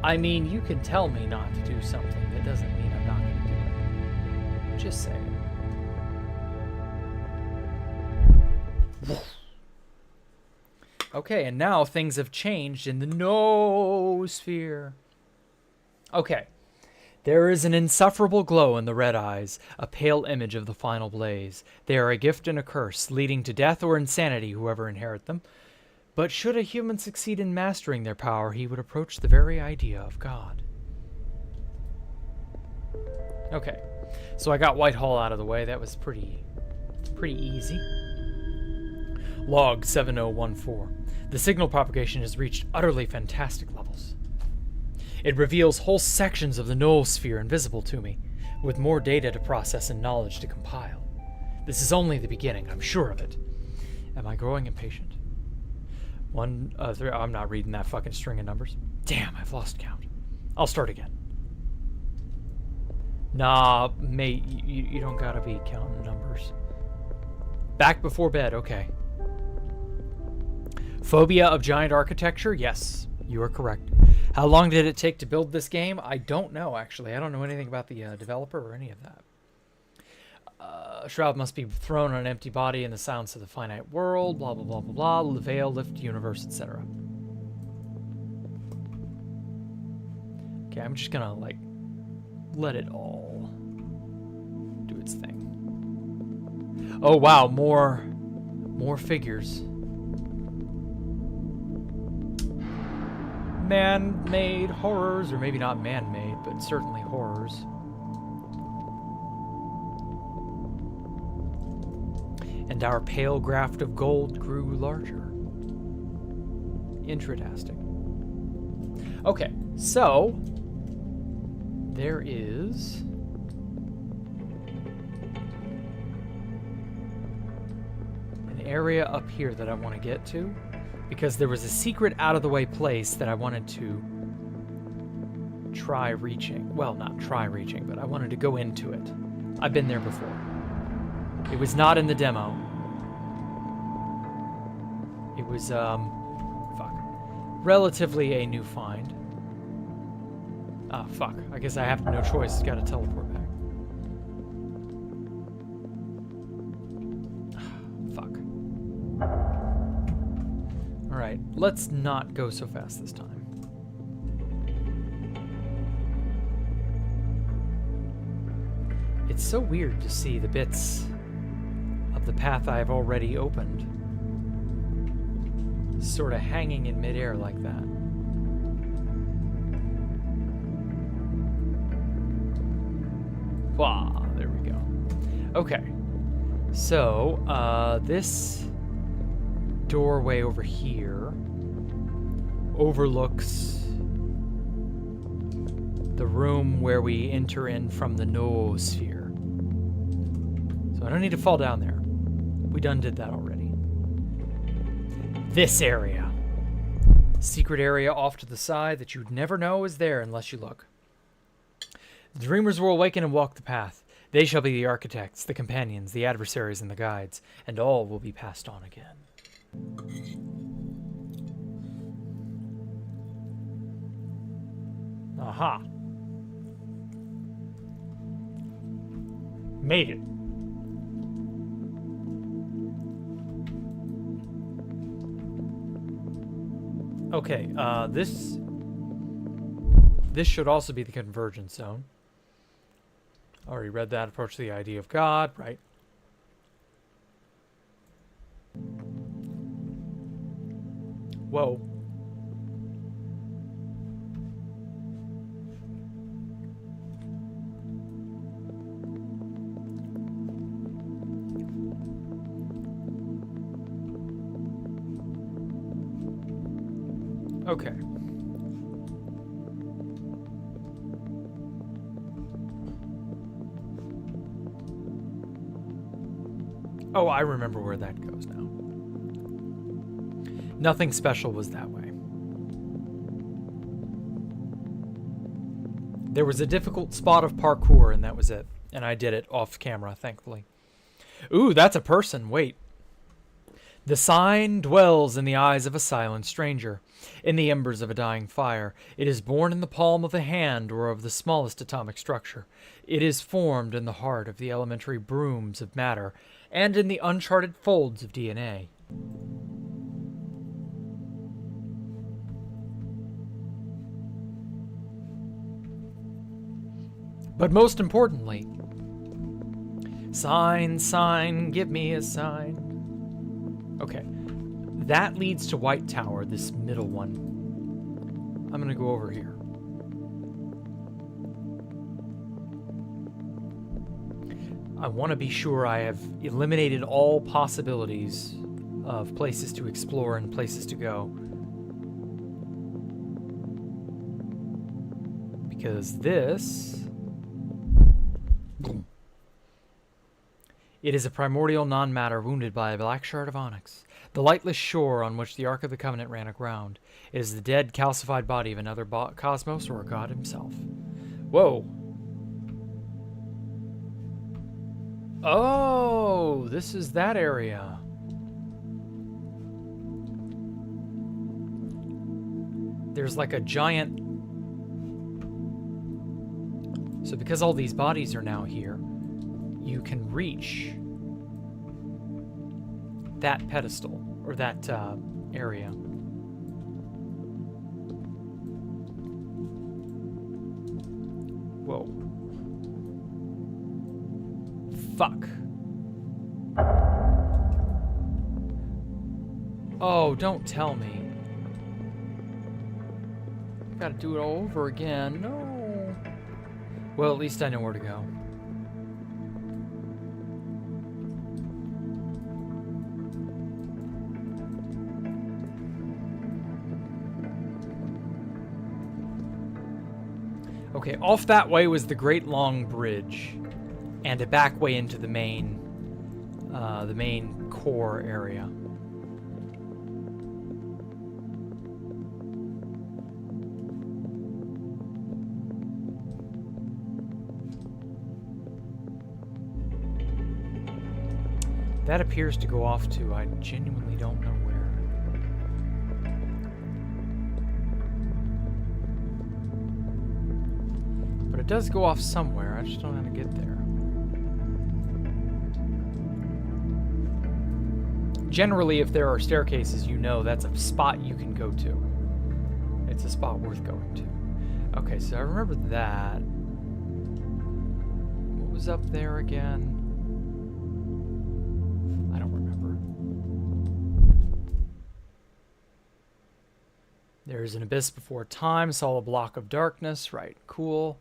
I mean, you can tell me not to do something. That doesn't mean I'm not going to do it. Just saying. Okay, and now things have changed in the noosphere. Okay. There is an insufferable glow in the red eyes, a pale image of the final blaze. They are a gift and a curse, leading to death or insanity, whoever inherit them. But should a human succeed in mastering their power, he would approach the very idea of God. Okay, so I got Whitehall out of the way. That was pretty easy. Log 7014. The signal propagation has reached utterly fantastic levels. It reveals whole sections of the noosphere invisible to me, with more data to process and knowledge to compile. This is only the beginning, I'm sure of it. Am I growing impatient? 1, 3, I'm not reading that fucking string of numbers. Damn, I've lost count. I'll start again. Nah, mate, you don't gotta be counting numbers. Back before bed, okay. Phobia of giant architecture? Yes, you are correct. How long did it take to build this game? I don't know, actually. I don't know anything about the developer or any of that. Shroud must be thrown on an empty body in the silence of the finite world, blah, blah, blah, blah, blah, veil, lift, universe, etc. Okay, I'm just gonna, like, let it all do its thing. Oh, wow, more figures. Man-made horrors, or maybe not man-made, but certainly horrors. And our pale graft of gold grew larger. Interesting. Okay, so there is an area up here that I want to get to, because there was a secret out-of-the-way place that I wanted to try reaching. Well, not try reaching, but I wanted to go into it. I've been there before. It was not in the demo. It was, relatively a new find. Ah, fuck. I guess I have no choice. Gotta teleport back. Fuck. Alright, let's not go so fast this time. It's so weird to see the bits of the path I've already opened sort of hanging in midair like that. Wow, there we go. Okay, so this doorway over here overlooks the room where we enter in from the noosphere. So I don't need to fall down there. We done did that already. This area. Secret area off to the side that you'd never know is there unless you look. The dreamers will awaken and walk the path. They shall be the architects, the companions, the adversaries, and the guides, and all will be passed on again. Aha. Made it. Okay, this should also be the convergence zone. Already read that. Approach the idea of God, right? Whoa. Okay. Oh, I remember where that goes now. Nothing special was that way. There was a difficult spot of parkour, and that was it. And I did it off camera, thankfully. Ooh, that's a person. Wait. The sign dwells in the eyes of a silent stranger, in the embers of a dying fire. It is born in the palm of the hand or of the smallest atomic structure. It is formed in the heart of the elementary brooms of matter and in the uncharted folds of DNA. But most importantly, sign, sign, give me a sign. Okay. That leads to White Tower, this middle one. I'm going to go over here. I want to be sure I have eliminated all possibilities of places to explore and places to go. Because this... It is a primordial non-matter wounded by a black shard of onyx. The lightless shore on which the Ark of the Covenant ran aground. It is the dead, calcified body of another cosmos or God himself. Whoa. Oh, this is that area. There's like a giant... So because all these bodies are now here, you can reach that pedestal, or that area. Whoa. Fuck. Oh, don't tell me. Gotta do it all over again. No. Well, at least I know where to go. Okay, off that way was the Great Long Bridge, and a back way into the main core area. That appears to go off to, I genuinely don't know where. But it does go off somewhere, I just don't know how to get there. Generally, if there are staircases, you know that's a spot you can go to. It's a spot worth going to. Okay, so I remember that. What was up there again? I don't remember. There's an abyss before time, saw a block of darkness. Right, cool.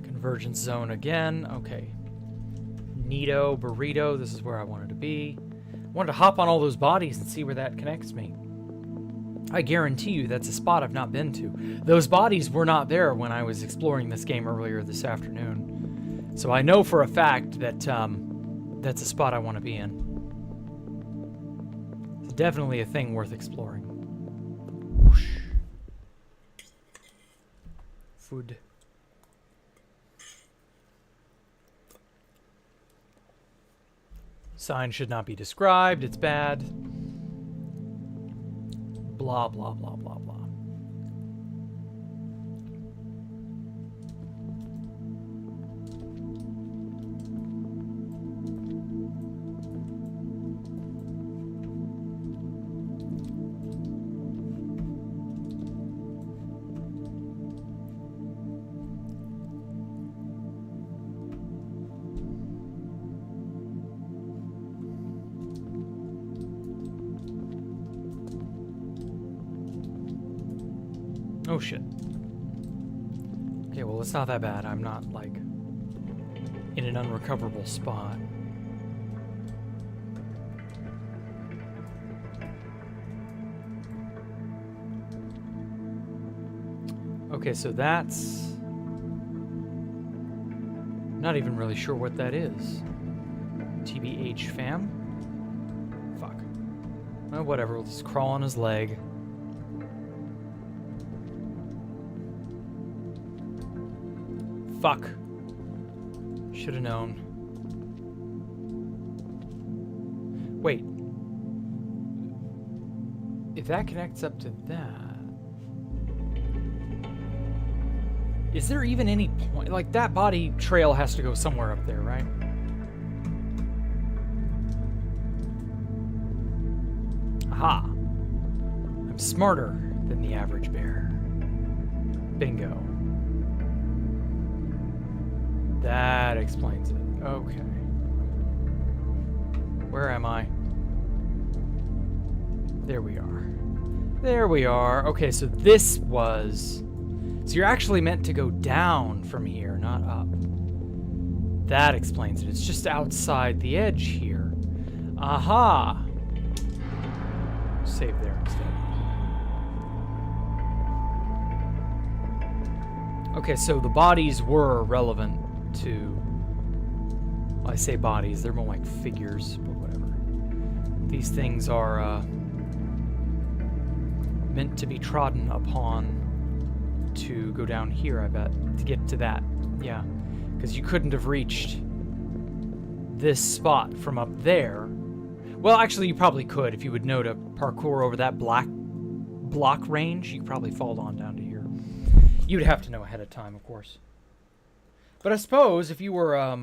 Convergence zone again. Okay. Neato, burrito. This is where I wanted to be. I wanted to hop on all those bodies and see where that connects me. I guarantee you that's a spot I've not been to. Those bodies were not there when I was exploring this game earlier this afternoon. So I know for a fact that that's a spot I want to be in. It's definitely a thing worth exploring. Whoosh. Food. Sign should not be described. It's bad. Blah, blah, blah, blah, blah. Oh shit. Okay, well it's not that bad. I'm not like in an unrecoverable spot. Okay, so that's... Not even really sure what that is. TBH fam? Fuck. Well, whatever, we'll just crawl on his leg. Fuck. Should have known. Wait. If that connects up to that... Is there even any point? Like, that body trail has to go somewhere up there, right? Aha. I'm smarter than the average bear. Bingo. That explains it. Okay. Where am I? There we are. There we are. Okay, so this was... So you're actually meant to go down from here, not up. That explains it. It's just outside the edge here. Aha! Save there instead. Okay, so the bodies were relevant to... Well, I say bodies, they're more like figures, but whatever. These things are meant to be trodden upon to go down here, I bet, to get to that. Yeah, because you couldn't have reached this spot from up there. Well, actually, you probably could. If you would know to parkour over that black block range, you could probably fall on down to here. You'd have to know ahead of time, of course. But I suppose if you were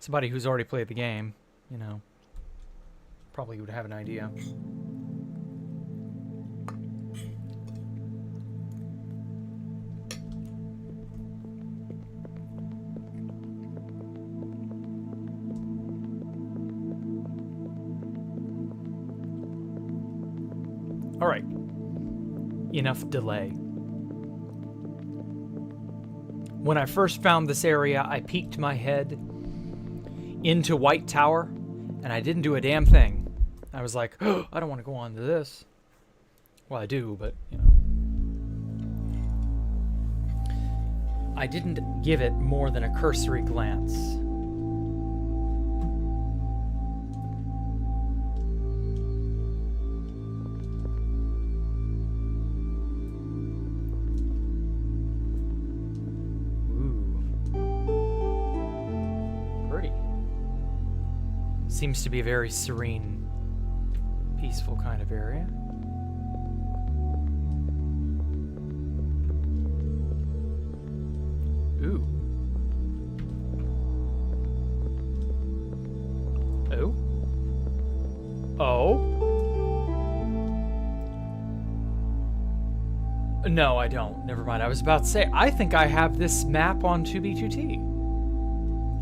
somebody who's already played the game, you know, probably would have an idea. All right. Enough delay. When I first found this area, I peeked my head into White Tower, and I didn't do a damn thing. I was like, oh, I don't want to go on to this. Well, I do, but, you know. I didn't give it more than a cursory glance. Seems to be a very serene, peaceful kind of area. Ooh. Oh? Oh? No, I don't. Never mind. I was about to say, I think I have this map on 2B2T.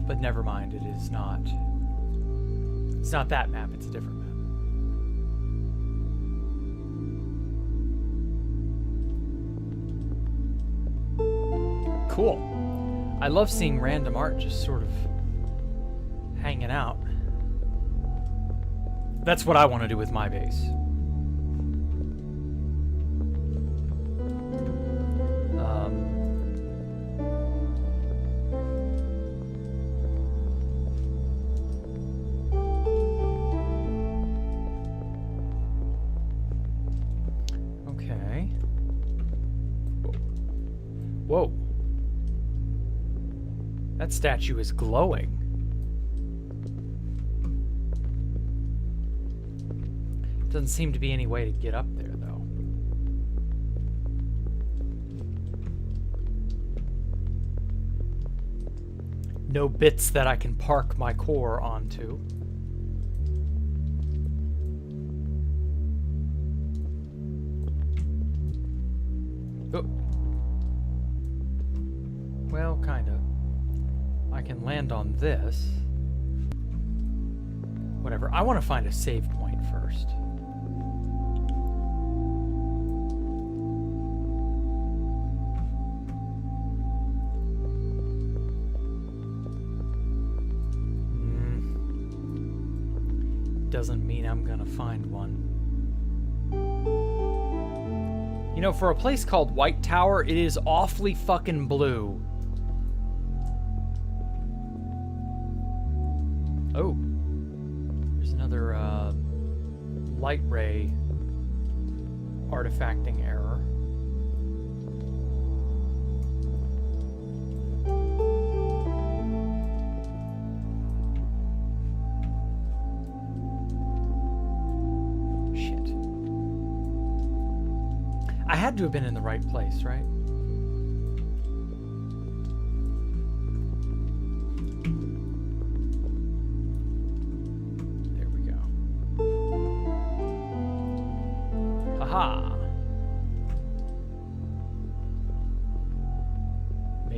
But never mind, it is not. It's not that map, it's a different map. Cool. I love seeing random art just sort of hanging out. That's what I want to do with my base. Whoa. That statue is glowing. Doesn't seem to be any way to get up there, though. No bits that I can park my core onto. Oh. Well, kind of. I can land on this. Whatever. I want to find a save point first. Doesn't mean I'm gonna find one. You know, for a place called White Tower, it is awfully fucking blue. Oh. There's another, light ray artifacting error. Shit. I had to have been in the right place, right?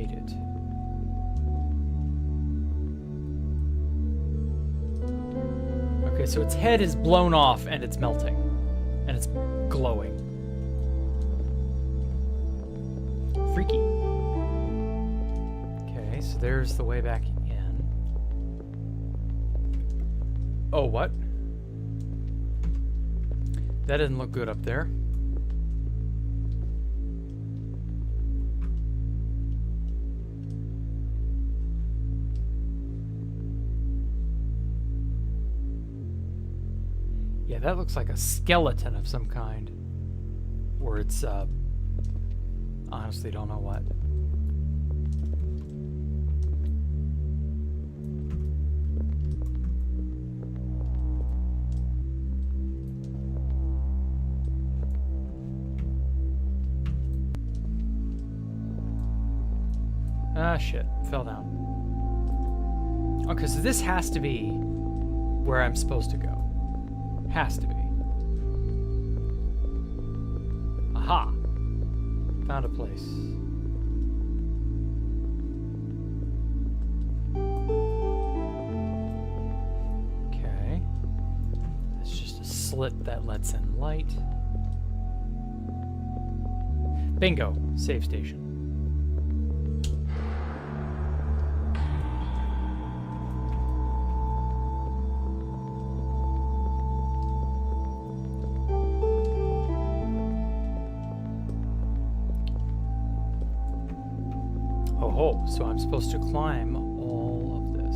made it. Okay, so its head is blown off and it's melting. And it's glowing. Freaky. Okay, so there's the way back in. Oh, what? That didn't look good up there. Yeah, that looks like a skeleton of some kind. Or it's, honestly don't know what. Ah, shit. Fell down. Okay, so this has to be where I'm supposed to go. Has to be. Aha! Found a place. Okay. It's just a slit that lets in light. Bingo! Save station. Oh, so I'm supposed to climb all of this.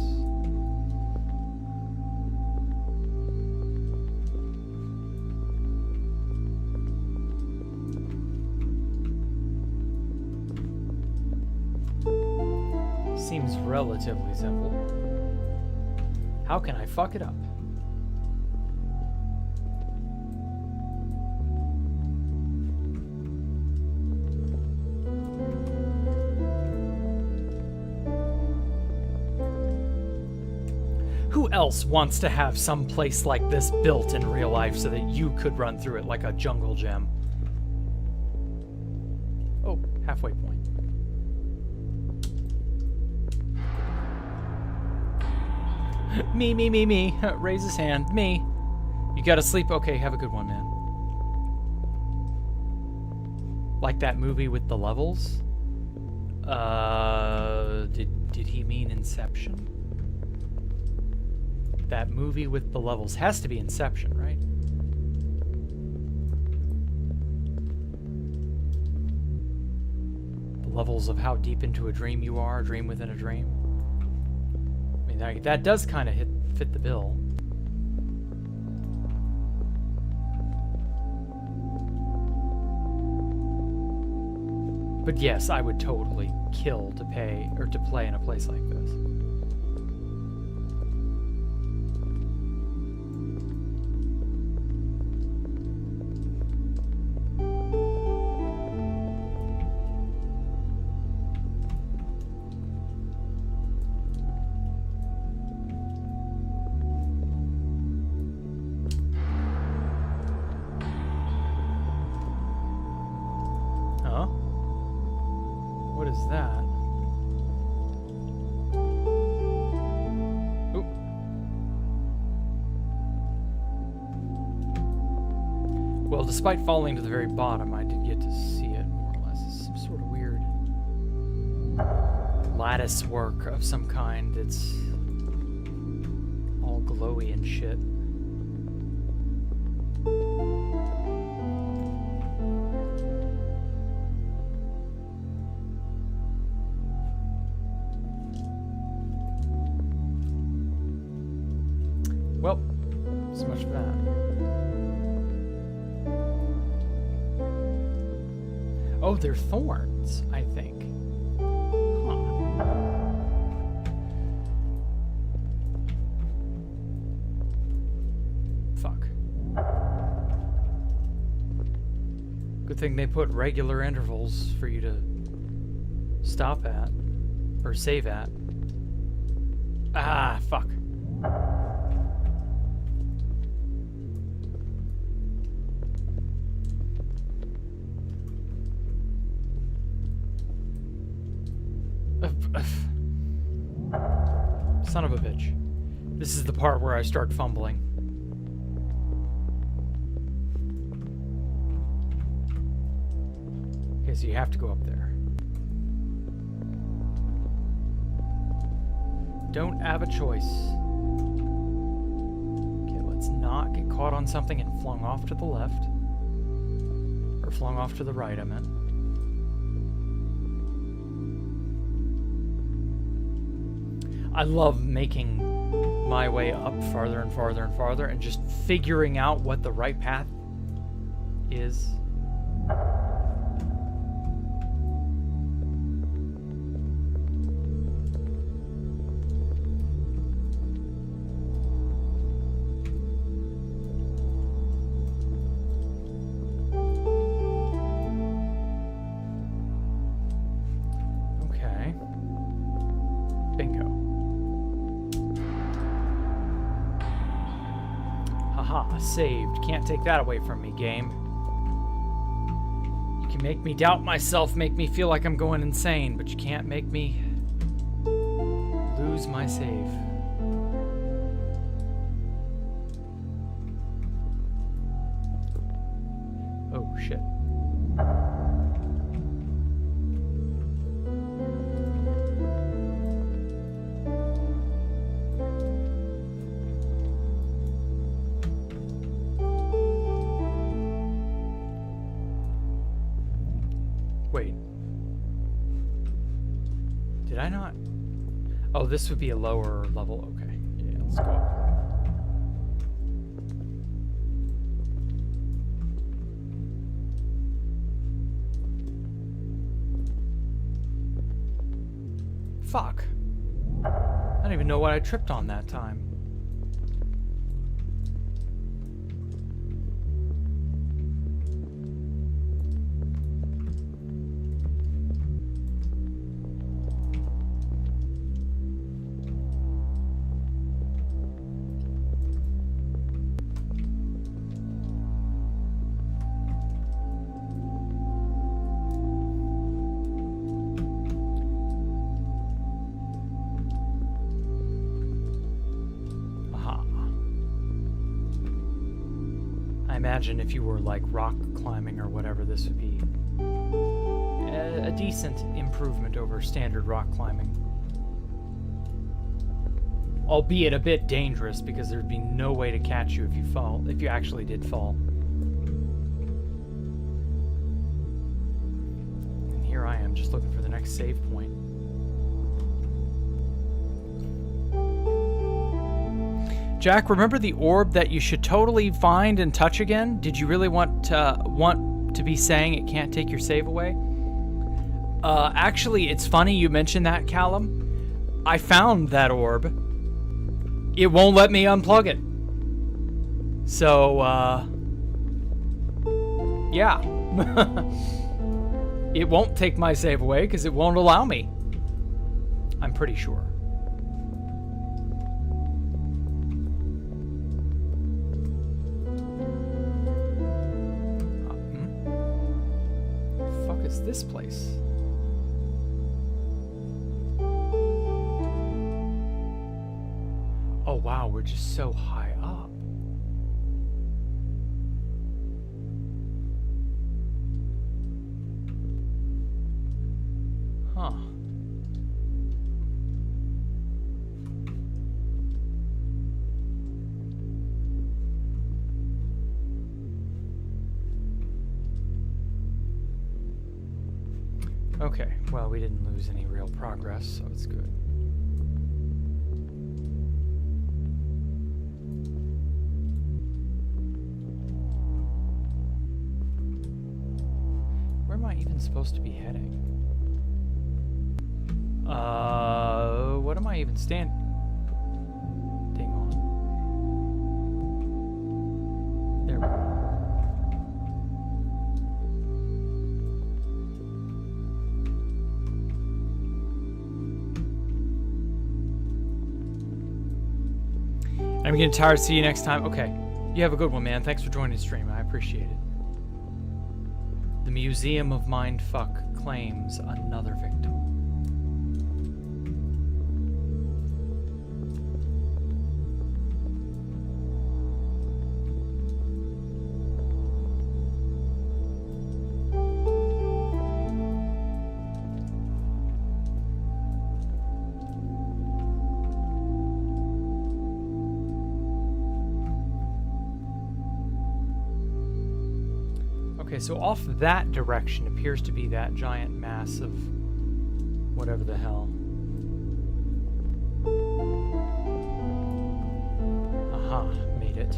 Seems relatively simple. How can I fuck it up? Who else wants to have some place like this built in real life so that you could run through it like a jungle gym? Oh, halfway point. Me. Raise his hand. Me. You gotta sleep? Okay, have a good one, man. Like that movie with the levels? Did he mean Inception? That movie with the levels has to be Inception, right? The levels of how deep into a dream you are, a dream within a dream. I mean, that does kind of fit the bill. But yes, I would totally kill to pay or to play in a place like this. What is that? Oop. Well, despite falling to the very bottom, I did get to see it, more or less. It's some sort of weird lattice work of some kind. It's all glowy and shit. Well, so much for that. Oh, they're thorns, I think. Huh. Fuck. Good thing they put regular intervals for you to stop at, or save at. Ah, fuck. Son of a bitch. This is the part where I start fumbling. Okay, so you have to go up there. Don't have a choice. Okay, let's not get caught on something and flung off to the left. Or flung off to the right, I meant. I love making my way up farther and farther and farther and just figuring out what the right path is. Okay. Bingo. Haha, saved. Can't take that away from me, game. You can make me doubt myself, make me feel like I'm going insane, but you can't make me lose my save. Oh, shit. Wait. Did I not? Oh, this would be a lower level. Okay. Yeah, let's go up. Fuck. I don't even know what I tripped on that time. Imagine if you were like rock climbing or whatever, this would be a decent improvement over standard rock climbing. Albeit a bit dangerous because there'd be no way to catch you if you fall, if you actually did fall. And here I am just looking for the next save point. Jack, remember the orb that you should totally find and touch again? Did you really want to be saying it can't take your save away? Actually, it's funny you mentioned that, Callum. I found that orb. It won't let me unplug it. So, yeah. It won't take my save away because it won't allow me. I'm pretty sure. This place. Oh wow, we're just so high up. Huh. Okay, well, we didn't lose any real progress, so it's good. Where am I even supposed to be heading? What am I even standing on? There we go. I'm getting tired. See you next time. Okay. You have a good one, man. Thanks for joining the stream. I appreciate it. The Museum of Mindf claims another victim. Okay, so off that direction appears to be that giant mass of whatever the hell. Aha, made it.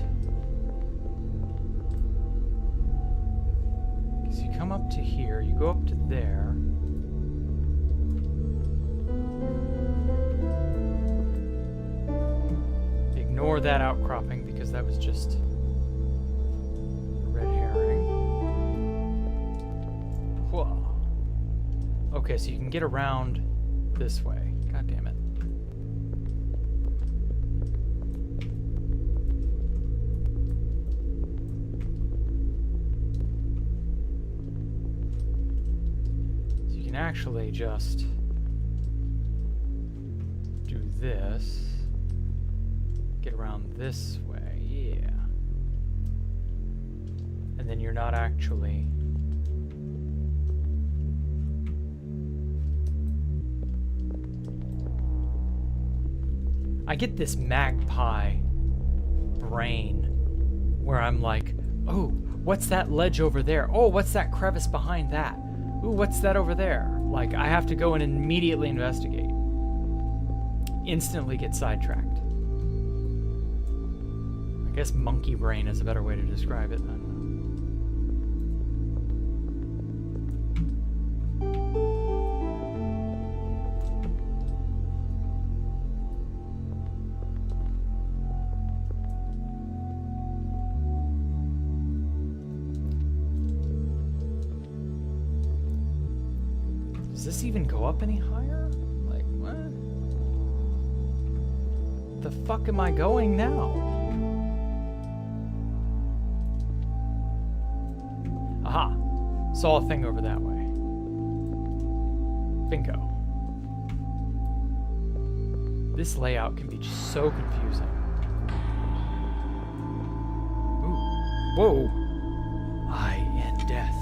So you come up to here, you go up to there. Ignore that outcropping because that was just a red herring. Whoa. Okay, so you can get around this way. God damn it. So you can actually just do this. Get around this way, yeah. And then you're not actually... I get this magpie brain where I'm like, oh, what's that ledge over there? Oh, what's that crevice behind that? Ooh, what's that over there? Like, I have to go and immediately investigate. Instantly get sidetracked. I guess monkey brain is a better way to describe it. I don't know. Does this even go up any higher? Like, what? The fuck am I going now? Aha! Saw a thing over that way. Bingo. This layout can be just so confusing. Ooh. Whoa! I end death.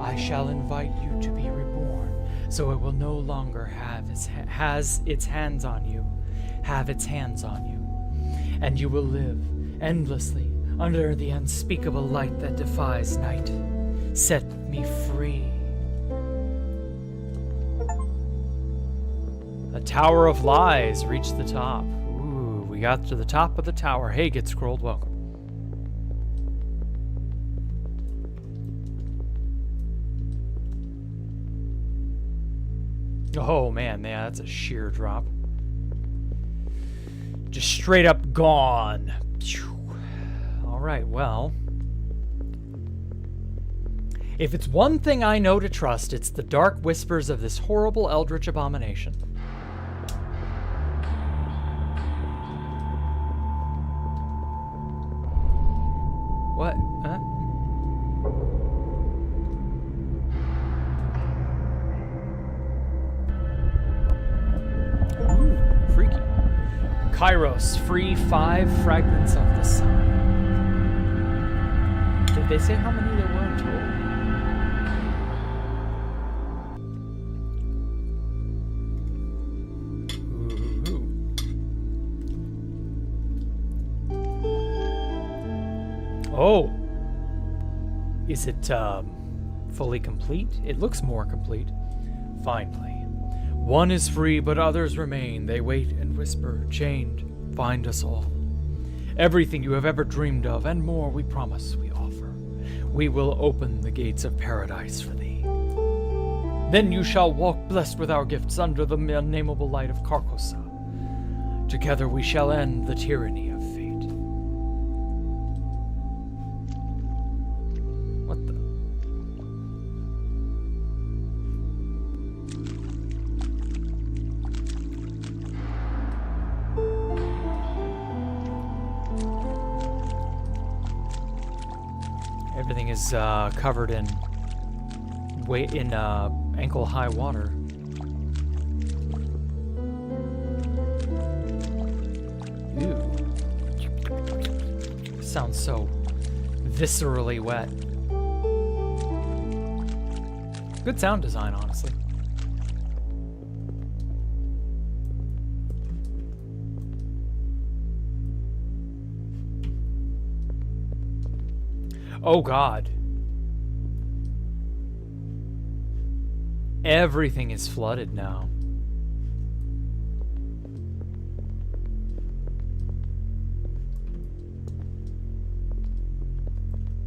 I shall invite you to be reborn, so it will no longer have its hands on you. Have its hands on you. And you will live endlessly under the unspeakable light that defies night. Set me free. A tower of lies reached the top. Ooh, we got to the top of the tower. Hey, get scrolled, welcome. Oh man, yeah, that's a sheer drop. Just straight up gone. Alright, well. If it's one thing I know to trust, it's the dark whispers of this horrible eldritch abomination. What? Huh? Ooh, freaky. Kairos, free 5 fragments of the sun. Did they say how many there were in total? Ooh. Oh! Is it, fully complete? It looks more complete. Finally. One is free, but others remain. They wait and whisper, chained, find us all. Everything you have ever dreamed of, and more we promise we offer. We will open the gates of paradise for thee. Then you shall walk blessed with our gifts under the unnameable light of Carcosa. Together we shall end the tyranny of fate. What the? Everything is covered in ankle-high water. Ew. Sounds so viscerally wet. Good sound design, honestly. Oh God. Everything is flooded now.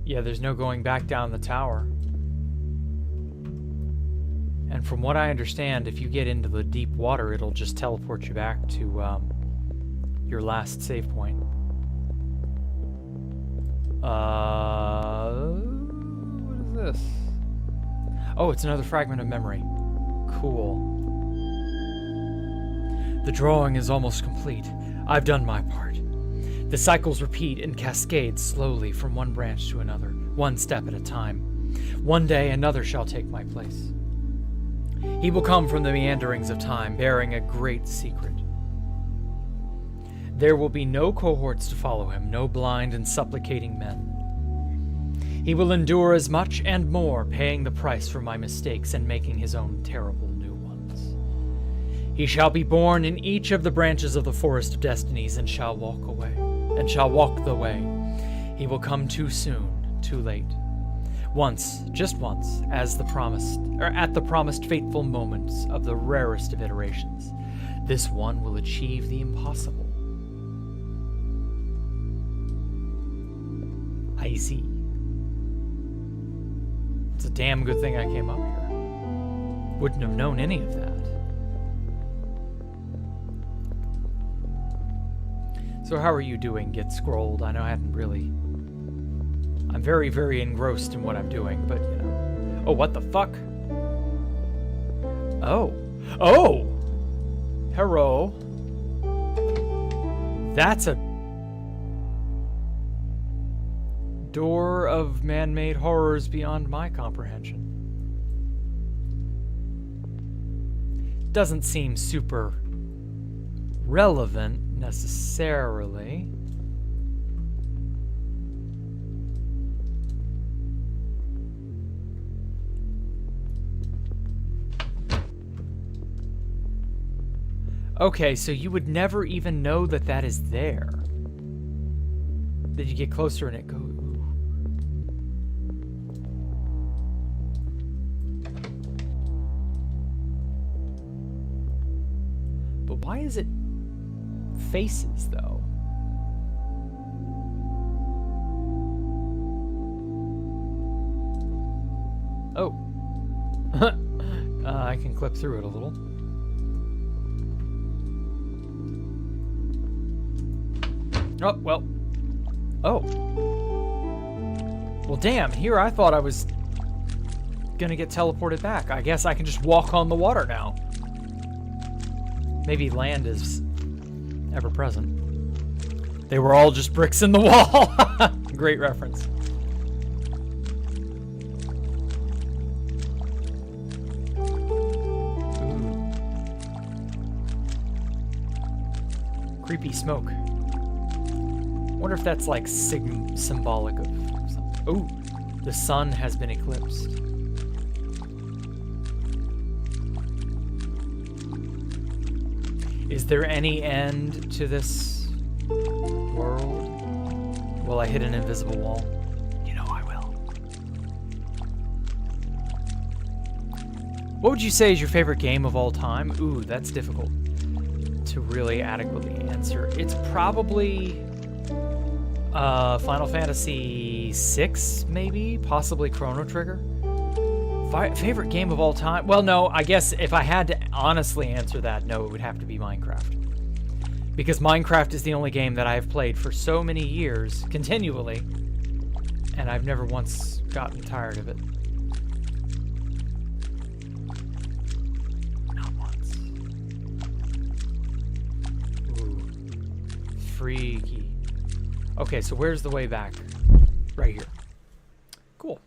Yeah, there's no going back down the tower. And from what I understand, if you get into the deep water, it'll just teleport you back to your last save point. What is this? Oh, it's another fragment of memory. Cool. The drawing is almost complete. I've done my part. The cycles repeat and cascade slowly from one branch to another, one step at a time. One day another shall take my place. He will come from the meanderings of time, bearing a great secret. There will be no cohorts to follow him, no blind and supplicating men. He will endure as much and more, paying the price for my mistakes and making his own terrible new ones. He shall be born in each of the branches of the forest of destinies and shall walk away, and shall walk the way. He will come too soon, too late. Once, just once, as the promised, or at the promised fateful moments of the rarest of iterations, this one will achieve the impossible. I see. It's a damn good thing I came up here. Wouldn't have known any of that. So how are you doing, Get Scrolled? I know I hadn't really... I'm very, very engrossed in what I'm doing, but, you know... Oh, what the fuck? Oh. Oh! Hello. That's a... door of man-made horrors beyond my comprehension. Doesn't seem super relevant necessarily. Okay, so you would never even know that that is there. Did you get closer and it goes... But why is it faces, though? Oh. I can clip through it a little. Oh, well. Oh. Well, damn, here I thought I was gonna get teleported back. I guess I can just walk on the water now. Maybe land is ever present. They were all just bricks in the wall. Great reference. Ooh. Creepy smoke. Wonder if that's like symbolic of something. Ooh, the sun has been eclipsed. Is there any end to this world? Will I hit an invisible wall? You know I will. What would you say is your favorite game of all time? Ooh, that's difficult to really adequately answer. It's probably Final Fantasy VI, maybe? Possibly Chrono Trigger? Favorite game of all time? Well, no, I guess if I had to honestly answer that, no, it would have to be Minecraft. Because Minecraft is the only game that I have played for so many years, continually, and I've never once gotten tired of it. Not once. Ooh. Freaky. Okay, so where's the way back? Right here. Cool.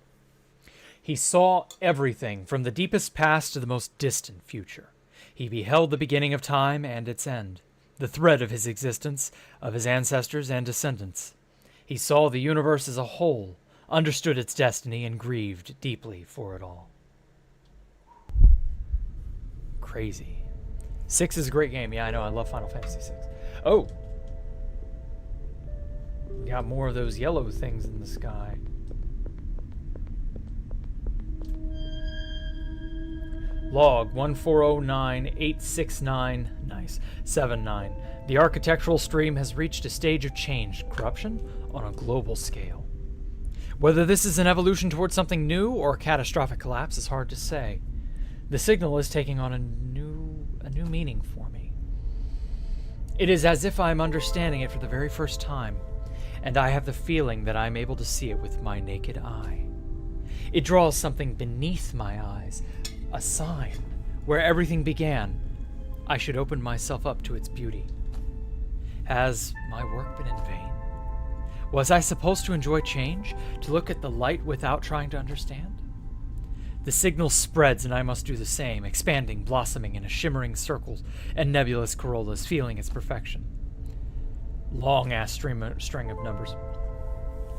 He saw everything from the deepest past to the most distant future. He beheld the beginning of time and its end, the thread of his existence, of his ancestors and descendants. He saw the universe as a whole, understood its destiny, and grieved deeply for it all. Crazy. 6 is a great game. Yeah, I know. I love Final Fantasy 6. Oh! We got more of those yellow things in the sky. Log 1409869, nice, 79. The architectural stream has reached a stage of change, corruption on a global scale. Whether this is an evolution towards something new or a catastrophic collapse is hard to say. The signal is taking on a new meaning for me. It is as if I am understanding it for the very first time, and I have the feeling that I am able to see it with my naked eye. It draws something beneath my eyes, a sign where everything began. I should open myself up to its beauty. Has my work been in vain? Was I supposed to enjoy change, to look at the light without trying to understand? The signal spreads and I must do the same, expanding, blossoming in a shimmering circles and nebulous corollas, feeling its perfection. Long-ass string of numbers.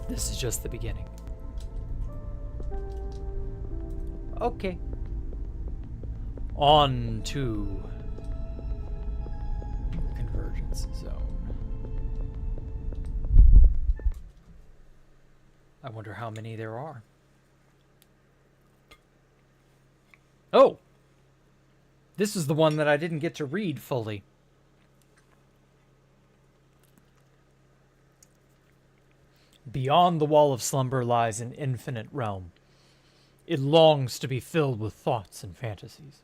This is just the beginning. Okay. On to Convergence Zone. I wonder how many there are. Oh! This is the one that I didn't get to read fully. Beyond the wall of slumber lies an infinite realm. It longs to be filled with thoughts and fantasies,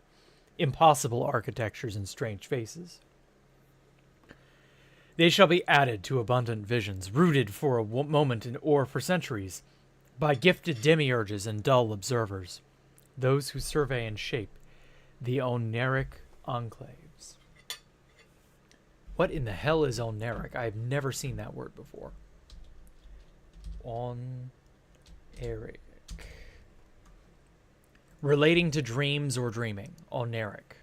impossible architectures and strange faces. They shall be added to abundant visions, rooted for a moment or for centuries, by gifted demiurges and dull observers, those who survey and shape the oneric enclaves. What in the hell is oneric? I've never seen that word before. Oneric. Relating to dreams or dreaming. Oneric.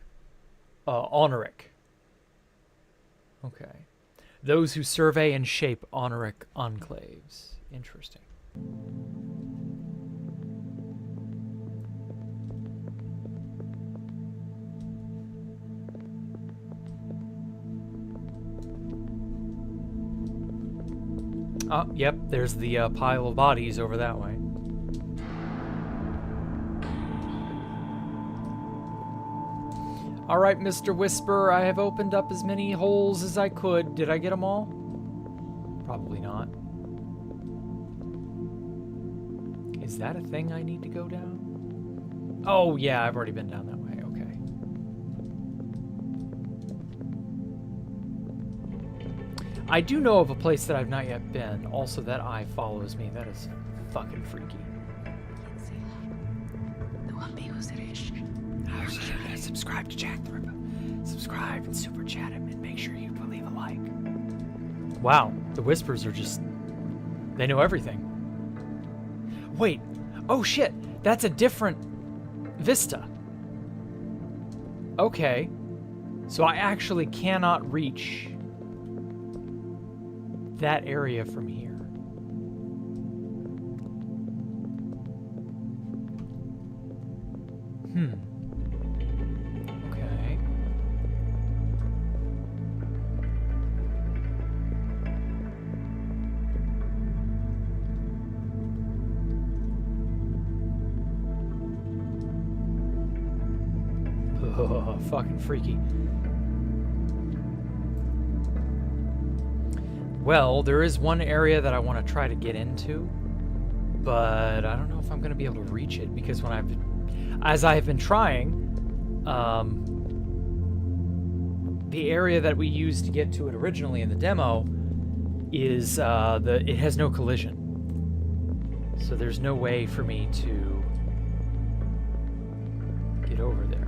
Honoric. Okay. Those who survey and shape honoric enclaves. Interesting. Oh, yep, there's the pile of bodies over that way. All right, Mr. Whisper, I have opened up as many holes as I could. Did I get them all? Probably not. Is that a thing I need to go down? Oh, yeah, I've already been down that way. Okay. I do know of a place that I've not yet been. Also, that eye follows me. That is fucking freaky. Subscribe to Jacktherippa. Subscribe and super chat him and make sure you leave a like. Wow, the whispers are just... they know everything. Wait. Oh shit, that's a different vista. Okay. So I actually cannot reach that area from here. Okay. Oh, fucking freaky. Well, there is one area that I want to try to get into, but I don't know if I'm going to be able to reach it because as I have been trying, the area that we used to get to it originally in the demo is it has no collision, so there's no way for me to get over there.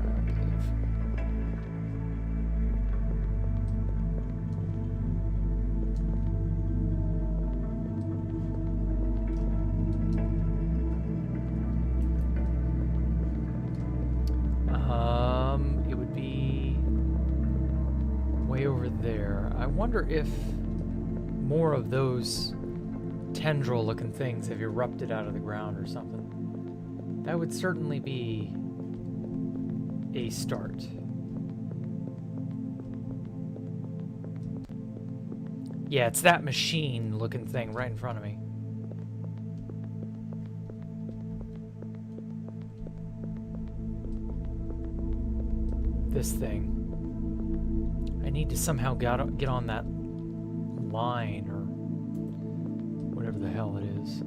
It would be way over there. I wonder if more of those tendril-looking things have erupted out of the ground or something. That would certainly be a start. Yeah, it's that machine-looking thing right in front of me. this thing. I need to somehow get on that line or whatever the hell it is.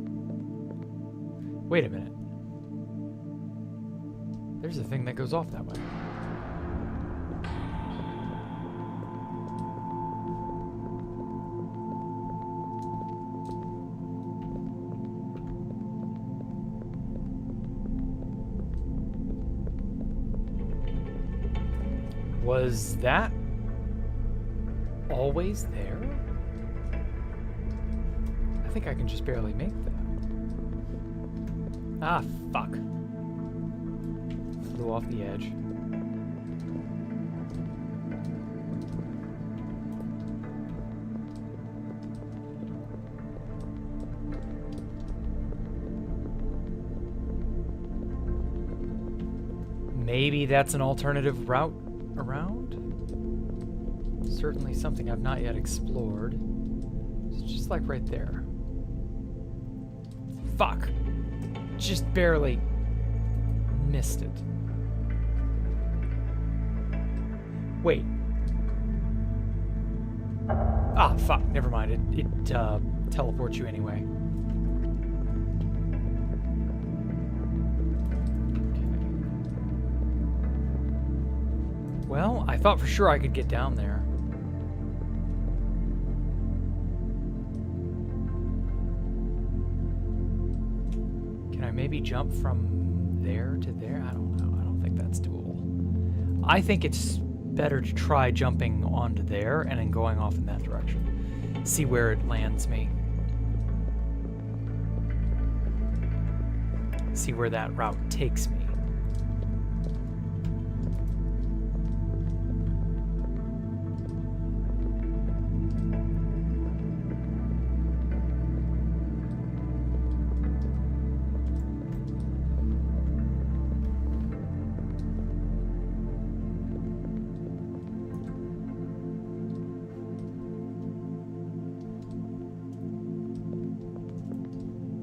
Wait a minute. There's a thing that goes off that way. Was that always there? I think I can just barely make that. Ah, fuck. Flew off the edge. Maybe that's an alternative route around? Certainly something I've not yet explored. It's just like right there. Fuck! Just barely missed it. Wait. Ah, fuck. Never mind. It teleports you anyway. Well, I thought for sure I could get down there. Can I maybe jump from there to there? I don't know. I don't think that's doable. I think it's better to try jumping onto there and then going off in that direction. See where it lands me. See where that route takes me.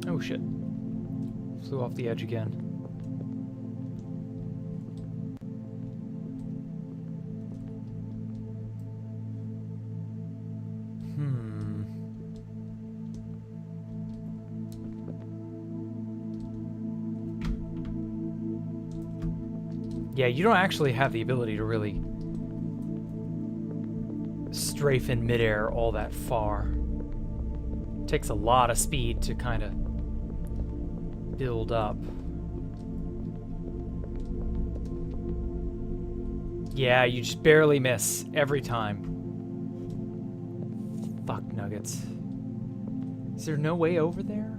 Oh shit. Flew off the edge again. Yeah, you don't actually have the ability to really strafe in midair all that far. It takes a lot of speed to kind of build up. Yeah, you just barely miss every time. Fuck nuggets. Is there no way over there?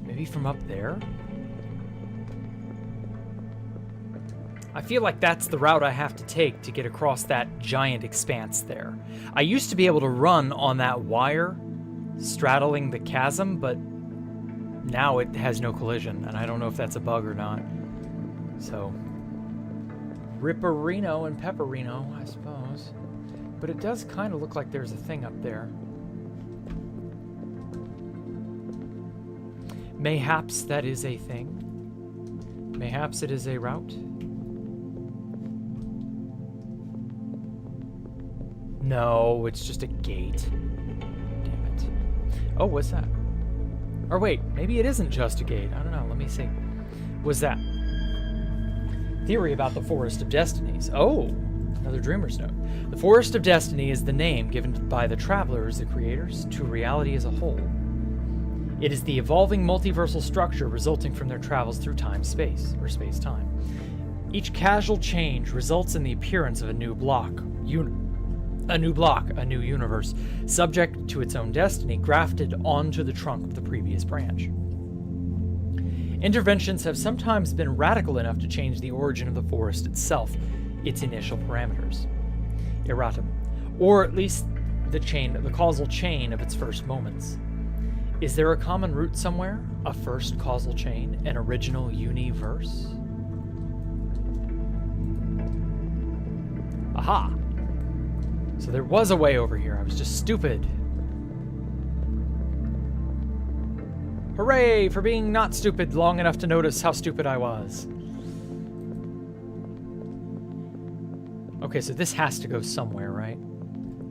Maybe from up there? I feel like that's the route I have to take to get across that giant expanse there. I used to be able to run on that wire straddling the chasm, but now it has no collision, and I don't know if that's a bug or not. So, Ripperino and Pepperino, I suppose. But it does kind of look like there's a thing up there. Mayhaps that is a thing. Mayhaps it is a route. No, it's just a gate. Damn it. Oh, what's that? Or wait, maybe it isn't just a gate. I don't know. Let me see. What's that? Theory about the Forest of Destinies. Oh, another Dreamer's Note. The Forest of Destiny is the name given by the travelers, the creators, to reality as a whole. It is the evolving multiversal structure resulting from their travels through time-space, or space-time. Each casual change results in the appearance of a new block, a new universe, subject to its own destiny, grafted onto the trunk of the previous branch. Interventions have sometimes been radical enough to change the origin of the forest itself, its initial parameters, erratum, or at least the causal chain of its first moments. Is there a common root somewhere? A first causal chain? An original universe? Aha! So there was a way over here. I was just stupid. Hooray for being not stupid long enough to notice how stupid I was. Okay, so this has to go somewhere, right?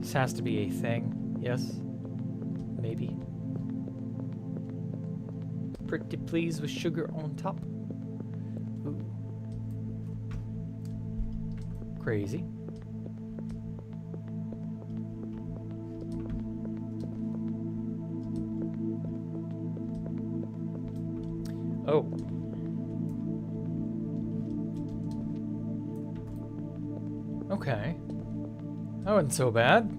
This has to be a thing. Yes? Maybe. Pretty please with sugar on top. Ooh. Crazy. Oh. Okay. That wasn't so bad.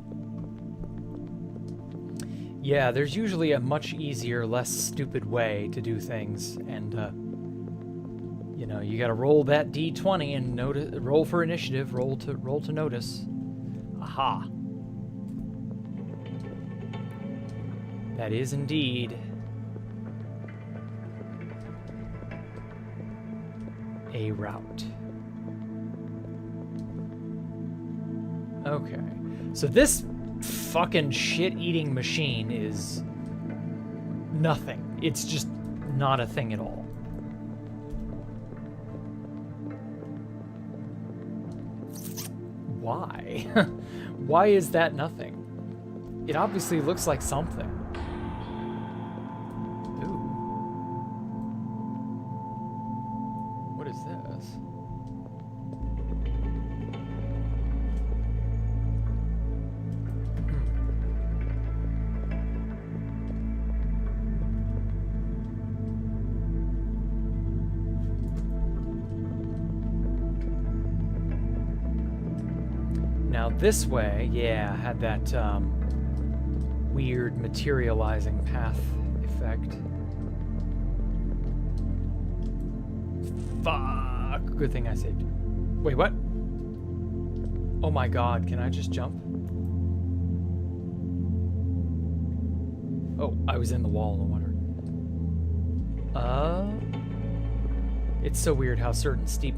Yeah, there's usually a much easier, less stupid way to do things, and, you know, you gotta roll that D20 and roll for initiative, roll to notice. Aha. That is indeed a route. Okay, so this fucking shit-eating machine is nothing. It's just not a thing at all. Why? Why is that nothing? It obviously looks like something. Ooh. What is this? Now this way, yeah, had that weird materializing path effect. Fuck! Good thing I saved. Wait, what? Oh my god, can I just jump? Oh, I was in the wall, no wonder. It's so weird how certain steep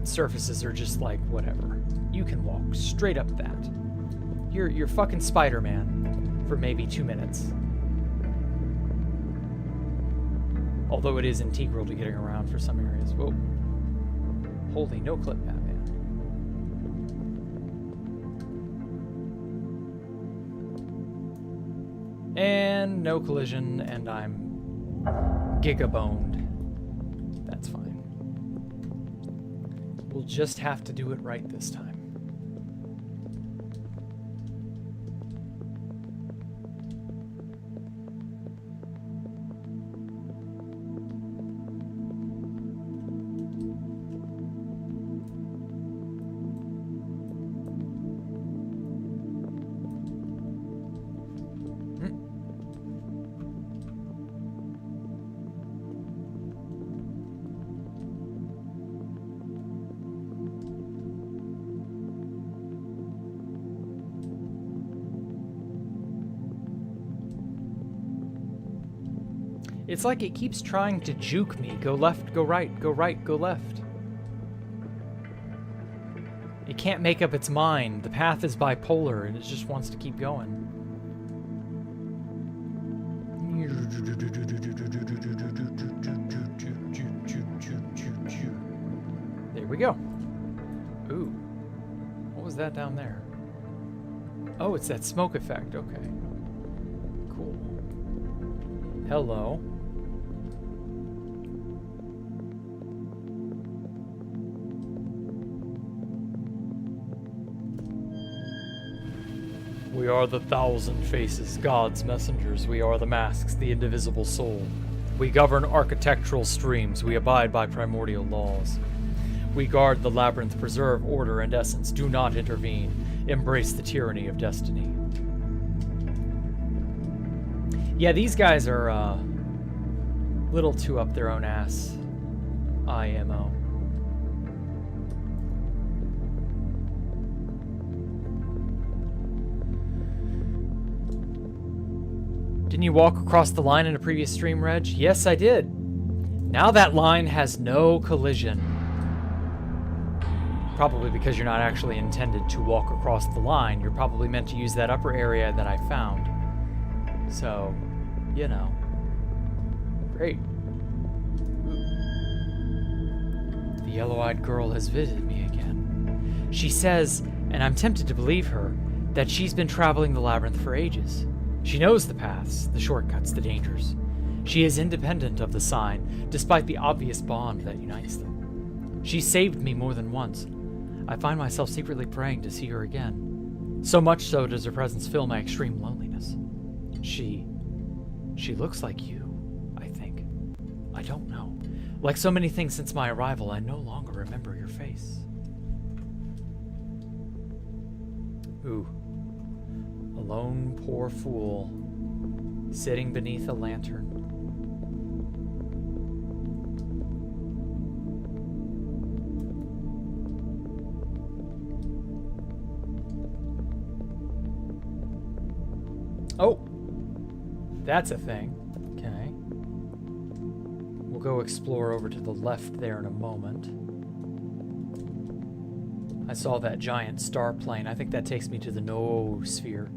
surfaces are just like whatever. You can walk straight up that. You're fucking Spider-Man for maybe 2 minutes. Although it is integral to getting around for some areas. Whoa. Holy no clip, Batman. And no collision, and I'm gigaboned. That's fine. We'll just have to do it right this time. It's like it keeps trying to juke me. Go left, go right, go right, go left. It can't make up its mind. The path is bipolar and it just wants to keep going. There we go. Ooh. What was that down there? Oh, it's that smoke effect. Okay. Cool. Hello. We are the thousand faces, God's messengers. We are the masks, the indivisible soul. We govern architectural streams. We abide by primordial laws. We guard the labyrinth, preserve order and essence. Do not intervene. Embrace the tyranny of destiny. Yeah, these guys are a little too up their own ass. IMO. Didn't you walk across the line in a previous stream, Reg? Yes, I did. Now that line has no collision. Probably because you're not actually intended to walk across the line. You're probably meant to use that upper area that I found. So, you know. Great. Ooh. yellow-eyed girl has visited me again. She says, and I'm tempted to believe her, that she's been traveling the labyrinth for ages. She knows the paths, the shortcuts, the dangers. She is independent of the sign, despite the obvious bond that unites them. She saved me more than once. I find myself secretly praying to see her again. So much so does her presence fill my extreme loneliness. She looks like you, I think. I don't know. Like so many things since my arrival, I no longer remember your face. Ooh. A lone poor fool, sitting beneath a lantern. Oh, that's a thing. Okay. We'll go explore over to the left there in a moment. I saw that giant star plane. I think that takes me to the noosphere.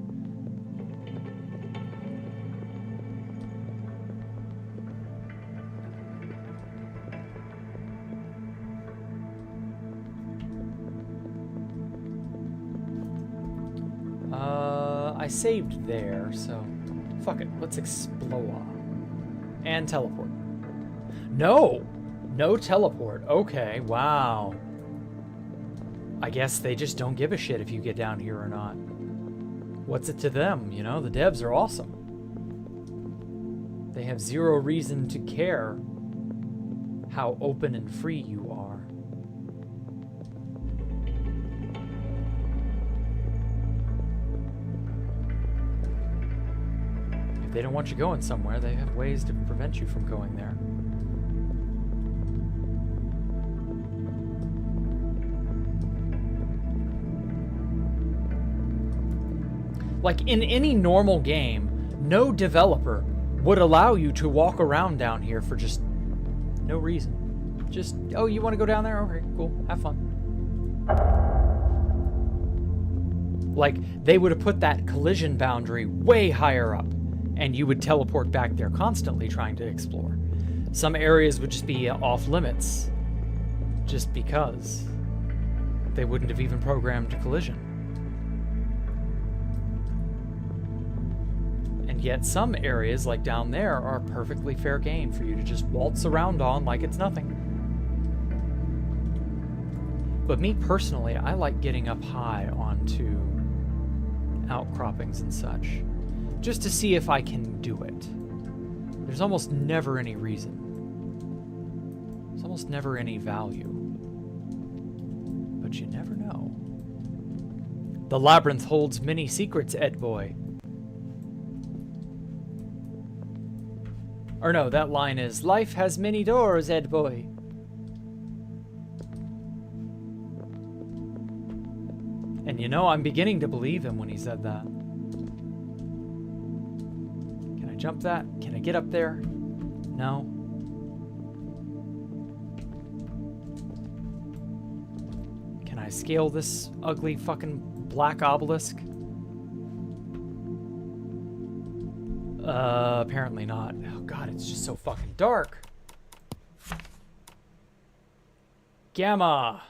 I saved there, so fuck it. Let's explore. And teleport. No! No teleport. Okay, wow. I guess they just don't give a shit if you get down here or not. What's it to them, you know? The devs are awesome. They have zero reason to care how open and free you are. If they don't want you going somewhere, they have ways to prevent you from going there. Like, in any normal game, no developer would allow you to walk around down here for just no reason. Just, oh, you want to go down there? Okay, cool. Have fun. Like, they would have put that collision boundary way higher up, and you would teleport back there constantly trying to explore. Some areas would just be off limits, just because they wouldn't have even programmed collision. And yet some areas, like down there, are perfectly fair game for you to just waltz around on like it's nothing. But me personally, I like getting up high onto outcroppings and such, just to see if I can do it. There's almost never any reason. There's almost never any value. But you never know. The labyrinth holds many secrets, Ed boy. Or no, that line is, life has many doors, Ed boy. And you know, I'm beginning to believe him when he said that. Can I jump that? Can I get up there? No. Can I scale this ugly fucking black obelisk? Apparently not. Oh god, it's just so fucking dark. Gamma.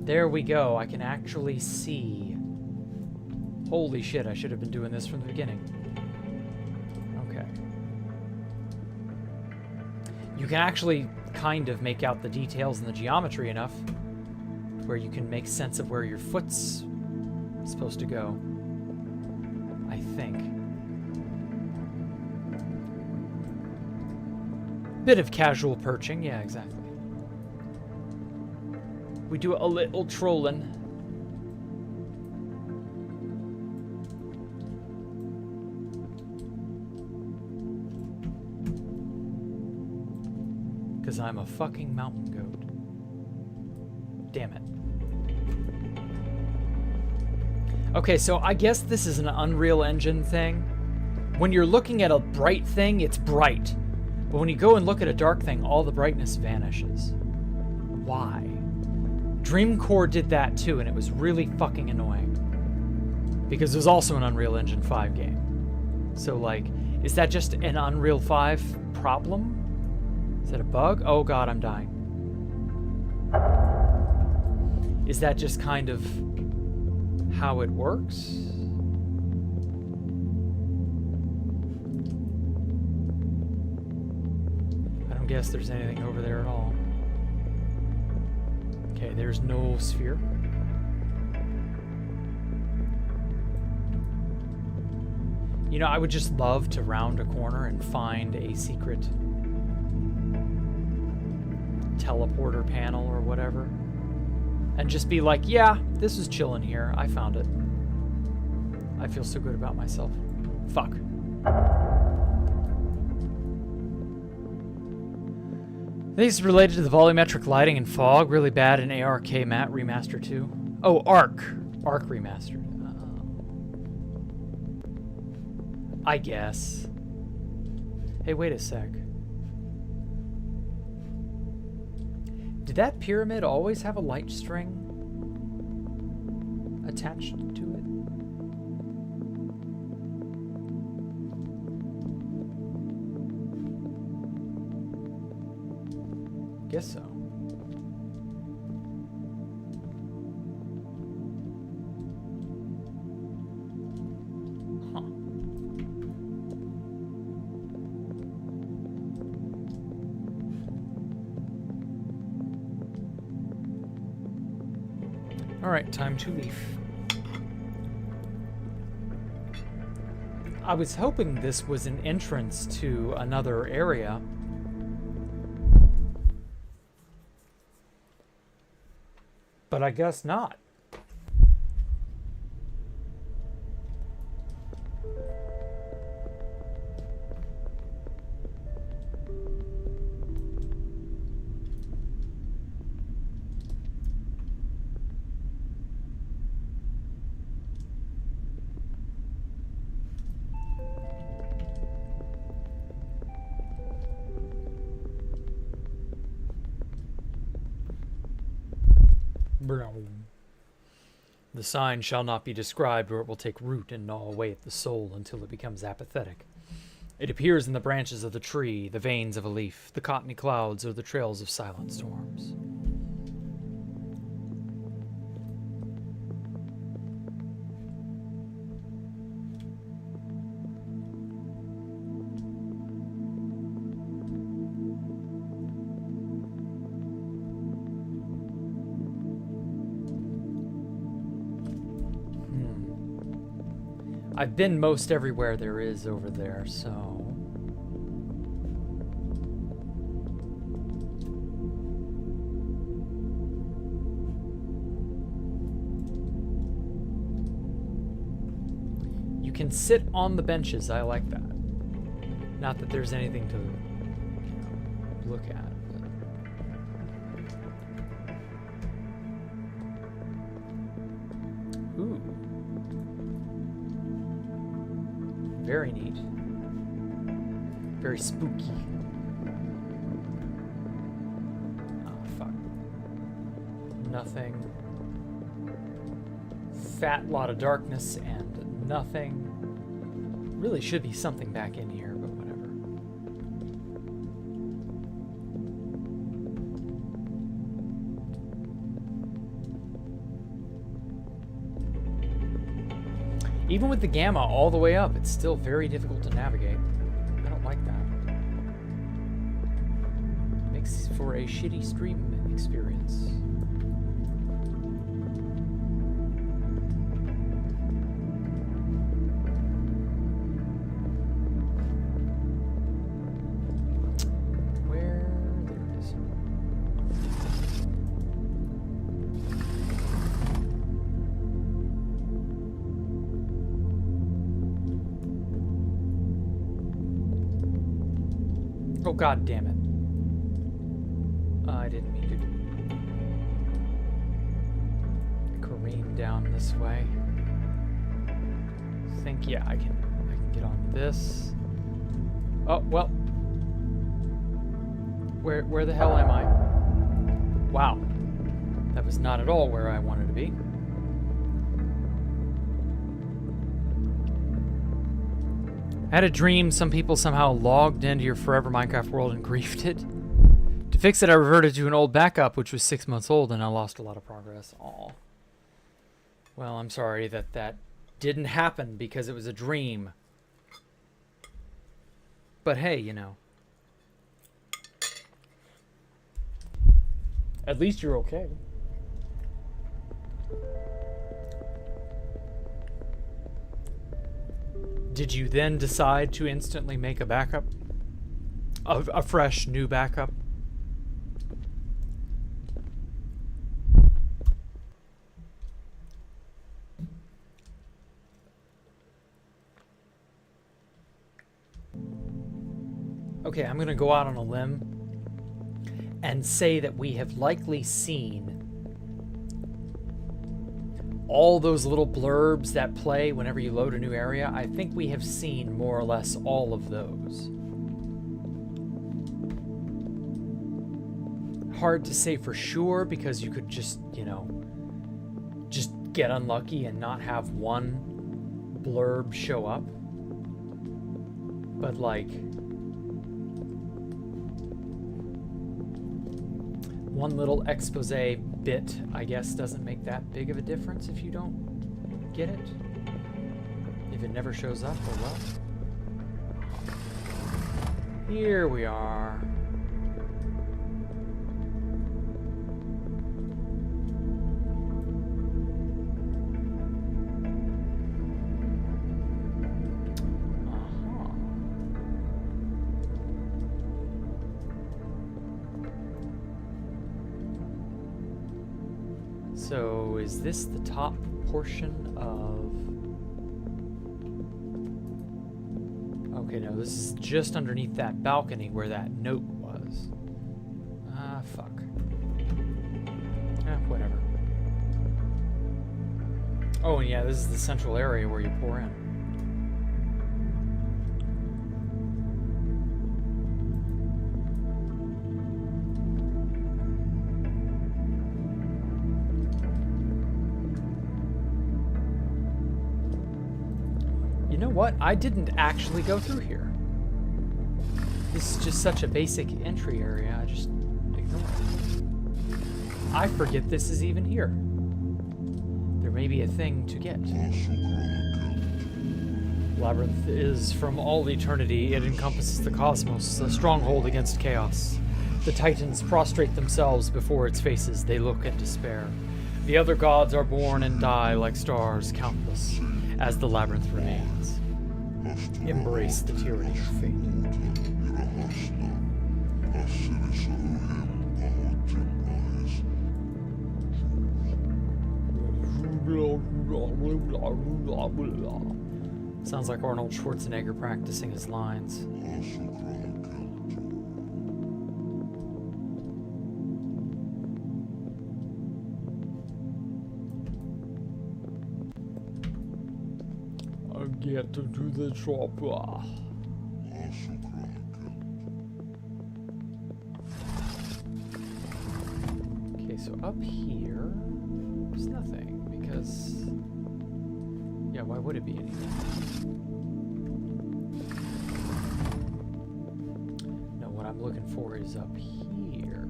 There we go. I can actually see. Holy shit, I should have been doing this from the beginning. Okay. You can actually kind of make out the details and the geometry enough where you can make sense of where your foot's supposed to go. I think. Bit of casual perching, yeah, exactly. We do a little trolling. Because I'm a fucking mountain goat. Damn it. Okay, so I guess this is an Unreal Engine thing. When you're looking at a bright thing, it's bright. But when you go and look at a dark thing, all the brightness vanishes. Why? Dreamcore did that too, and it was really fucking annoying. Because it was also an Unreal Engine 5 game. So, like, is that just an Unreal 5 problem? Is that a bug? Oh god, I'm dying. Is that just kind of how it works? I don't guess there's anything over there at all. Okay, there's no sphere. You know, I would just love to round a corner and find a secret teleporter panel or whatever. And just be like, yeah, this is chilling here. I found it. I feel so good about myself. Fuck. This is related to the volumetric lighting and fog. Really bad in ARK Matte Remaster 2. Oh, ARK. ARK Remastered. I guess. Hey, wait a sec. Did that pyramid always have a light string attached to it? Guess so. Alright, time to leave. I was hoping this was an entrance to another area. But I guess not. The sign shall not be described, or it will take root and gnaw away at the soul until it becomes apathetic. It appears in the branches of the tree, the veins of a leaf, the cottony clouds, or the trails of silent storms. I've been most everywhere there is over there, so... You can sit on the benches. I like that. Not that there's anything to, you know, look at. But... Ooh. Very neat. Very spooky. Oh, fuck. Nothing. Fat lot of darkness and nothing. Really should be something back in here, but whatever. Even with the gamma all the way up, it's still very difficult to navigate. I don't like that. Makes for a shitty stream experience. Oh, god damn it. I didn't mean to careen down this way. I think, yeah, I can get on this. Oh, well. Where the hell am I? Wow. That was not at all where I wanted to be. I had a dream some people somehow logged into your Forever Minecraft world and griefed it. fix it, I reverted to an old backup, which was 6 months old, and I lost a lot of progress. Aw. Well, I'm sorry that that didn't happen because it was a dream. But hey, you know. At least you're okay. Did you then decide to instantly make a backup? A fresh, new backup? Okay, I'm gonna go out on a limb and say that we have likely seen all those little blurbs that play whenever you load a new area. I think we have seen more or less all of those. Hard to say for sure because you could just, you know, just get unlucky and not have one blurb show up. But like, one little expose bit, I guess, doesn't make that big of a difference if you don't get it. If it never shows up, oh well. Here we are. So, is this the top portion of... Okay, no, this is just underneath that balcony where that note was. Ah, fuck. Whatever. Oh, and yeah, this is the central area where you pour in. You know what? I didn't actually go through here. This is just such a basic entry area. I just ignore it. I forget this is even here. There may be a thing to get. Labyrinth is from all eternity. It encompasses the cosmos, a stronghold against chaos. The Titans prostrate themselves before its faces. They look in despair. The other gods are born and die like stars, countless, as the labyrinth remains. Embrace the tyranny of fate. Sounds like Arnold Schwarzenegger practicing his lines. Get to do the chopper. Okay, so up here, there's nothing because, yeah, why would it be anything? No, what I'm looking for is up here.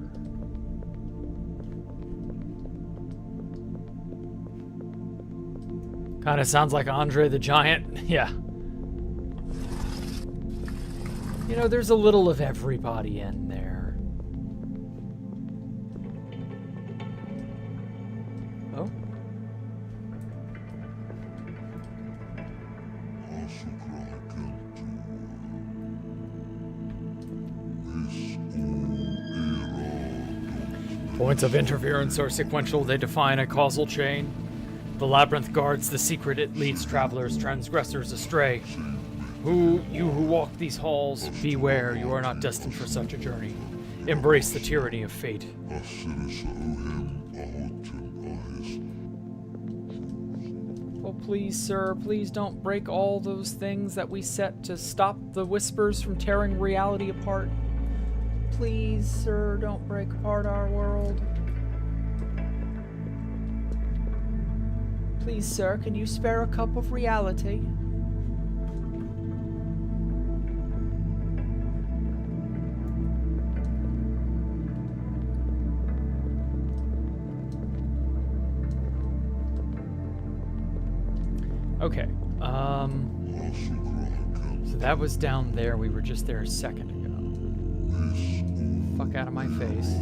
Kind of sounds like Andre the Giant. Yeah. You know, there's a little of everybody in there. Oh? Points of interference are sequential. They define a causal chain. The labyrinth guards the secret. It leads travelers, transgressors astray. You who walk these halls, beware. You are not destined for such a journey. Embrace the tyranny of fate. Oh, please, sir, please don't break all those things that we set to stop the whispers from tearing reality apart. Please, sir, don't break apart our world. Please, sir, can you spare a cup of reality? Okay. So that was down there. We were just there a second ago. Fuck out of my face.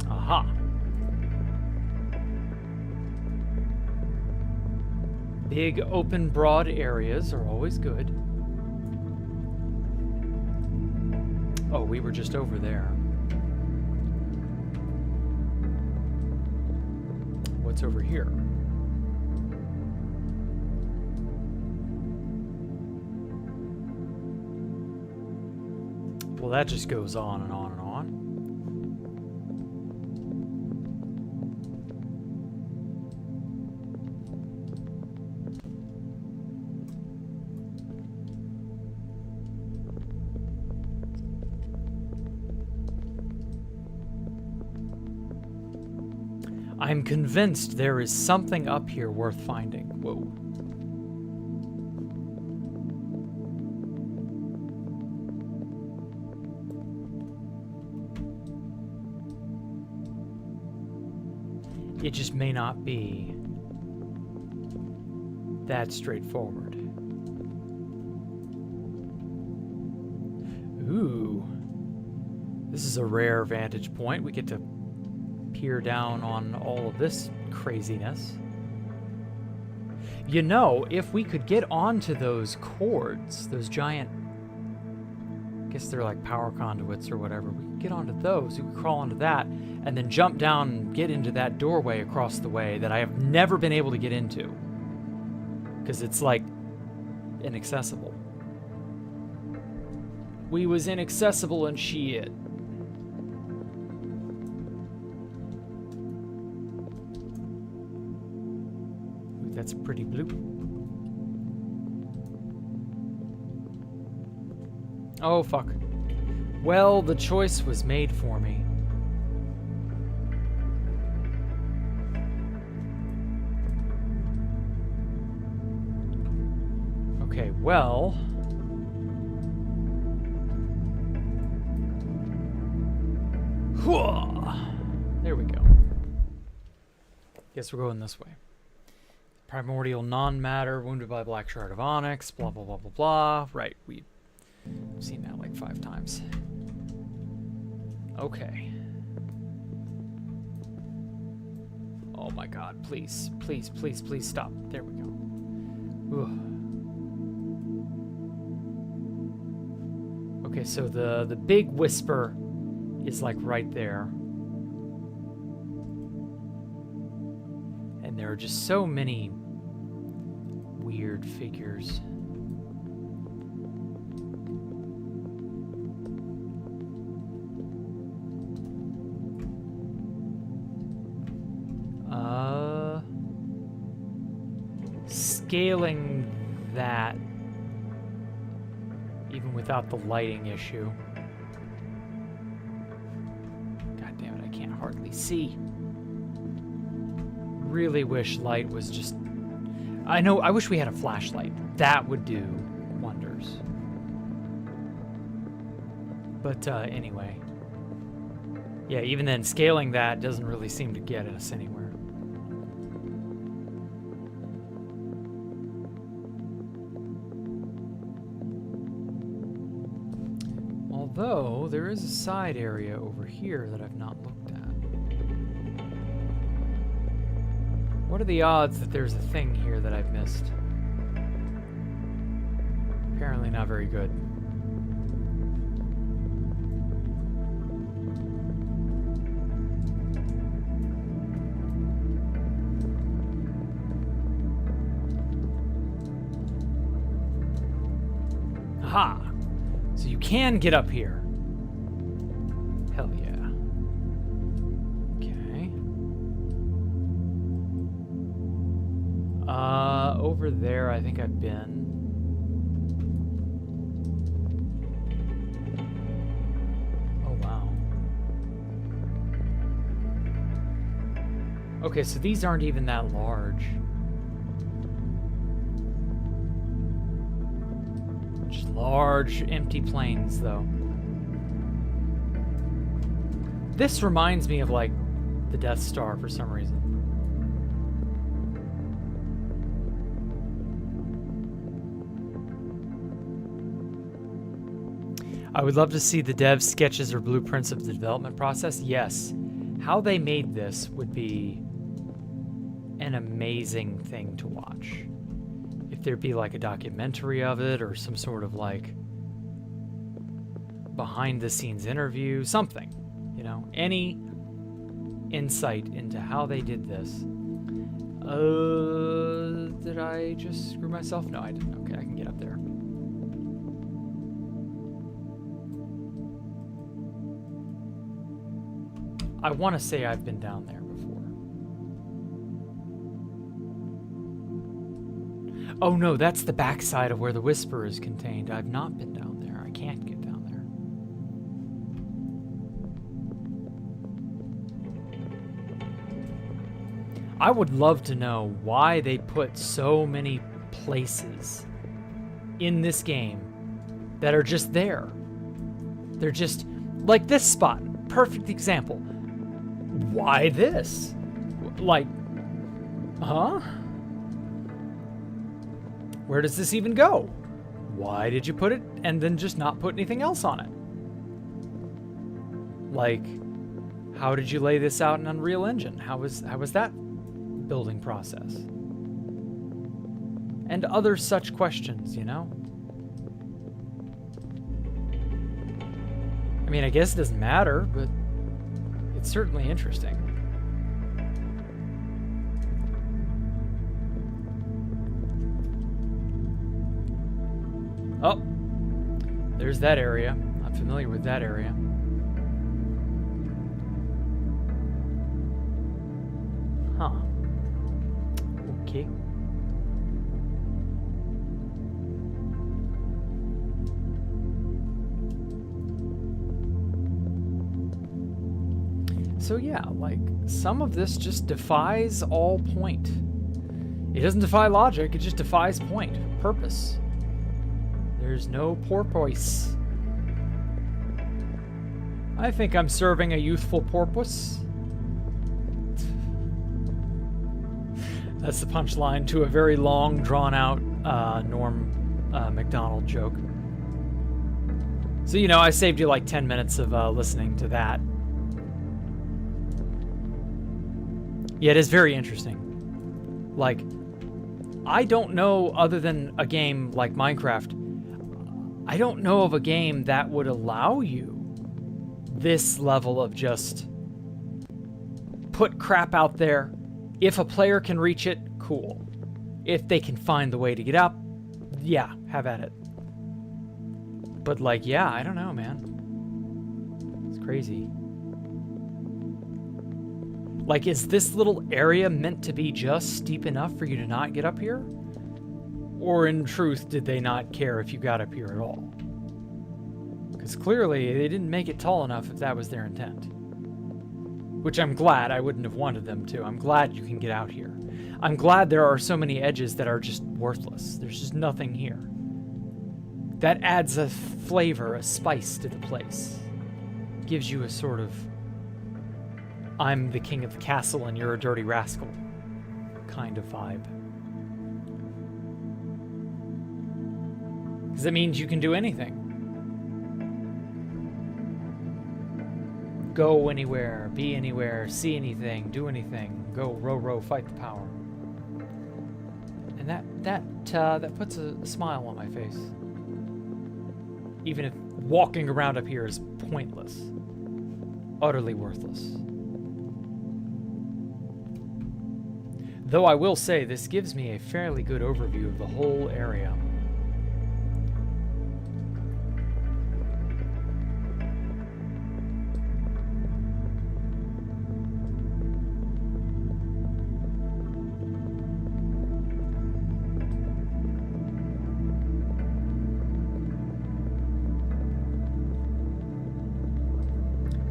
Aha. Big, open, broad areas are always good. Oh, we were just over there. What's over here? Well, that just goes on and on and on. I'm convinced there is something up here worth finding. Whoa. It just may not be that straightforward. Ooh. This is a rare vantage point. We get to peer down on all of this craziness. You know, if we could get onto those cords, those giant, I guess they're like power conduits or whatever, we could get onto those, we could crawl onto that, and then jump down and get into that doorway across the way that I have never been able to get into. Because it's like inaccessible. We was inaccessible and shit. That's pretty blue. Oh, fuck. Well, the choice was made for me. Okay, well... There we go. Guess we're going this way. Primordial non-matter, wounded by black shard of onyx, blah, blah, blah, blah, blah. Right, we've seen that like 5 times. Okay. Oh my god, please, please, please, please stop. There we go. Ugh. Okay, so the big whisper is like right there. And there are just so many weird figures. Scaling that, even without the lighting issue. God damn it, I can't hardly see. Really wish light was just... I wish we had a flashlight. That would do wonders. But anyway. Yeah, even then, scaling that doesn't really seem to get us anywhere. Although, there is a side area over here that I've not looked at. What are the odds that there's a thing here that I've missed? Apparently not very good. Aha! So you can get up here. Hell yeah. Okay. Over there I think I've been. Oh wow. Okay, so these aren't even that large. Just large, empty plains, though. This reminds me of, like, the Death Star for some reason. I would love to see the devs' sketches or blueprints of the development process. Yes. How they made this would be an amazing thing to watch. If there'd be like a documentary of it or some sort of like behind the scenes interview, something, you know, any insight into how they did this. Did I just screw myself? No, I didn't. Okay, I can get up there. I want to say I've been down there before. Oh no, that's the backside of where the Whisper is contained. I've not been down there. I can't get down there. I would love to know why they put so many places in this game that are just there. They're just like this spot. Perfect example. Why this? Like, huh? Where does this even go? Why did you put it and then just not put anything else on it? Like, how did you lay this out in Unreal Engine? How was that building process? And other such questions, you know? I mean, I guess it doesn't matter, but it's certainly interesting. Oh, there's that area. I'm familiar with that area. Huh. Okay. So yeah, like, some of this just defies all point. It doesn't defy logic, it just defies point, purpose. There's no porpoise. I think I'm serving a youthful porpoise. That's the punchline to a very long, drawn-out Norm Macdonald joke. So, you know, I saved you like 10 minutes of listening to that. Yeah, it is very interesting. Like, I don't know, other than a game like Minecraft, I don't know of a game that would allow you this level of just put crap out there. If a player can reach it, cool. If they can find the way to get up, yeah, have at it. But like, yeah, I don't know, man. It's crazy. Like, is this little area meant to be just steep enough for you to not get up here? Or in truth, did they not care if you got up here at all? Because clearly, they didn't make it tall enough if that was their intent. Which I'm glad. I wouldn't have wanted them to. I'm glad you can get out here. I'm glad there are so many edges that are just worthless. There's just nothing here. That adds a flavor, a spice to the place. Gives you a sort of, I'm the king of the castle and you're a dirty rascal kind of vibe. Because it means you can do anything. Go anywhere, be anywhere, see anything, do anything. Go, row, row, fight the power. And that puts a smile on my face. Even if walking around up here is pointless. Utterly worthless. Though I will say, this gives me a fairly good overview of the whole area.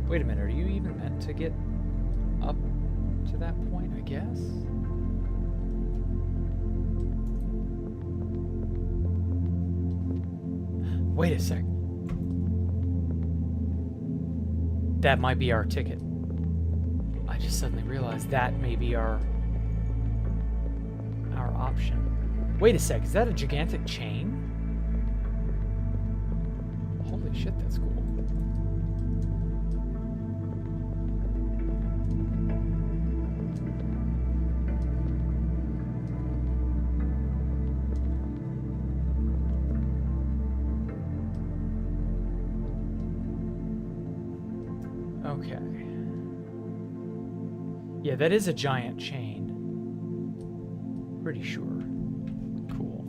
Wait a minute, are you even meant to get up to that point, I guess? Wait a sec. That might be our ticket. I just suddenly realized that may be our option. Wait a sec, is that a gigantic chain? Holy shit, that's cool. Okay. Yeah, that is a giant chain. Pretty sure. Cool.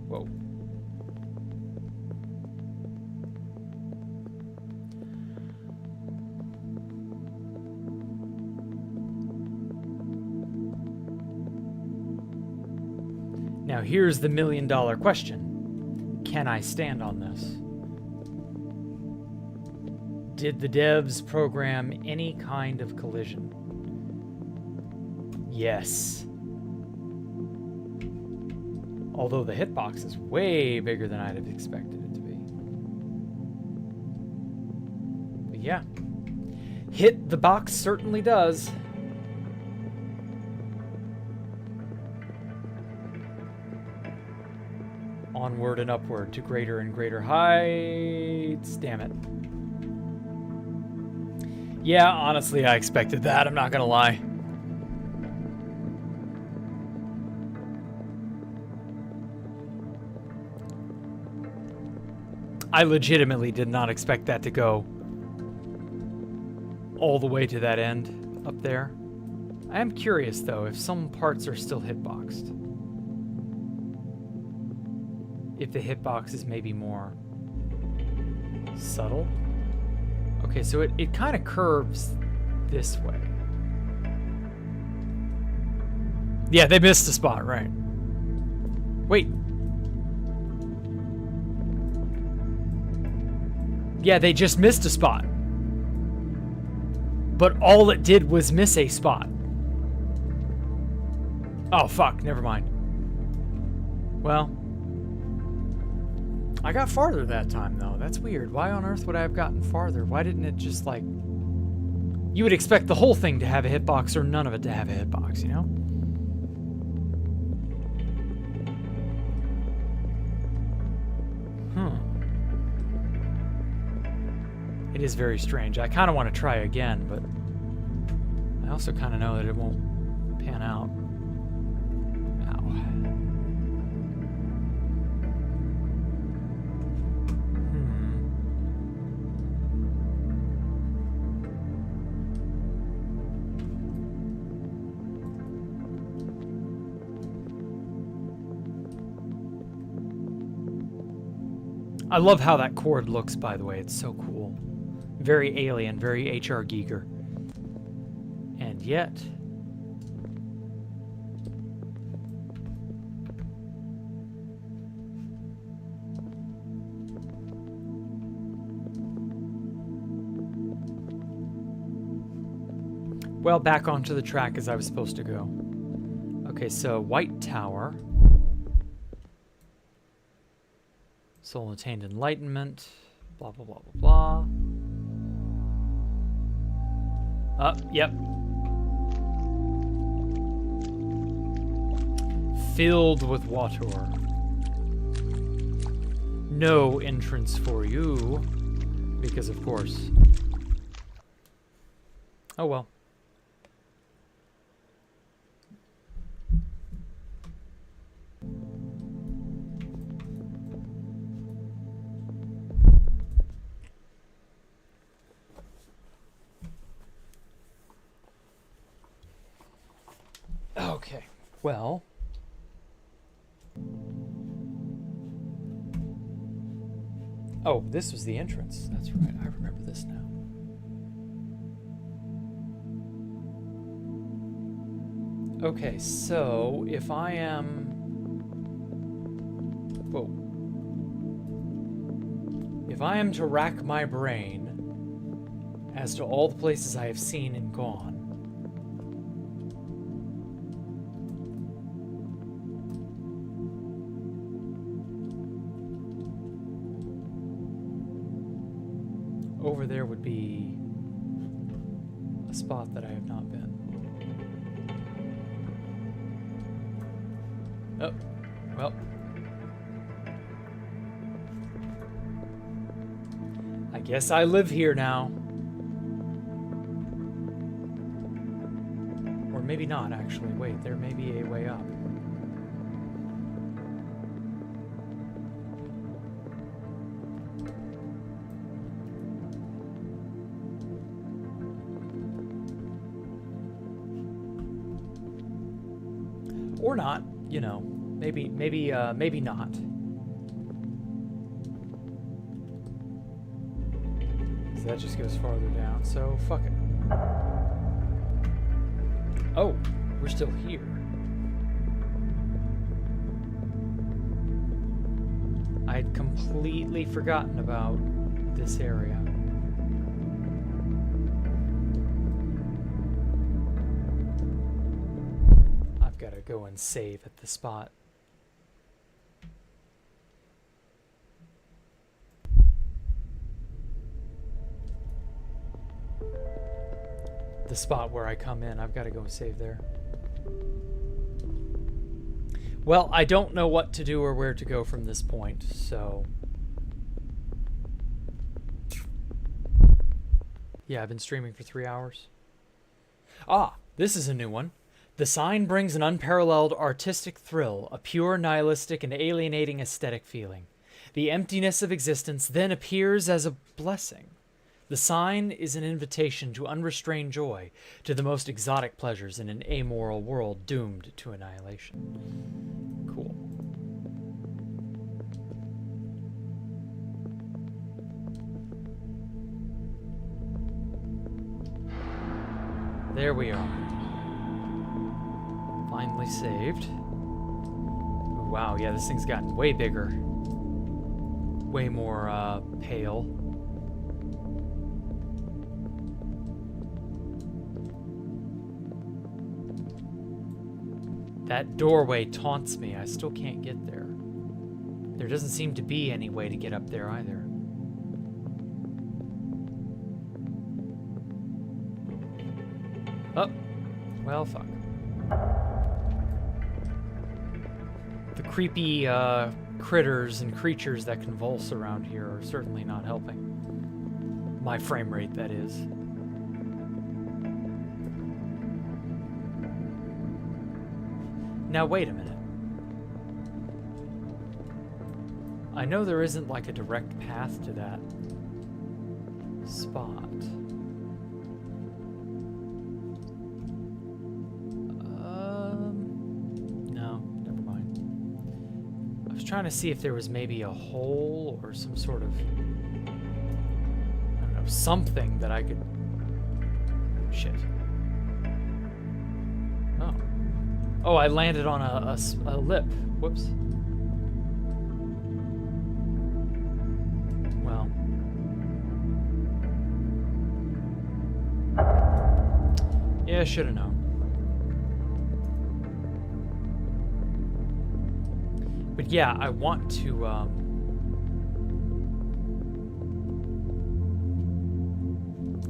Whoa. Now here's the million-dollar question. Can I stand on this? Did the devs program any kind of collision? Yes. Although the hitbox is way bigger than I'd have expected it to be. But yeah. Hit the box certainly does. Onward and upward to greater and greater heights. Damn it. Yeah, honestly, I expected that. I'm not gonna lie. I legitimately did not expect that to go all the way to that end up there. I am curious, though, if some parts are still hitboxed. If the hitbox is maybe more subtle. Okay, so it kind of curves this way. Yeah, they missed a spot, right? Wait. Yeah, they just missed a spot. But all it did was miss a spot. Oh, fuck, never mind. Well, I got farther that time, though. That's weird. Why on earth would I have gotten farther? Why didn't it just, like... You would expect the whole thing to have a hitbox or none of it to have a hitbox, you know? It is very strange. I kind of want to try again, but I also kind of know that it won't pan out. I love how that chord looks, by the way. It's so cool. Very alien, very H.R. Giger. And yet... Well, back onto the track as I was supposed to go. Okay, so White Tower. Soul attained enlightenment. Blah, blah, blah, blah, blah. Yep. Filled with water. No entrance for you. Because, of course. Oh, well. Okay, well. Oh, this was the entrance. That's right, I remember this now. Okay, so if I am... Whoa. If I am to rack my brain as to all the places I have seen and gone, over there would be a spot that I have not been. Oh, well. I guess I live here now. Or maybe not, actually. Wait, there may be a way up. Or not, you know. Maybe not. So that just goes farther down, so fuck it. Oh, we're still here. I'd completely forgotten about this area. I've got to go and save at the spot. The spot where I come in, I've got to go save there. Well, I don't know what to do or where to go from this point, so... Yeah, I've been streaming for 3 hours. Ah, this is a new one. The sign brings an unparalleled artistic thrill, a pure, nihilistic, and alienating aesthetic feeling. The emptiness of existence then appears as a blessing. The sign is an invitation to unrestrained joy, to the most exotic pleasures in an amoral world doomed to annihilation. Cool. There we are. Finally saved. Ooh, wow, yeah, this thing's gotten way bigger. Way more, pale. That doorway taunts me. I still can't get there. There doesn't seem to be any way to get up there either. Oh. Well, fuck. The creepy, critters and creatures that convulse around here are certainly not helping. My frame rate, that is. Now, wait a minute. I know there isn't like a direct path to that spot. No, never mind. I was trying to see if there was maybe a hole or some sort of, I don't know, something that I could... Shit. Oh. Oh, I landed on a lip. Whoops. Well. Yeah, should have known. But yeah, I want to,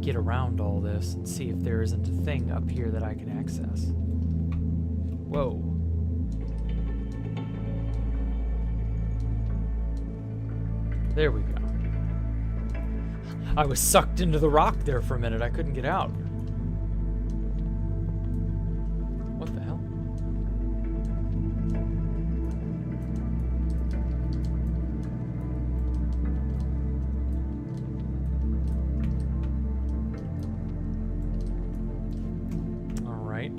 get around all this and see if there isn't a thing up here that I can access. Whoa. There we go. I was sucked into the rock there for a minute. I couldn't get out. What the hell? All right.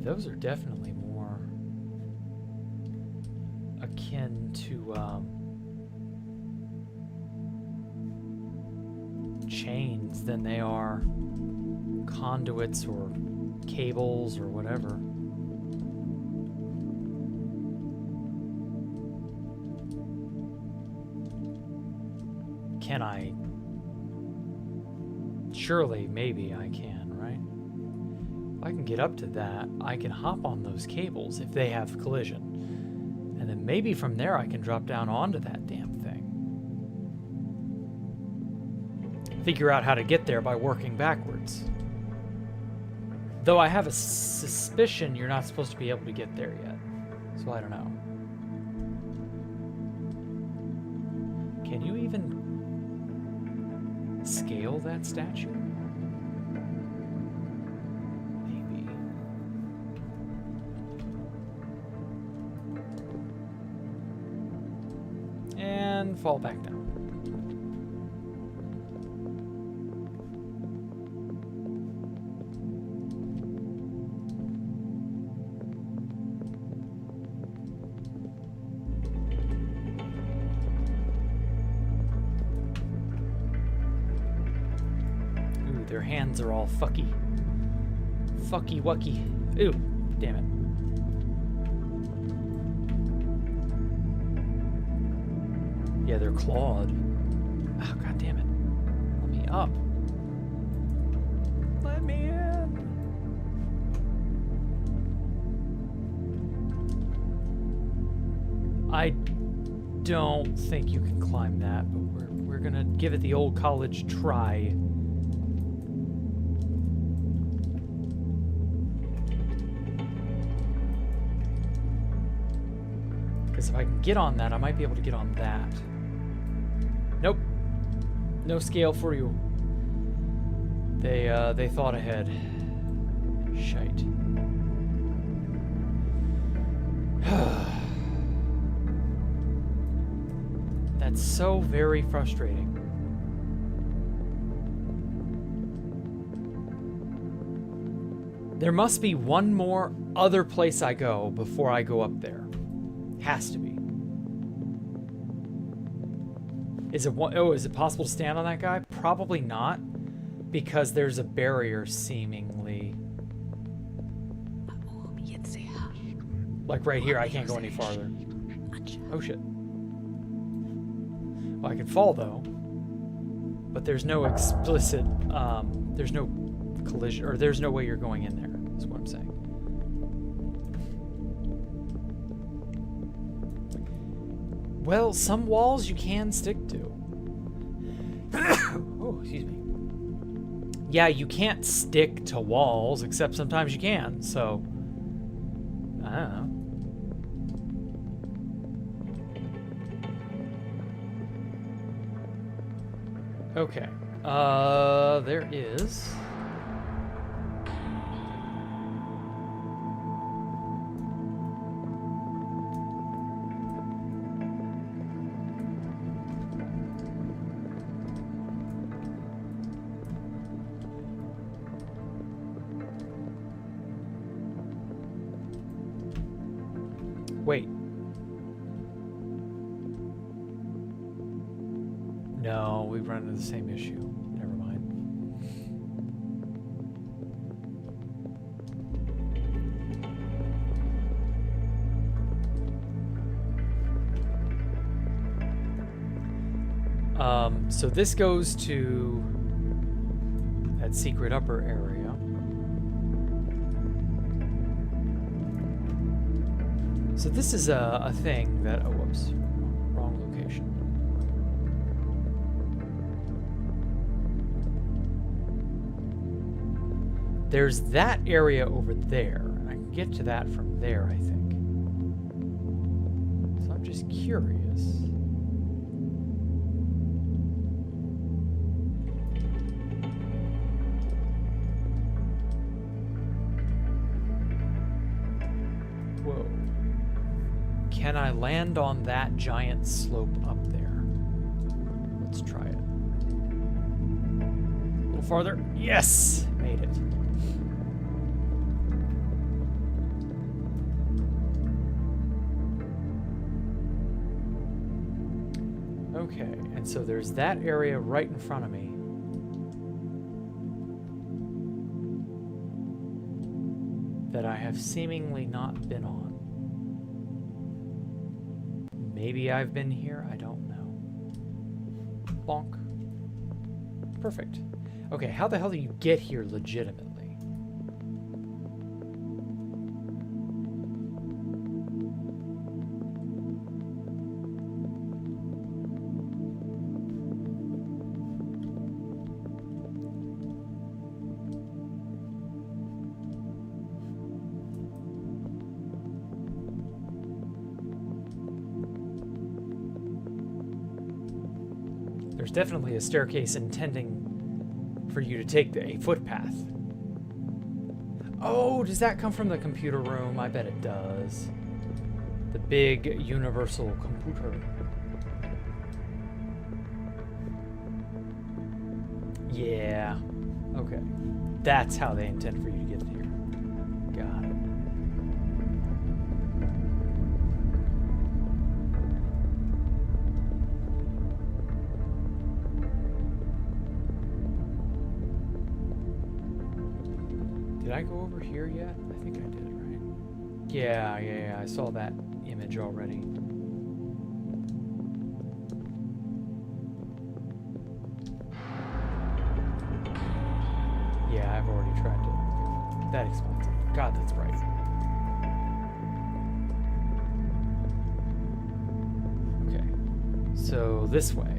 Those are definitely more akin to chains than they are conduits or cables or whatever. Can I Surely, maybe I can, right? If I can get up to that, I can hop on those cables if they have collision. And then maybe from there I can drop down onto that damn thing. Figure out how to get there by working backwards. Though I have a suspicion you're not supposed to be able to get there yet. So I don't know. Can you even scale that statue? Maybe. And fall back down. Their hands are all fucky. Fucky wucky. Ooh, damn it. Yeah, they're clawed. Oh, god damn it. Let me up. Let me in. I don't think you can climb that, but we're gonna give it the old college try. Because if I can get on that, I might be able to get on that. Nope. No scale for you. They thought ahead. Shite. That's so very frustrating. There must be one more other place I go before I go up there. Has to be. Is it possible to stand on that guy? Probably not, because there's a barrier seemingly. Like right here, I can't go any farther. Oh shit. Well, I can fall though, but there's no explicit, there's no collision, or there's no way you're going in there, is what I'm saying. Well, some walls you can stick to. Oh, excuse me. Yeah, you can't stick to walls, except sometimes you can, so I don't know. Okay. There is. Wait. No, we've run into the same issue. Never mind. So this goes to that secret upper area. So this is a thing that, oh, whoops, wrong location. There's that area over there. I can get to that from there, I think. So I'm just curious. Whoa. Can I land on that giant slope up there? Let's try it. A little farther. Yes! Made it. Okay, and so there's that area right in front of me. That I have seemingly not been on. Maybe I've been here, I don't know. Bonk. Perfect. Okay, how the hell do you get here legitimately? There's definitely a staircase intending for you to take a footpath. Oh, does that come from the computer room? I bet it does. The big universal computer. Yeah. Okay. That's how they intend for you to get here. Got it. Did I go over here yet? I think I did, right? Yeah, I saw that image already. Yeah, I've already tried to. Okay. That explains it. God, that's right. Okay. So this way.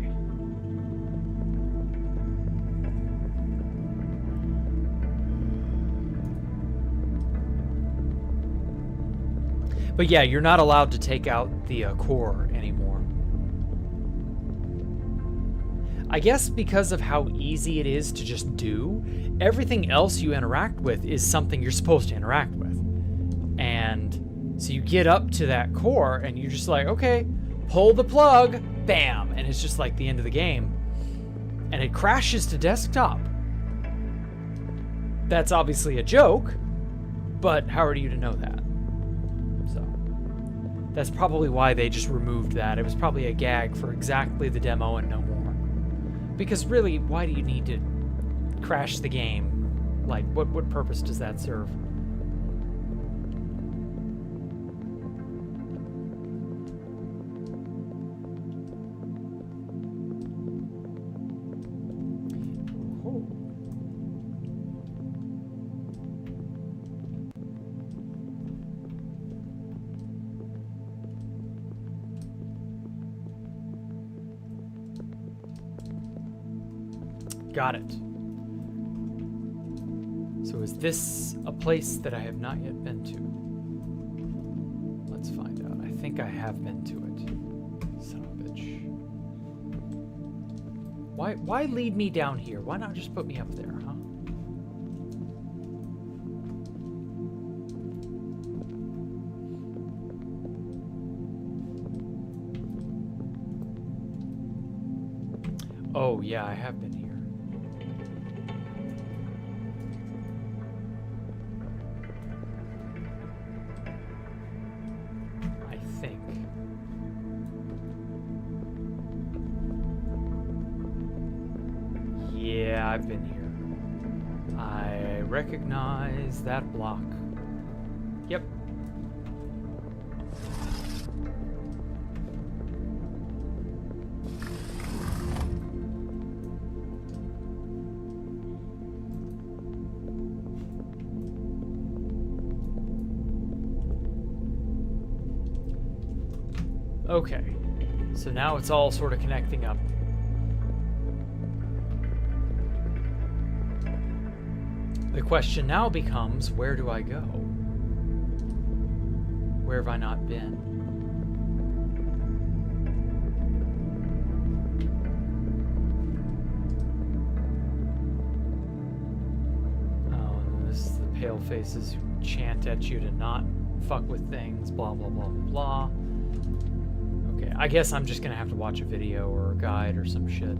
But yeah, you're not allowed to take out the core anymore. I guess because of how easy it is to just do, everything else you interact with is something you're supposed to interact with. And so you get up to that core and you're just like, okay, pull the plug, bam, and it's just like the end of the game. And it crashes to desktop. That's obviously a joke, but how are you to know that? That's probably why they just removed that. It was probably a gag for exactly the demo and no more. Because really, why do you need to crash the game? Like, what purpose does that serve? Got it. So is this a place that I have not yet been to? Let's find out. I think I have been to it. Son of a bitch. Why lead me down here? Why not just put me up there, huh? Oh yeah, I have been here. I've been here. I recognize that block. Yep. Okay. So now it's all sort of connecting up. The question now becomes, where do I go? Where have I not been? Oh, this is the pale faces who chant at you to not fuck with things, blah, blah, blah, blah, blah. Okay, I guess I'm just gonna have to watch a video or a guide or some shit.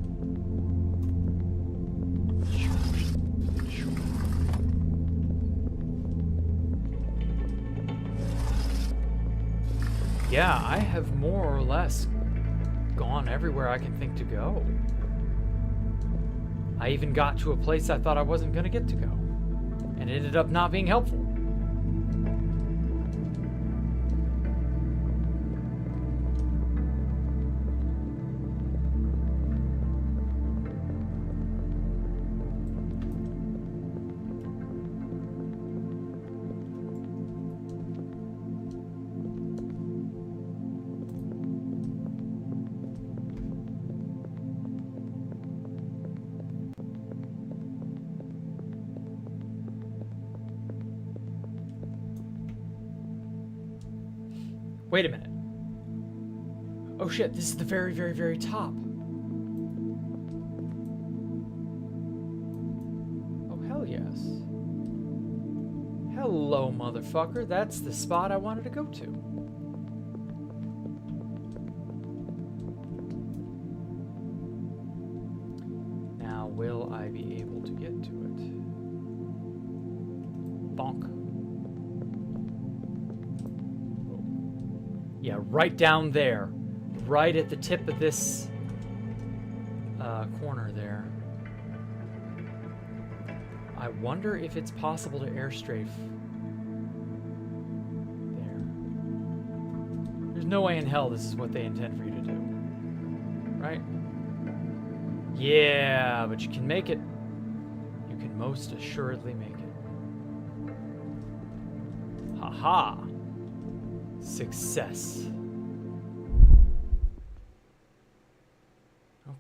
Yeah, I have more or less gone everywhere I can think to go. I even got to a place I thought I wasn't going to get to go, and it ended up not being helpful. Wait a minute. Oh shit, this is the very, very, very top. Oh, hell yes. Hello, motherfucker. That's the spot I wanted to go to. Now, will I be able to get to it? Bonk. Yeah, right down there. Right at the tip of this corner there. I wonder if it's possible to airstrafe there. There's no way in hell this is what they intend for you to do. Right? Yeah, but you can make it. You can most assuredly make it. Haha. Success.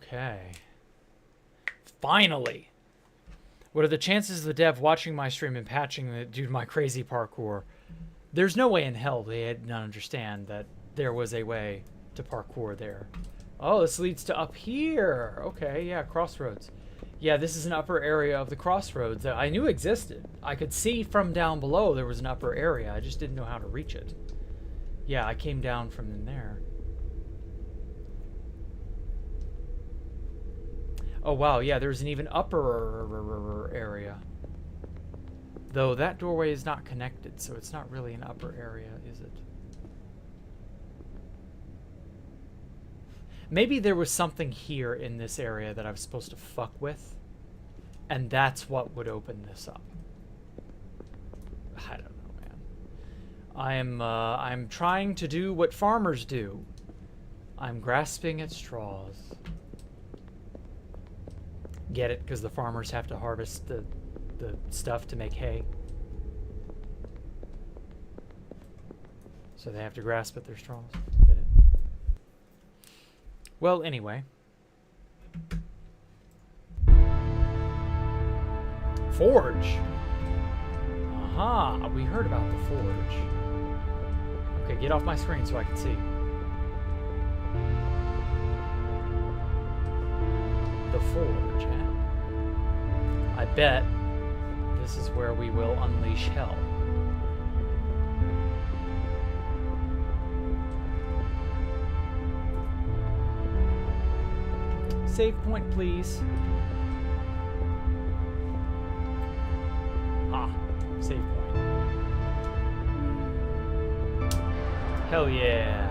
Okay. Finally! What are the chances of the dev watching my stream and patching it due to my crazy parkour? There's no way in hell they did not understand that there was a way to parkour there. Oh, this leads to up here. Okay, yeah, crossroads. Yeah, this is an upper area of the crossroads that I knew existed. I could see from down below there was an upper area. I just didn't know how to reach it. Yeah, I came down from in there. Oh, wow, yeah, there's an even upper area. Though that doorway is not connected, so it's not really an upper area, is it? Maybe there was something here in this area that I was supposed to fuck with, and that's what would open this up. I don't know, man. I'm trying to do what farmers do. I'm grasping at straws. Get it? Because the farmers have to harvest the stuff to make hay. So they have to grasp at their straws. Get it? Well, anyway. Forge! Aha! We heard about the forge. Okay, get off my screen so I can see. The forge, eh? I bet this is where we will unleash hell. Save point, please. Ah, save point. Hell yeah.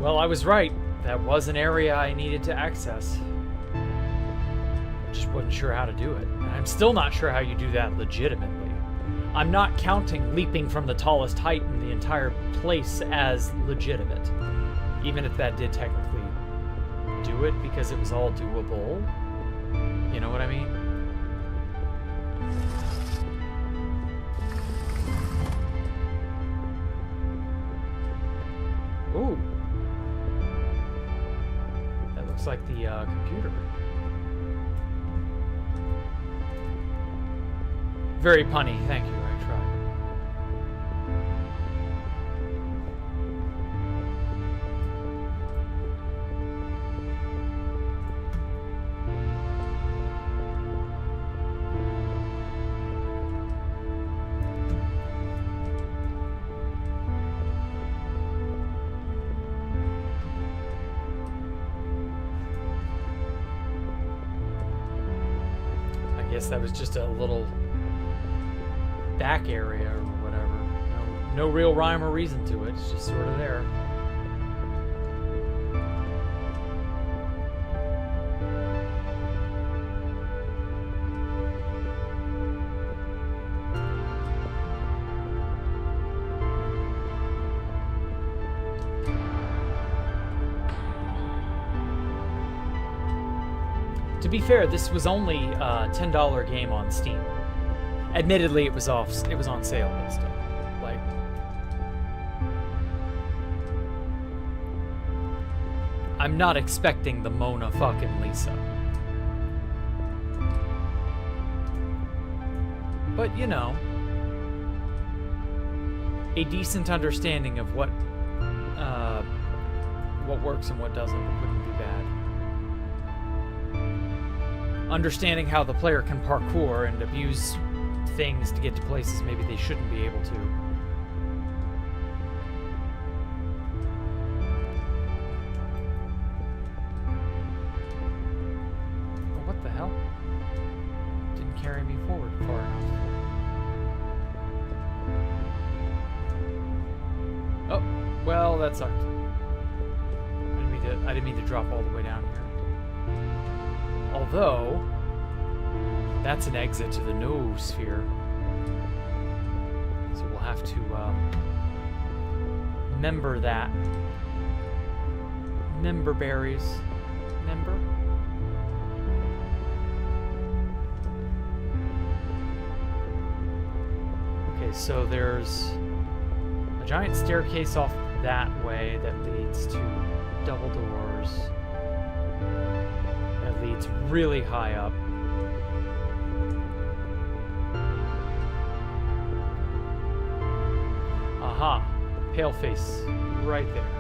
Well, I was right. That was an area I needed to access. I just wasn't sure how to do it. And I'm still not sure how you do that legitimately. I'm not counting leaping from the tallest height in the entire place as legitimate. Even if that did technically do it because it was all doable. You know what I mean? Ooh. Looks like the computer. Very punny, thank you, I tried. I guess that was just a little back area or whatever. No real rhyme or reason to it. It's just sort of there. be fair, this was only a $10 game on Steam. Admittedly, it was on sale, but still, like, I'm not expecting the Mona fucking Lisa. But, you know, a decent understanding of what works and what doesn't wouldn't be bad. Understanding how the player can parkour and abuse things to get to places maybe they shouldn't be able to. Well, what the hell? Didn't carry me forward far enough. Oh, well, that sucked. I didn't mean to drop all the way down here. Although, that's an exit to the noosphere. So we'll have to member that. Member berries. Member? Okay, so there's a giant staircase off that way that leads to double doors. That leads really high up. Aha! Paleface. Right there.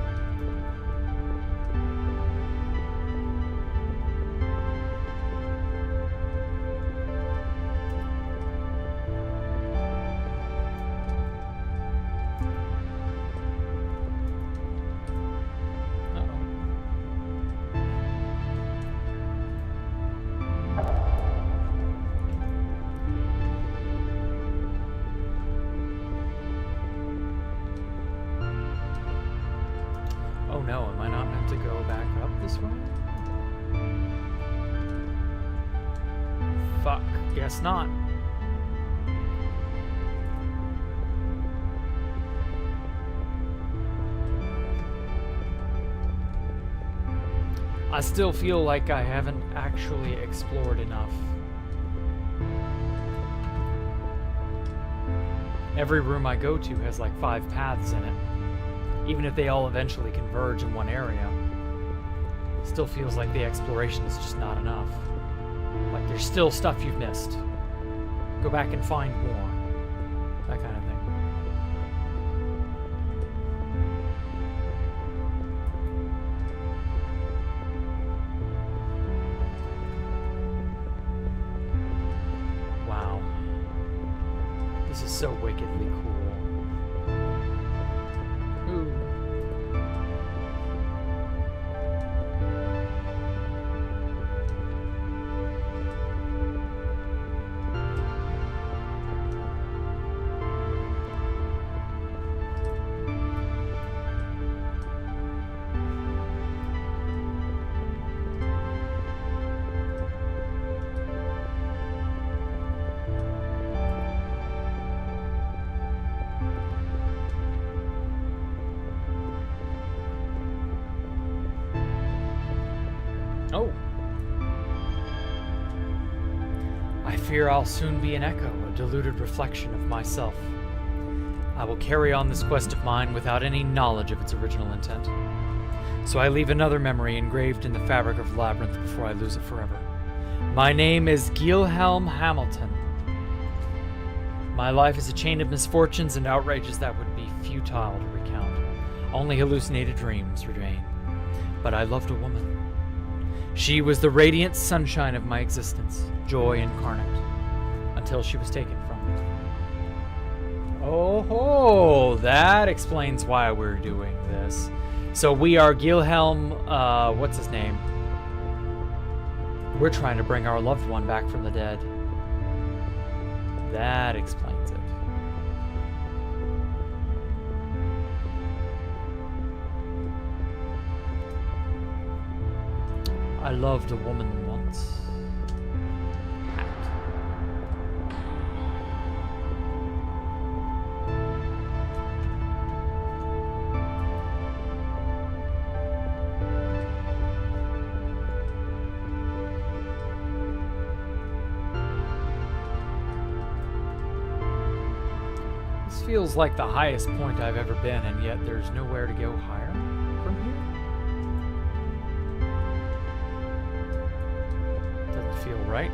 Guess not. I still feel like I haven't actually explored enough. Every room I go to has like 5 paths in it. Even if they all eventually converge in one area. Still feels like the exploration is just not enough. Like, there's still stuff you've missed. Go back and find more. That kind of thing. Wow. This is so wickedly cool. Ooh. Oh. I fear I'll soon be an echo, a diluted reflection of myself. I will carry on this quest of mine without any knowledge of its original intent. So I leave another memory engraved in the fabric of the labyrinth before I lose it forever. My name is Gilhelm Hamilton. My life is a chain of misfortunes and outrages that would be futile to recount. Only hallucinated dreams remain. But I loved a woman. She was the radiant sunshine of my existence, joy incarnate, until she was taken from me. Oh ho! That explains why we're doing this. So we are Gilhelm, what's his name? We're trying to bring our loved one back from the dead. That explains it. I loved a woman once. feels like the highest point I've ever been, and yet there's nowhere to go higher from here. Doesn't feel right.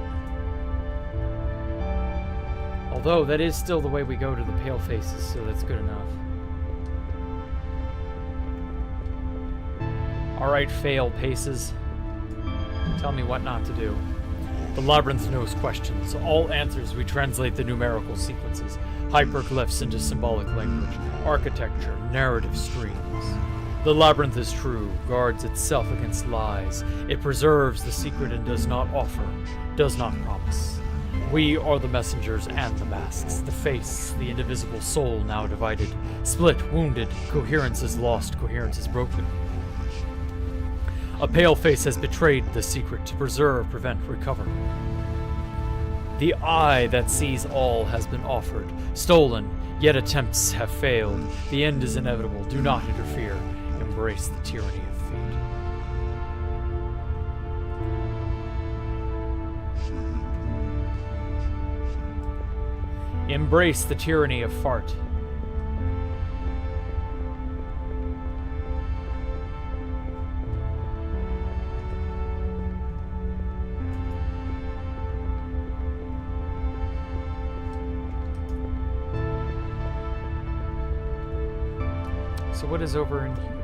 Although, that is still the way we go to the Pale Faces, so that's good enough. Alright, fail paces. Tell me what not to do. The labyrinth knows questions. All answers we translate the numerical sequences, hyperglyphs into symbolic language, architecture, narrative streams. The labyrinth is true, guards itself against lies. It preserves the secret and does not offer, does not promise. We are the messengers and the masks, the face, the indivisible soul now divided, split, wounded, coherence is lost, coherence is broken. A pale face has betrayed the secret to preserve, prevent, recover. The eye that sees all has been offered, stolen, yet attempts have failed. The end is inevitable, do not interfere, embrace the tyranny of fate. Embrace the tyranny of fart. So what is over in here?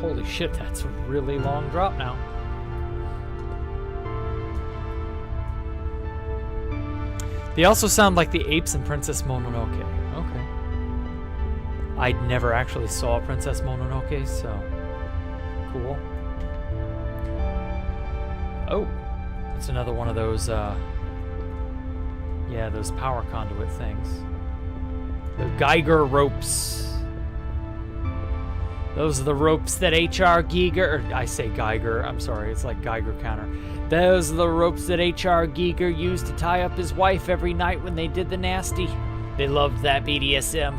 Holy shit, that's a really long drop now. They also sound like the apes in Princess Mononoke. Okay. I never actually saw Princess Mononoke, so cool. Oh, it's another one of those, yeah, those power conduit things. The Geiger ropes. Those are the ropes that H.R. Giger, or I say Geiger, I'm sorry, it's like Geiger counter. Those are the ropes that H.R. Giger used to tie up his wife every night when they did the nasty. They loved that BDSM.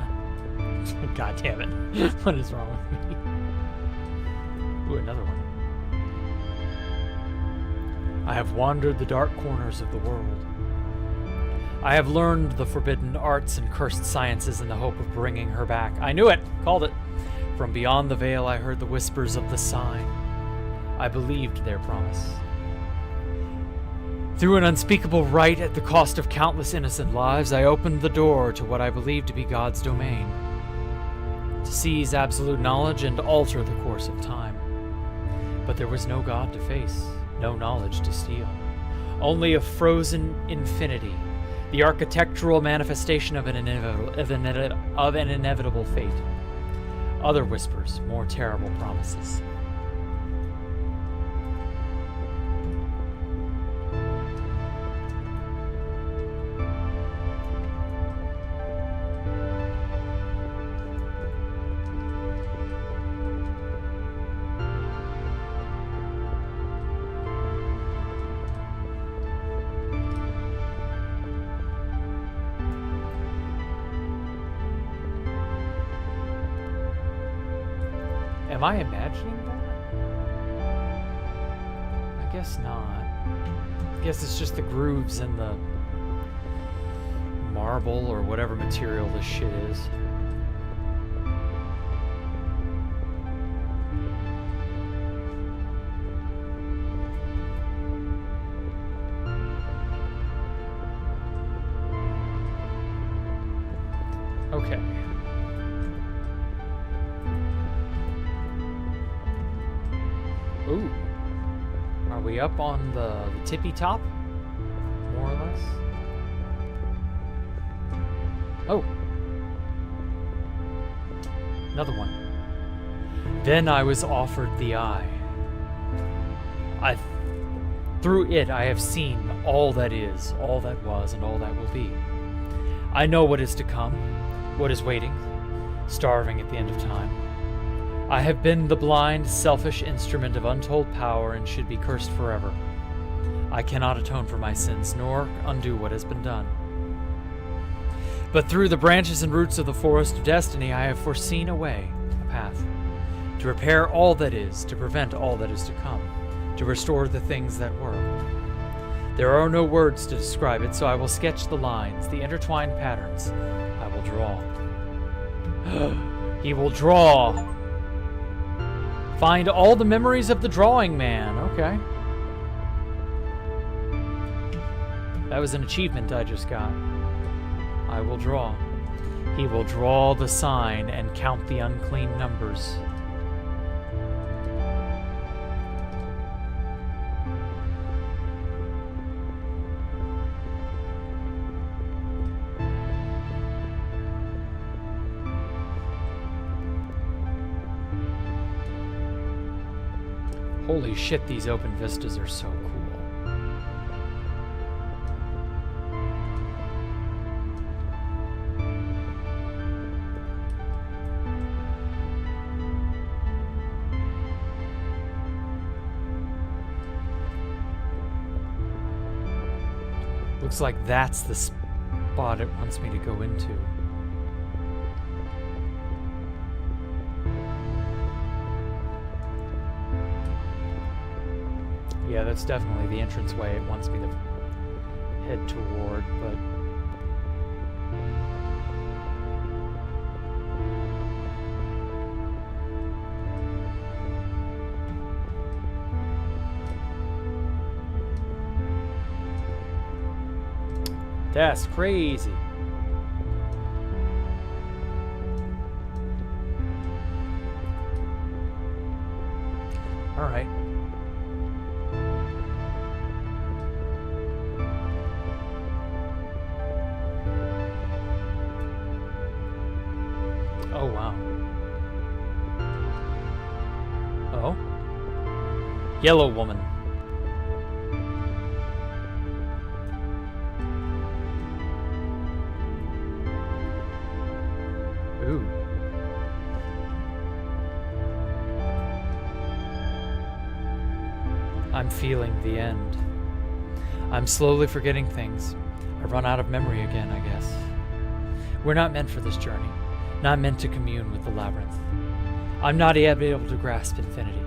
God damn it. What is wrong with me? Ooh, another one. I have wandered the dark corners of the world. I have learned the forbidden arts and cursed sciences in the hope of bringing her back. I knew it! Called it. From beyond the veil I heard the whispers of the sign. I believed their promise. Through an unspeakable rite at the cost of countless innocent lives, I opened the door to what I believed to be God's domain. To seize absolute knowledge and alter the course of time. But there was no God to face, no knowledge to steal. Only a frozen infinity, the architectural manifestation of an inevitable fate. Other whispers, more terrible promises. Am I imagining that? I guess not. I guess it's just the grooves in the marble or whatever material this shit is. Okay. Ooh. Are we up on the tippy top? More or less? Oh. Another one. Then I was offered the eye. Through it I have seen all that is, all that was, and all that will be. I know what is to come, what is waiting, starving at the end of time. I have been the blind, selfish instrument of untold power and should be cursed forever. I cannot atone for my sins, nor undo what has been done. But through the branches and roots of the forest of destiny, I have foreseen a way, a path, to repair all that is, to prevent all that is to come, to restore the things that were. There are no words to describe it, so I will sketch the lines, the intertwined patterns. I will draw. He will draw. Find all the memories of the drawing man. Okay. That was an achievement I just got. I will draw. He will draw the sign and count the unclean numbers. Holy shit, these open vistas are so cool. Looks like that's the spot it wants me to go into. Yeah, that's definitely the entranceway it wants me to head toward, but... That's crazy. All right. Oh, wow. Oh. Yellow woman. Ooh. I'm feeling the end. I'm slowly forgetting things. I run out of memory again, I guess. We're not meant for this journey. Not meant to commune with the labyrinth. I'm not yet able to grasp infinity.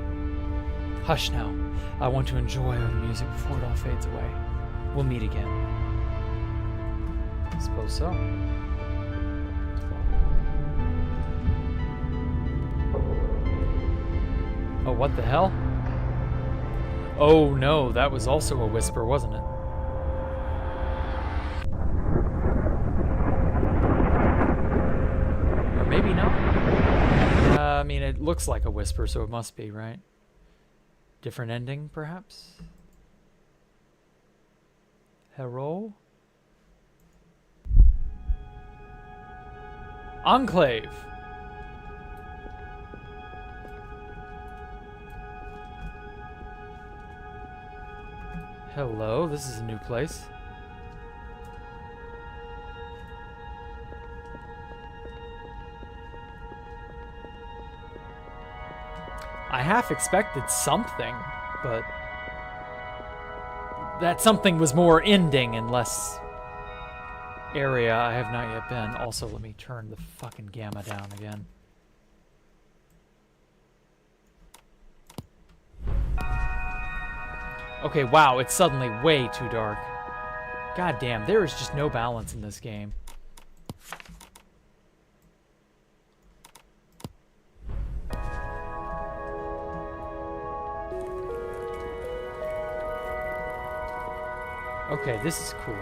Hush now. I want to enjoy the music before it all fades away. We'll meet again. I suppose so. Oh, what the hell? Oh no, that was also a whisper, wasn't it? Or maybe not. I mean, it looks like a whisper, so it must be, right? Different ending, perhaps? Hello? Enclave! Hello, this is a new place. I half expected something, but that something was more ending and less area I have not yet been. Also, let me turn the fucking gamma down again. Okay, wow, it's suddenly way too dark. God damn, there is just no balance in this game. Okay, this is cool.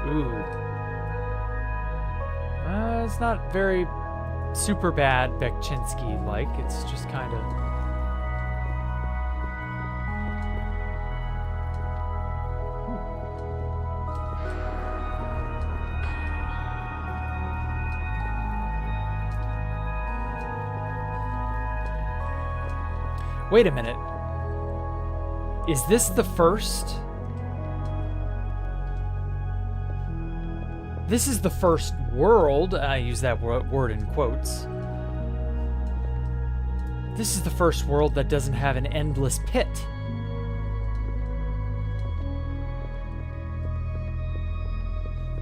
Ooh. It's not very super bad Bekchinski-like. It's just kind of... Wait a minute. Is this the first? This is the first world, I use that word in quotes. This is the first world that doesn't have an endless pit.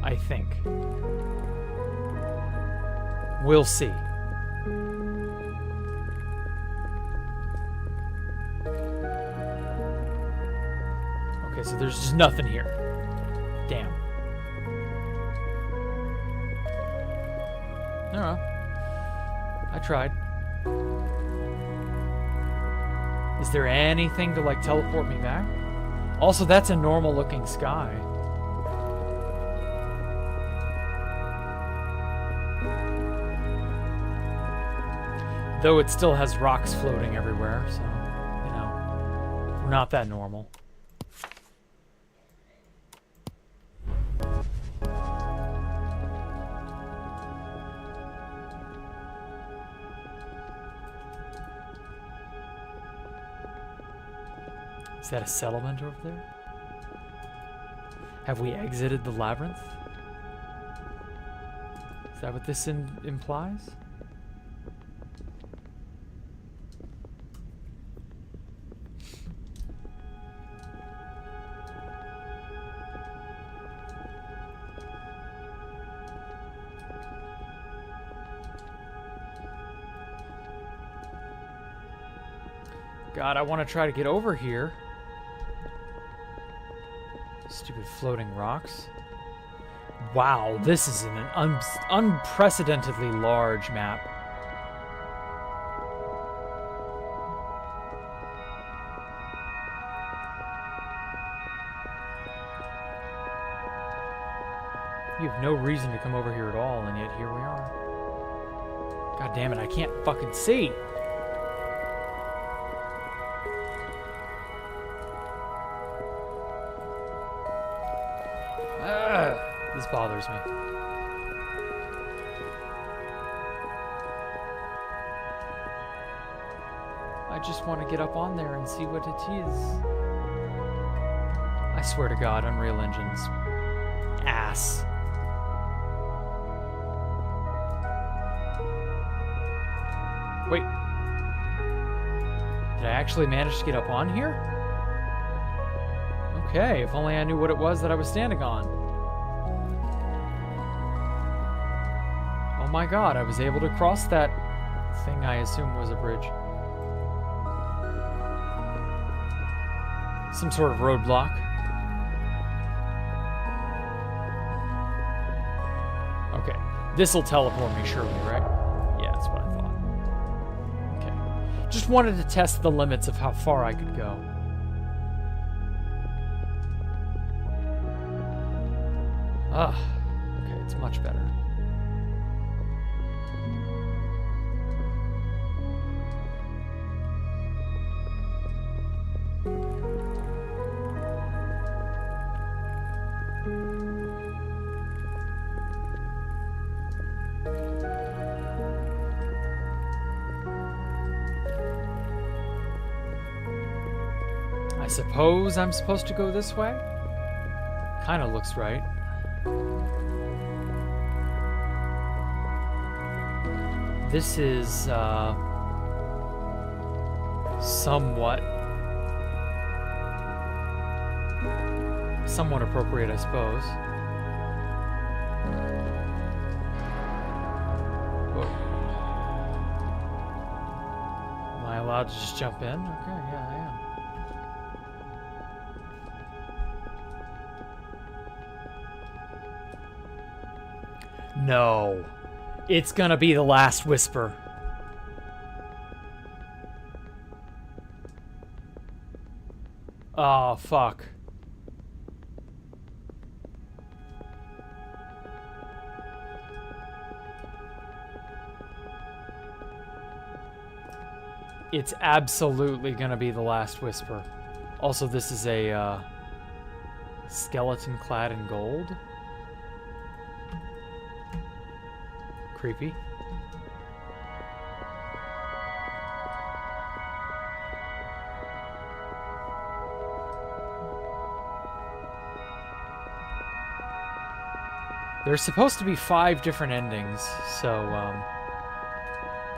I think. We'll see. Okay, so there's just nothing here. Damn. I don't know. I tried. Is there anything to, like, teleport me back? Also, that's a normal-looking sky. Though it still has rocks floating everywhere, so, you know, we're not that normal. Is that a settlement over there? Have we exited the labyrinth? Is that what this implies? God, I want to try to get over here. Stupid floating rocks. Wow, this is an unprecedentedly large map. You have no reason to come over here at all, and yet here we are. God damn it, I can't fucking see. This bothers me. I just want to get up on there and see what it is. I swear to God, Unreal Engine's ass. Wait. Did I actually manage to get up on here? Okay, if only I knew what it was that I was standing on. Oh my God, I was able to cross that thing I assume was a bridge. Some sort of roadblock. Okay, this'll teleport me surely, right? Yeah, that's what I thought. Okay, just wanted to test the limits of how far I could go. Okay, it's much better. I suppose I'm supposed to go this way? Kinda looks right. This is, somewhat appropriate, I suppose. Whoa. Am I allowed to just jump in? Okay, yeah, I am. No. It's gonna be the last whisper. Oh, fuck. It's absolutely gonna be the last whisper. Also, this is a skeleton clad in gold. Creepy. There's supposed to be 5 different endings, so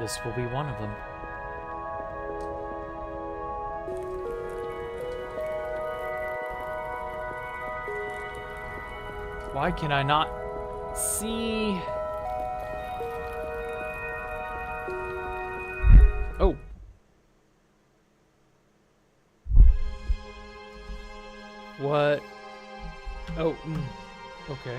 this will be one of them. Why can I not see? Oh. What? Oh, okay.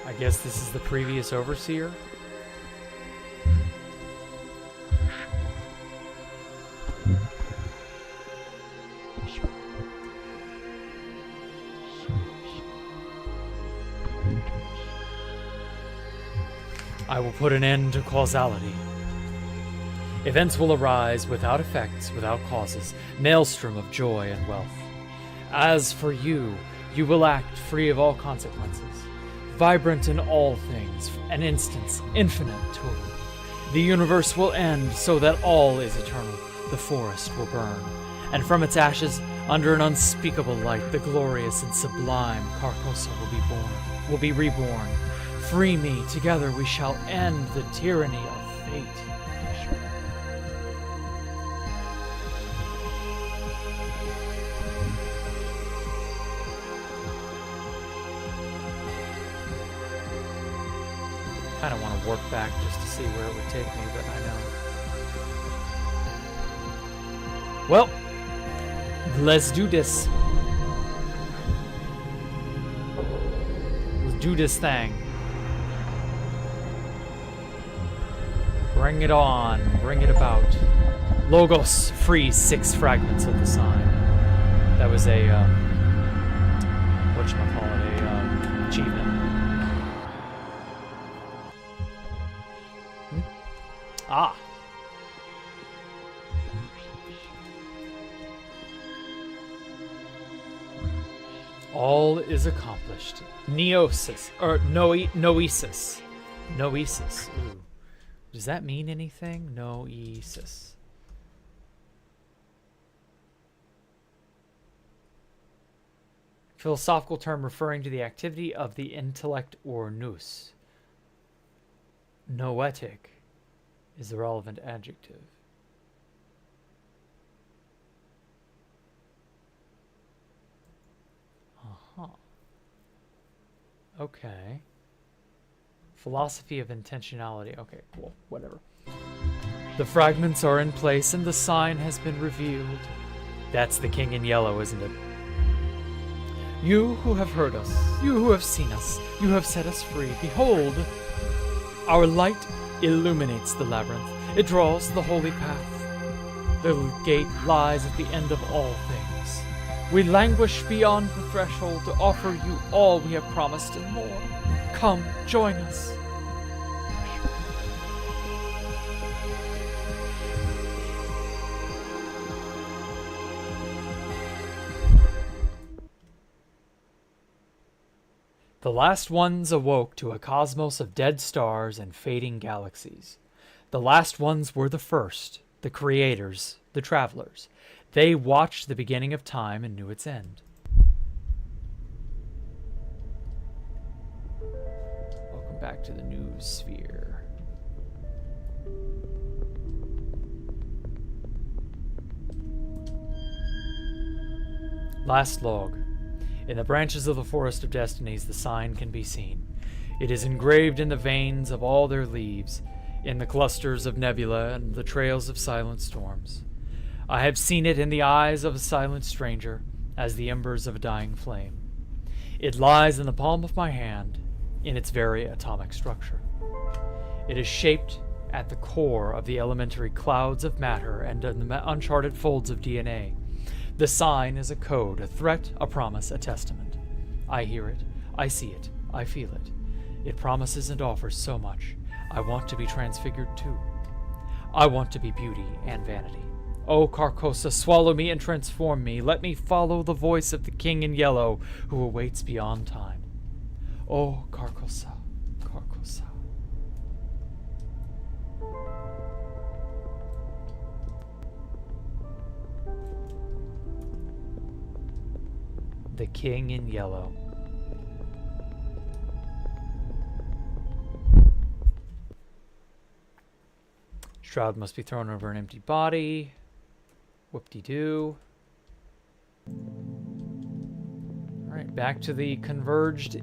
I guess this is the previous overseer. I will put an end to causality. Events will arise without effects, without causes, maelstrom of joy and wealth. As for you, you will act free of all consequences, vibrant in all things, an instance, infinite, total. The universe will end so that all is eternal. The forest will burn, and from its ashes, under an unspeakable light, the glorious and sublime Carcosa will be reborn. Free me, together we shall end the tyranny of fate. Kind of want to work back just to see where it would take me, but I know. Well, let's do this. Let's do this thing. Bring it on, bring it about. Logos, freeze 6 fragments of the sign. That was a, whatchamacallit, achievement. Ah. All is accomplished. Noesis. Noesis. Ooh. Does that mean anything? Noesis. Philosophical term referring to the activity of the intellect or nous. Noetic is the relevant adjective. Okay. Philosophy of intentionality. Okay, cool. Whatever. The fragments are in place and the sign has been revealed. That's the king in yellow, isn't it? You who have heard us, you who have seen us, you have set us free. Behold, our light illuminates the labyrinth. It draws the holy path. The gate lies at the end of all things. We languish beyond the threshold to offer you all we have promised and more. Come, join us. The last ones awoke to a cosmos of dead stars and fading galaxies. The last ones were the first, the creators, the travelers. They watched the beginning of time and knew its end. Welcome back to the news sphere. Last log. In the branches of the Forest of Destinies, the sign can be seen. It is engraved in the veins of all their leaves, in the clusters of nebula and the trails of silent storms. I have seen it in the eyes of a silent stranger, as the embers of a dying flame. It lies in the palm of my hand, in its very atomic structure. It is shaped at the core of the elementary clouds of matter and in the uncharted folds of DNA. The sign is a code, a threat, a promise, a testament. I hear it, I see it, I feel it. It promises and offers so much. I want to be transfigured too. I want to be beauty and vanity. Oh, Carcosa, swallow me and transform me. Let me follow the voice of the king in yellow who awaits beyond time. Oh, Carcosa, Carcosa. The king in yellow. Shroud must be thrown over an empty body. Whoop-de-doo. Alright, back to the converged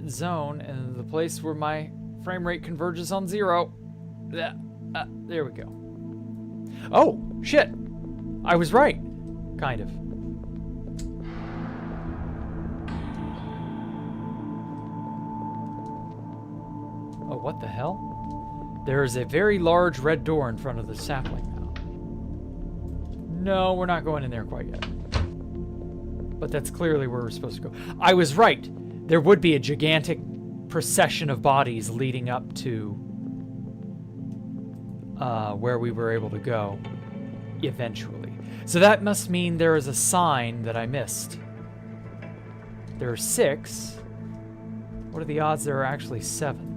zone and the place where my frame rate converges on 0. There we go. Oh, shit! I was right. Kind of. Oh, what the hell? There is a very large red door in front of the sapling now. No, we're not going in there quite yet. But that's clearly where we're supposed to go. I was right. There would be a gigantic procession of bodies leading up to where we were able to go eventually. So that must mean there is a sign that I missed. There are 6. What are the odds there are actually 7?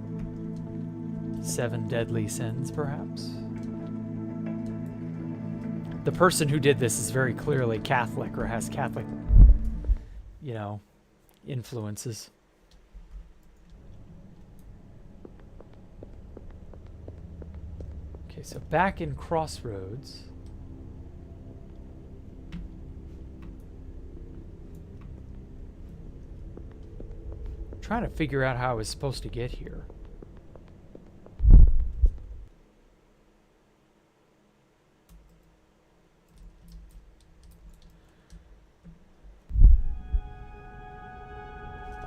7 deadly sins, perhaps? The person who did this is very clearly Catholic or has Catholic, you know, influences. Okay, so back in Crossroads. I'm trying to figure out how I was supposed to get here.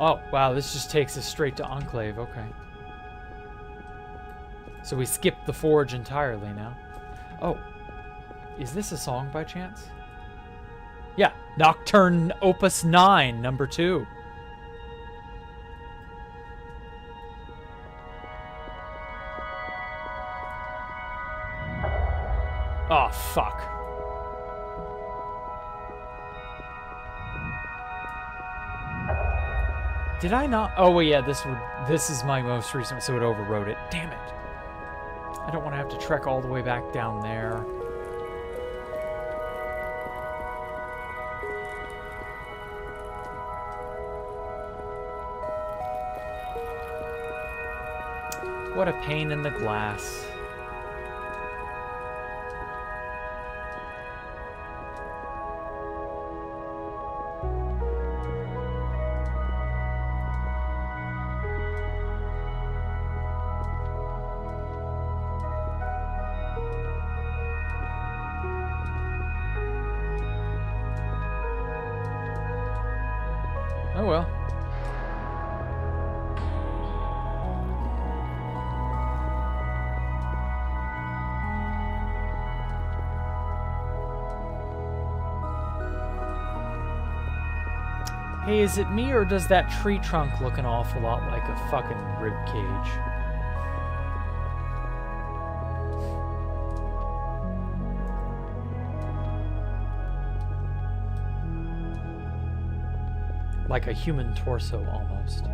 Oh, wow, this just takes us straight to Enclave, okay. So we skipped the Forge entirely now. Oh, is this a song by chance? Yeah, Nocturne Opus 9, number 2. Oh, fuck. Did I not? Oh, well, yeah, this is my most recent, so it overrode it. Damn it. I don't want to have to trek all the way back down there. What a pain in the glass. Oh well. Hey, is it me or does that tree trunk look an awful lot like a fucking rib cage? Like a human torso, almost.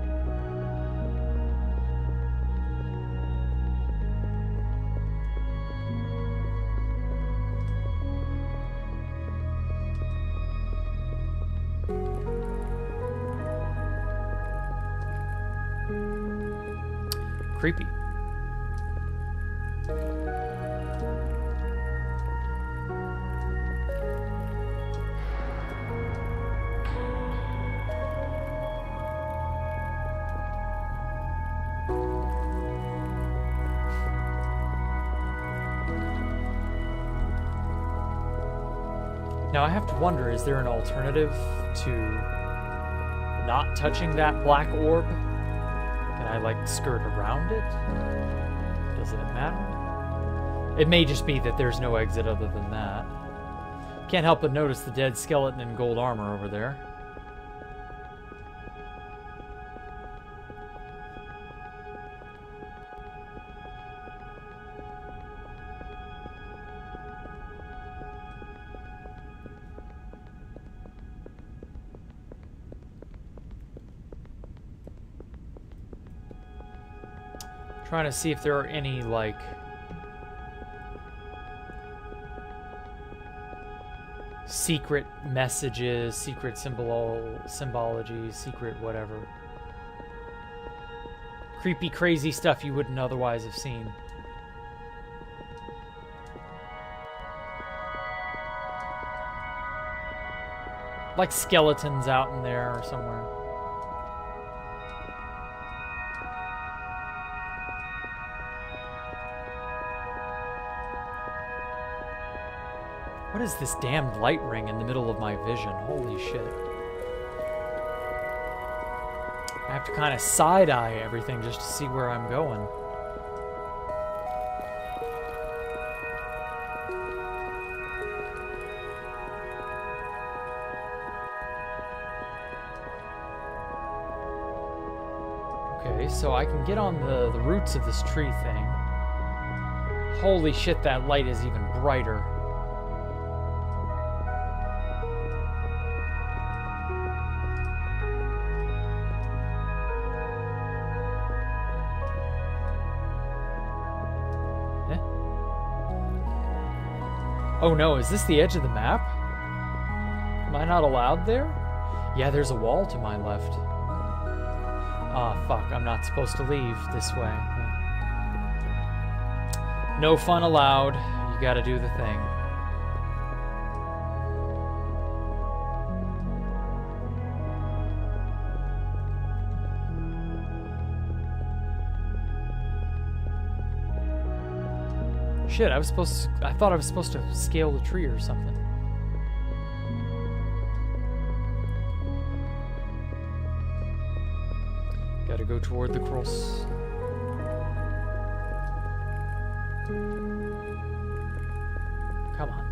Creepy. Now I have to wonder, is there an alternative to not touching that black orb? Can I, like, skirt around it? Doesn't it matter? It may just be that there's no exit other than that. Can't help but notice the dead skeleton in gold armor over there. Trying to see if there are any, like, secret messages, secret symbology, secret whatever. Creepy, crazy stuff you wouldn't otherwise have seen. Like skeletons out in there or somewhere. What is this damned light ring in the middle of my vision? Holy shit. I have to kind of side-eye everything just to see where I'm going. Okay, so I can get on the roots of this tree thing. Holy shit, that light is even brighter. Oh no, is this the edge of the map? Am I not allowed there? Yeah, there's a wall to my left. Ah, fuck, I'm not supposed to leave this way. No fun allowed. You gotta do the thing. Shit, I thought I was supposed to scale the tree or something. Gotta go toward the cross. Come on.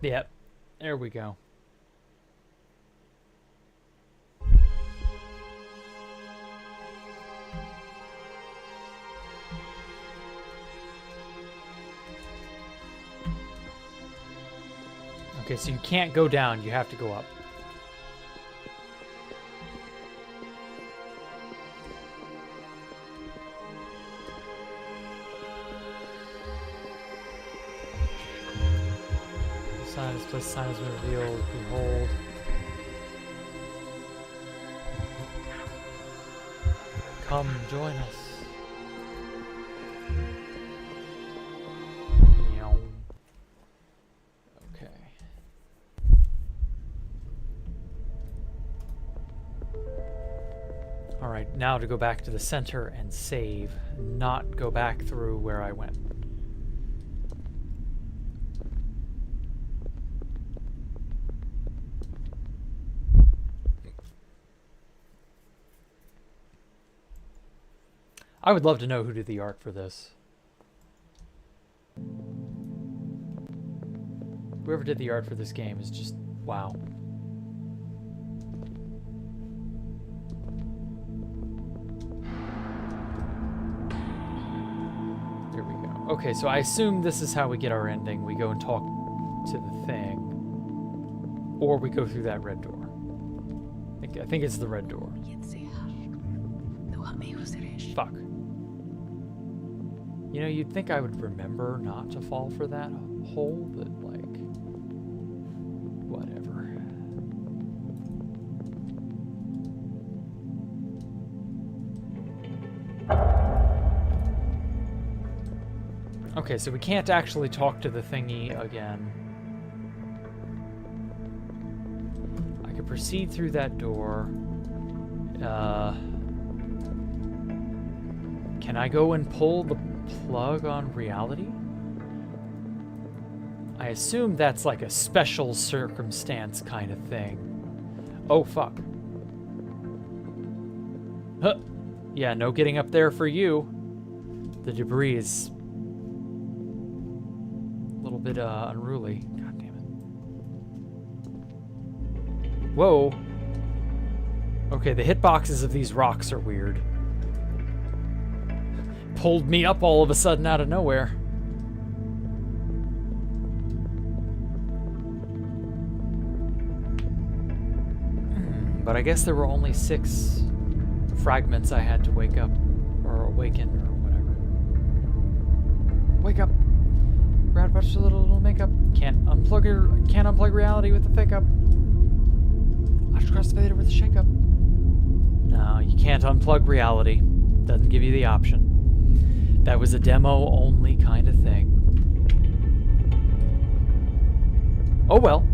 Yep, there we go. Okay, so you can't go down, you have to go up. Sign is placed, sign is revealed, behold. Come, join us. Alright, now to go back to the center and save, not go back through where I went. I would love to know who did the art for this. Whoever did the art for this game is just, wow. Okay, so I assume this is how we get our ending. We go and talk to the thing. Or we go through that red door. I think it's the red door. Fuck. You know, you'd think I would remember not to fall for that hole, but like... whatever. Okay, so we can't actually talk to the thingy again. I could proceed through that door. Can I go and pull the plug on reality? I assume that's like a special circumstance kind of thing. Oh, fuck. Huh. Yeah, no getting up there for you. The debris is... bit unruly. God damn it. Whoa. Okay, the hitboxes of these rocks are weird. Pulled me up all of a sudden out of nowhere. ending, but I guess there were only 6 fragments I had to wake up, or awaken, or whatever. Wake up! We're out of touch with a little makeup. Can't unplug reality with the fake up. I should cross the fader with a shake up. No, you can't unplug reality. Doesn't give you the option. That was a demo only kind of thing. Oh well.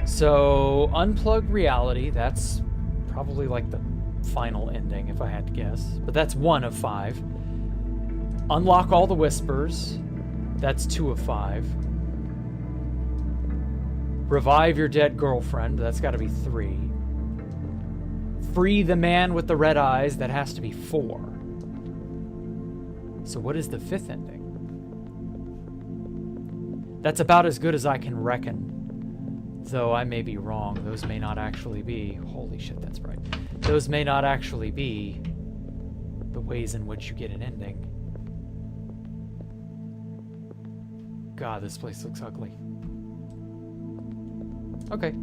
So, unplug reality, that's probably like the final ending if I had to guess. But that's 1 of 5. Unlock all the whispers, that's 2 of 5. Revive your dead girlfriend, that's gotta be 3. Free the man with the red eyes, that has to be 4. So what is the 5th ending? That's about as good as I can reckon. Though I may be wrong. Those may not actually be... Holy shit, that's right. Those may not actually be the ways in which you get an ending. God, this place looks ugly. Okay.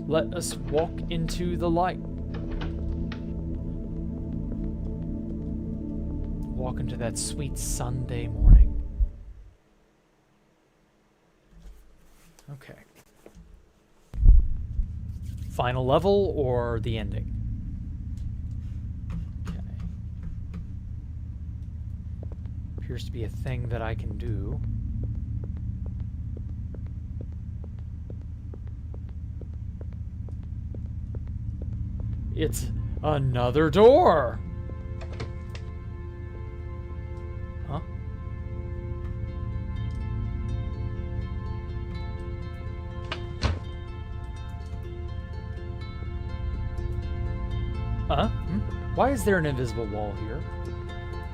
Let us walk into the light. Walk into that sweet Sunday morning. Okay. Final level or the ending? Okay. Appears to be a thing that I can do. It's another door! Huh? Why is there an invisible wall here?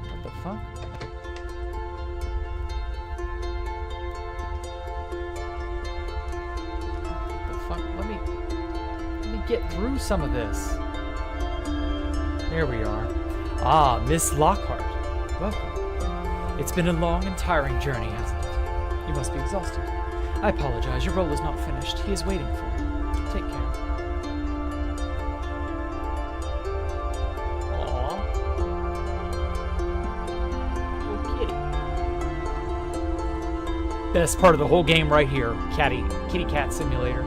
What the fuck? What the fuck? Let me get through some of this. There we are. Ah, Miss Lockhart. Welcome. It's been a long and tiring journey, hasn't it? You must be exhausted. I apologize, your role is not finished. He is waiting for you. Take care. Best part of the whole game right here. Kitty cat simulator.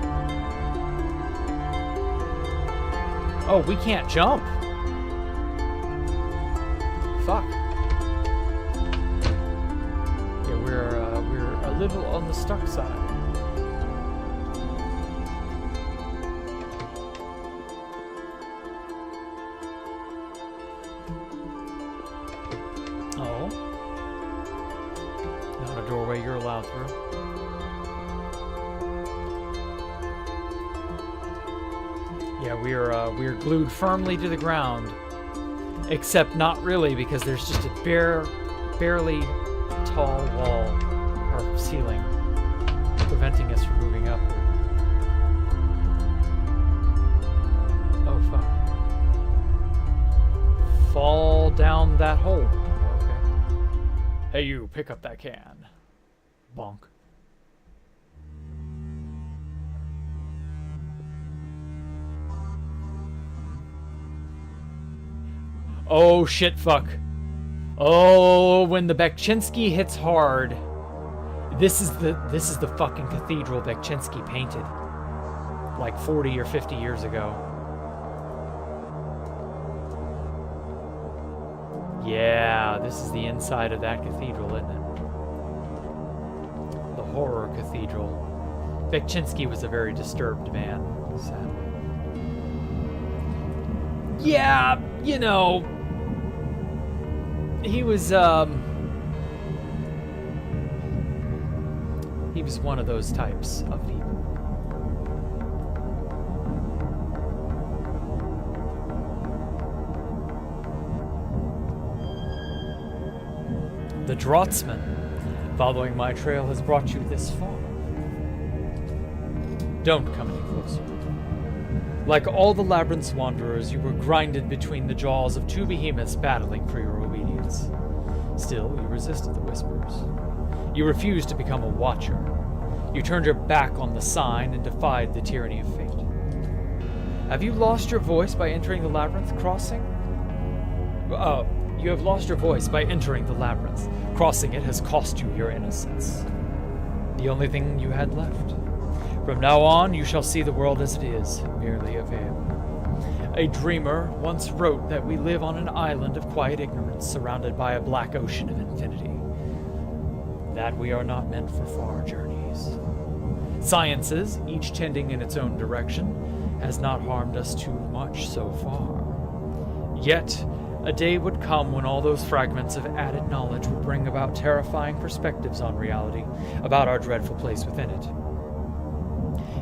Oh, we can't jump. Fuck. Yeah, we're a little on the stuck side. Oh. Not a doorway you're allowed through. Yeah, we're glued firmly to the ground. Except not really, because there's just a barely tall wall or ceiling preventing us from moving up. Oh fuck. Fall down that hole. Okay. Hey you, pick up that can. Bonk. Oh shit, fuck. Oh, when the Bekchinsky hits hard. This is the fucking cathedral Bekchinsky painted like 40 or 50 years ago. Yeah, this is the inside of that cathedral, isn't it? The horror cathedral. Bekchinsky was a very disturbed man, sadly. Yeah, you know, he was one of those types of people. The Draughtsman, following my trail has brought you this far. Don't come any closer. Like all the Labyrinth's wanderers, you were grinded between the jaws of 2 behemoths battling for your obedience. Still, you resisted the whispers. You refused to become a watcher. You turned your back on the sign and defied the tyranny of fate. Have you lost your voice by entering the labyrinth crossing? You have lost your voice by entering the labyrinth. Crossing it has cost you your innocence. The only thing you had left. From now on, you shall see the world as it is, merely a veil. A dreamer once wrote that we live on an island of quiet ignorance, surrounded by a black ocean of infinity. That we are not meant for far journeys. Sciences, each tending in its own direction, has not harmed us too much so far. Yet, a day would come when all those fragments of added knowledge would bring about terrifying perspectives on reality, about our dreadful place within it.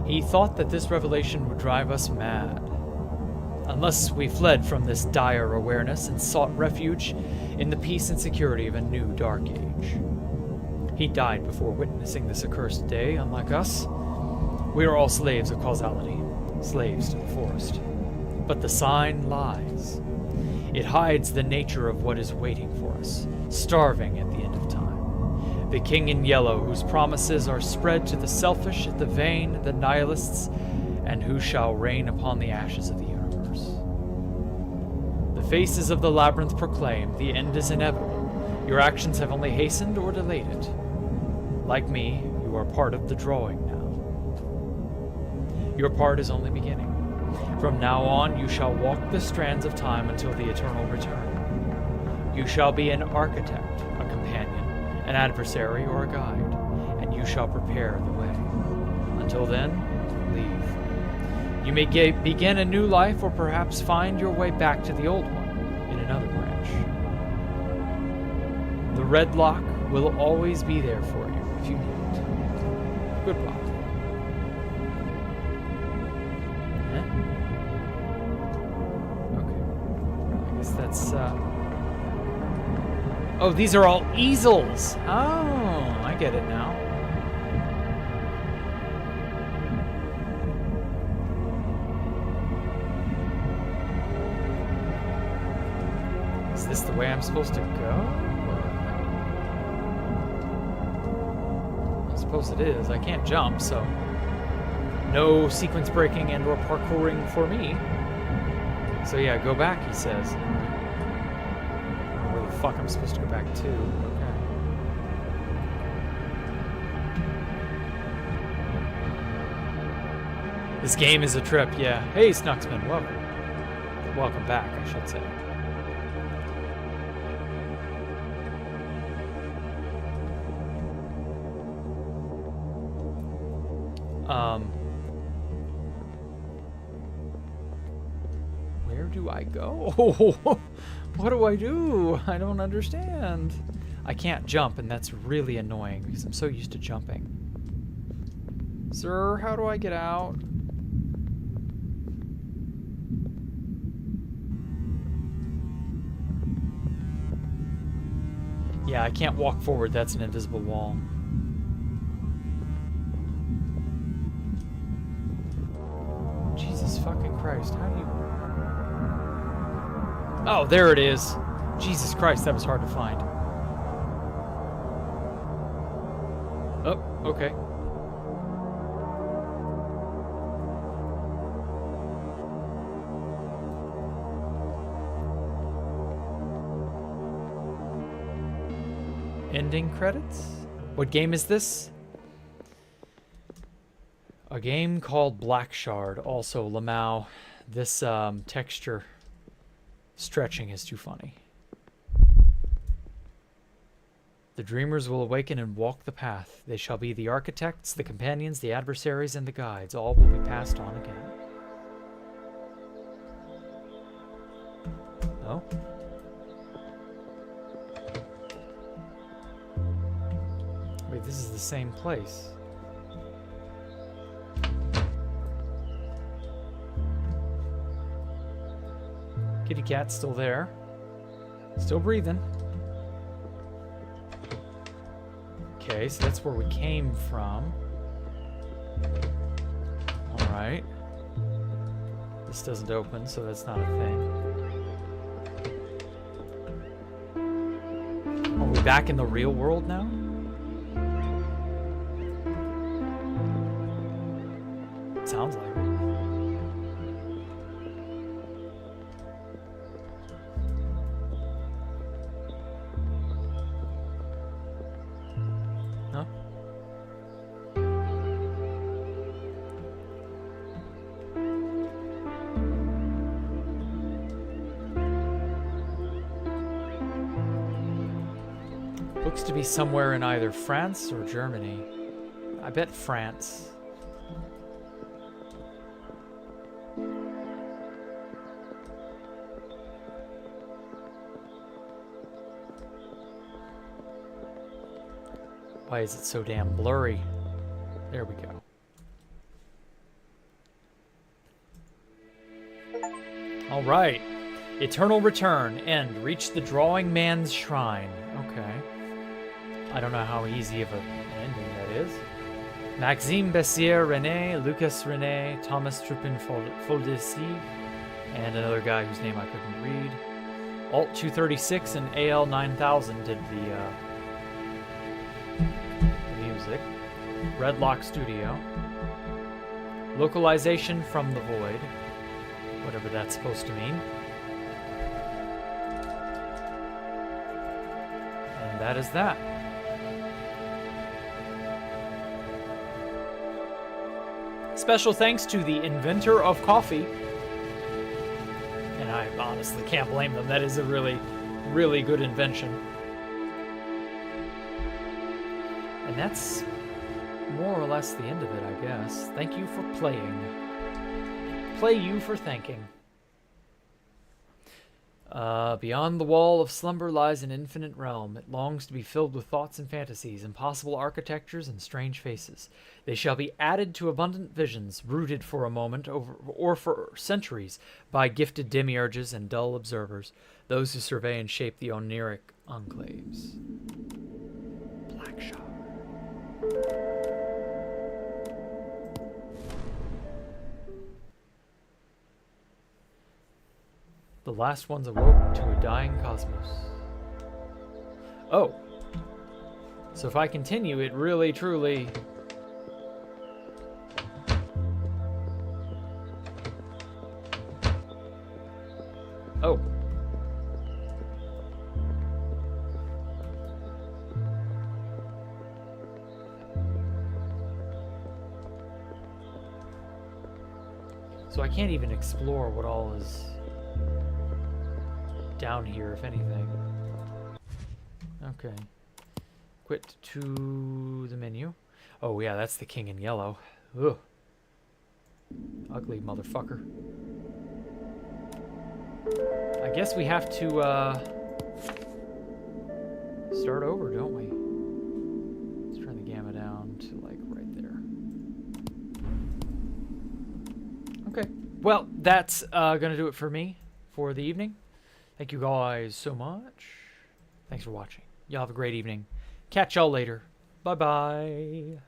He thought that this revelation would drive us mad, unless we fled from this dire awareness and sought refuge in the peace and security of a new dark age. He died before witnessing this accursed day, unlike us. We are all slaves of causality, slaves to the forest. But the sign lies. It hides the nature of what is waiting for us, starving at the end of time. The king in yellow, whose promises are spread to the selfish, the vain, the nihilists, and who shall reign upon the ashes of the universe. The faces of the labyrinth proclaim the end is inevitable. Your actions have only hastened or delayed it. Like me, you are part of the drawing now. Your part is only beginning. From now on, you shall walk the strands of time until the eternal return. You shall be an architect, a companion, an adversary, or a guide, and you shall prepare the way. Until then, leave. You may begin a new life, or perhaps find your way back to the old one in another branch. The red lock will always be there for you if you need it. Goodbye. That's, Oh, these are all easels! Oh, I get it now. Is this the way I'm supposed to go? I suppose it is. I can't jump, so... no sequence breaking and or parkouring for me. So yeah, go back, he says. Where the fuck I'm supposed to go back to? Okay. This game is a trip, yeah. Hey, Snucksman, welcome. Welcome back, I should say. Where do I go? What do I do? I don't understand. I can't jump, and that's really annoying because I'm so used to jumping. Sir, how do I get out? Yeah, I can't walk forward. That's an invisible wall. Jesus fucking Christ, how do you... Oh, there it is. Jesus Christ, that was hard to find. Oh, okay. Ending credits? What game is this? A game called Black Shard. Also, Lamau. This texture stretching is too funny. The dreamers will awaken and walk the path. They shall be the architects, the companions, the adversaries, and the guides. All will be passed on again. Oh? Wait, this is the same place. Kitty cat's still there. Still breathing. Okay, so that's where we came from. Alright. This doesn't open, so that's not a thing. Are we back in the real world now? Huh? Looks to be somewhere in either France or Germany. I bet France. Why is it so damn blurry? There we go. All right. Eternal return. End. Reach the drawing man's shrine. Okay. I don't know how easy of an ending that is. Maxime Bessier René, Lucas René, Thomas Trupin Foldesi, and another guy whose name I couldn't read. Alt 236 and AL 9000 did the music. Redlock Studio. Localization from the void. Whatever that's supposed to mean. And that is that. Special thanks to the inventor of coffee. And I honestly can't blame them. That is a really, really good invention. And that's more or less the end of it, I guess. Thank you for playing. Play you for thanking. Beyond the wall of slumber lies an infinite realm. It longs to be filled with thoughts and fantasies, impossible architectures and strange faces. They shall be added to abundant visions, rooted for a moment or for centuries by gifted demiurges and dull observers, those who survey and shape the oniric enclaves. Black Shower. The last ones awoke to a dying cosmos. Oh. So if I continue, it really, truly... Oh. So I can't even explore what all is down here, if anything. Okay. Quit to the menu. Oh yeah, that's the king in yellow. Ugh. Ugly motherfucker. I guess we have to start over, don't we? Let's turn the gamma down to like right there. Okay. Well, that's gonna do it for me for the evening. Thank you guys so much. Thanks for watching. Y'all have a great evening. Catch y'all later. Bye-bye.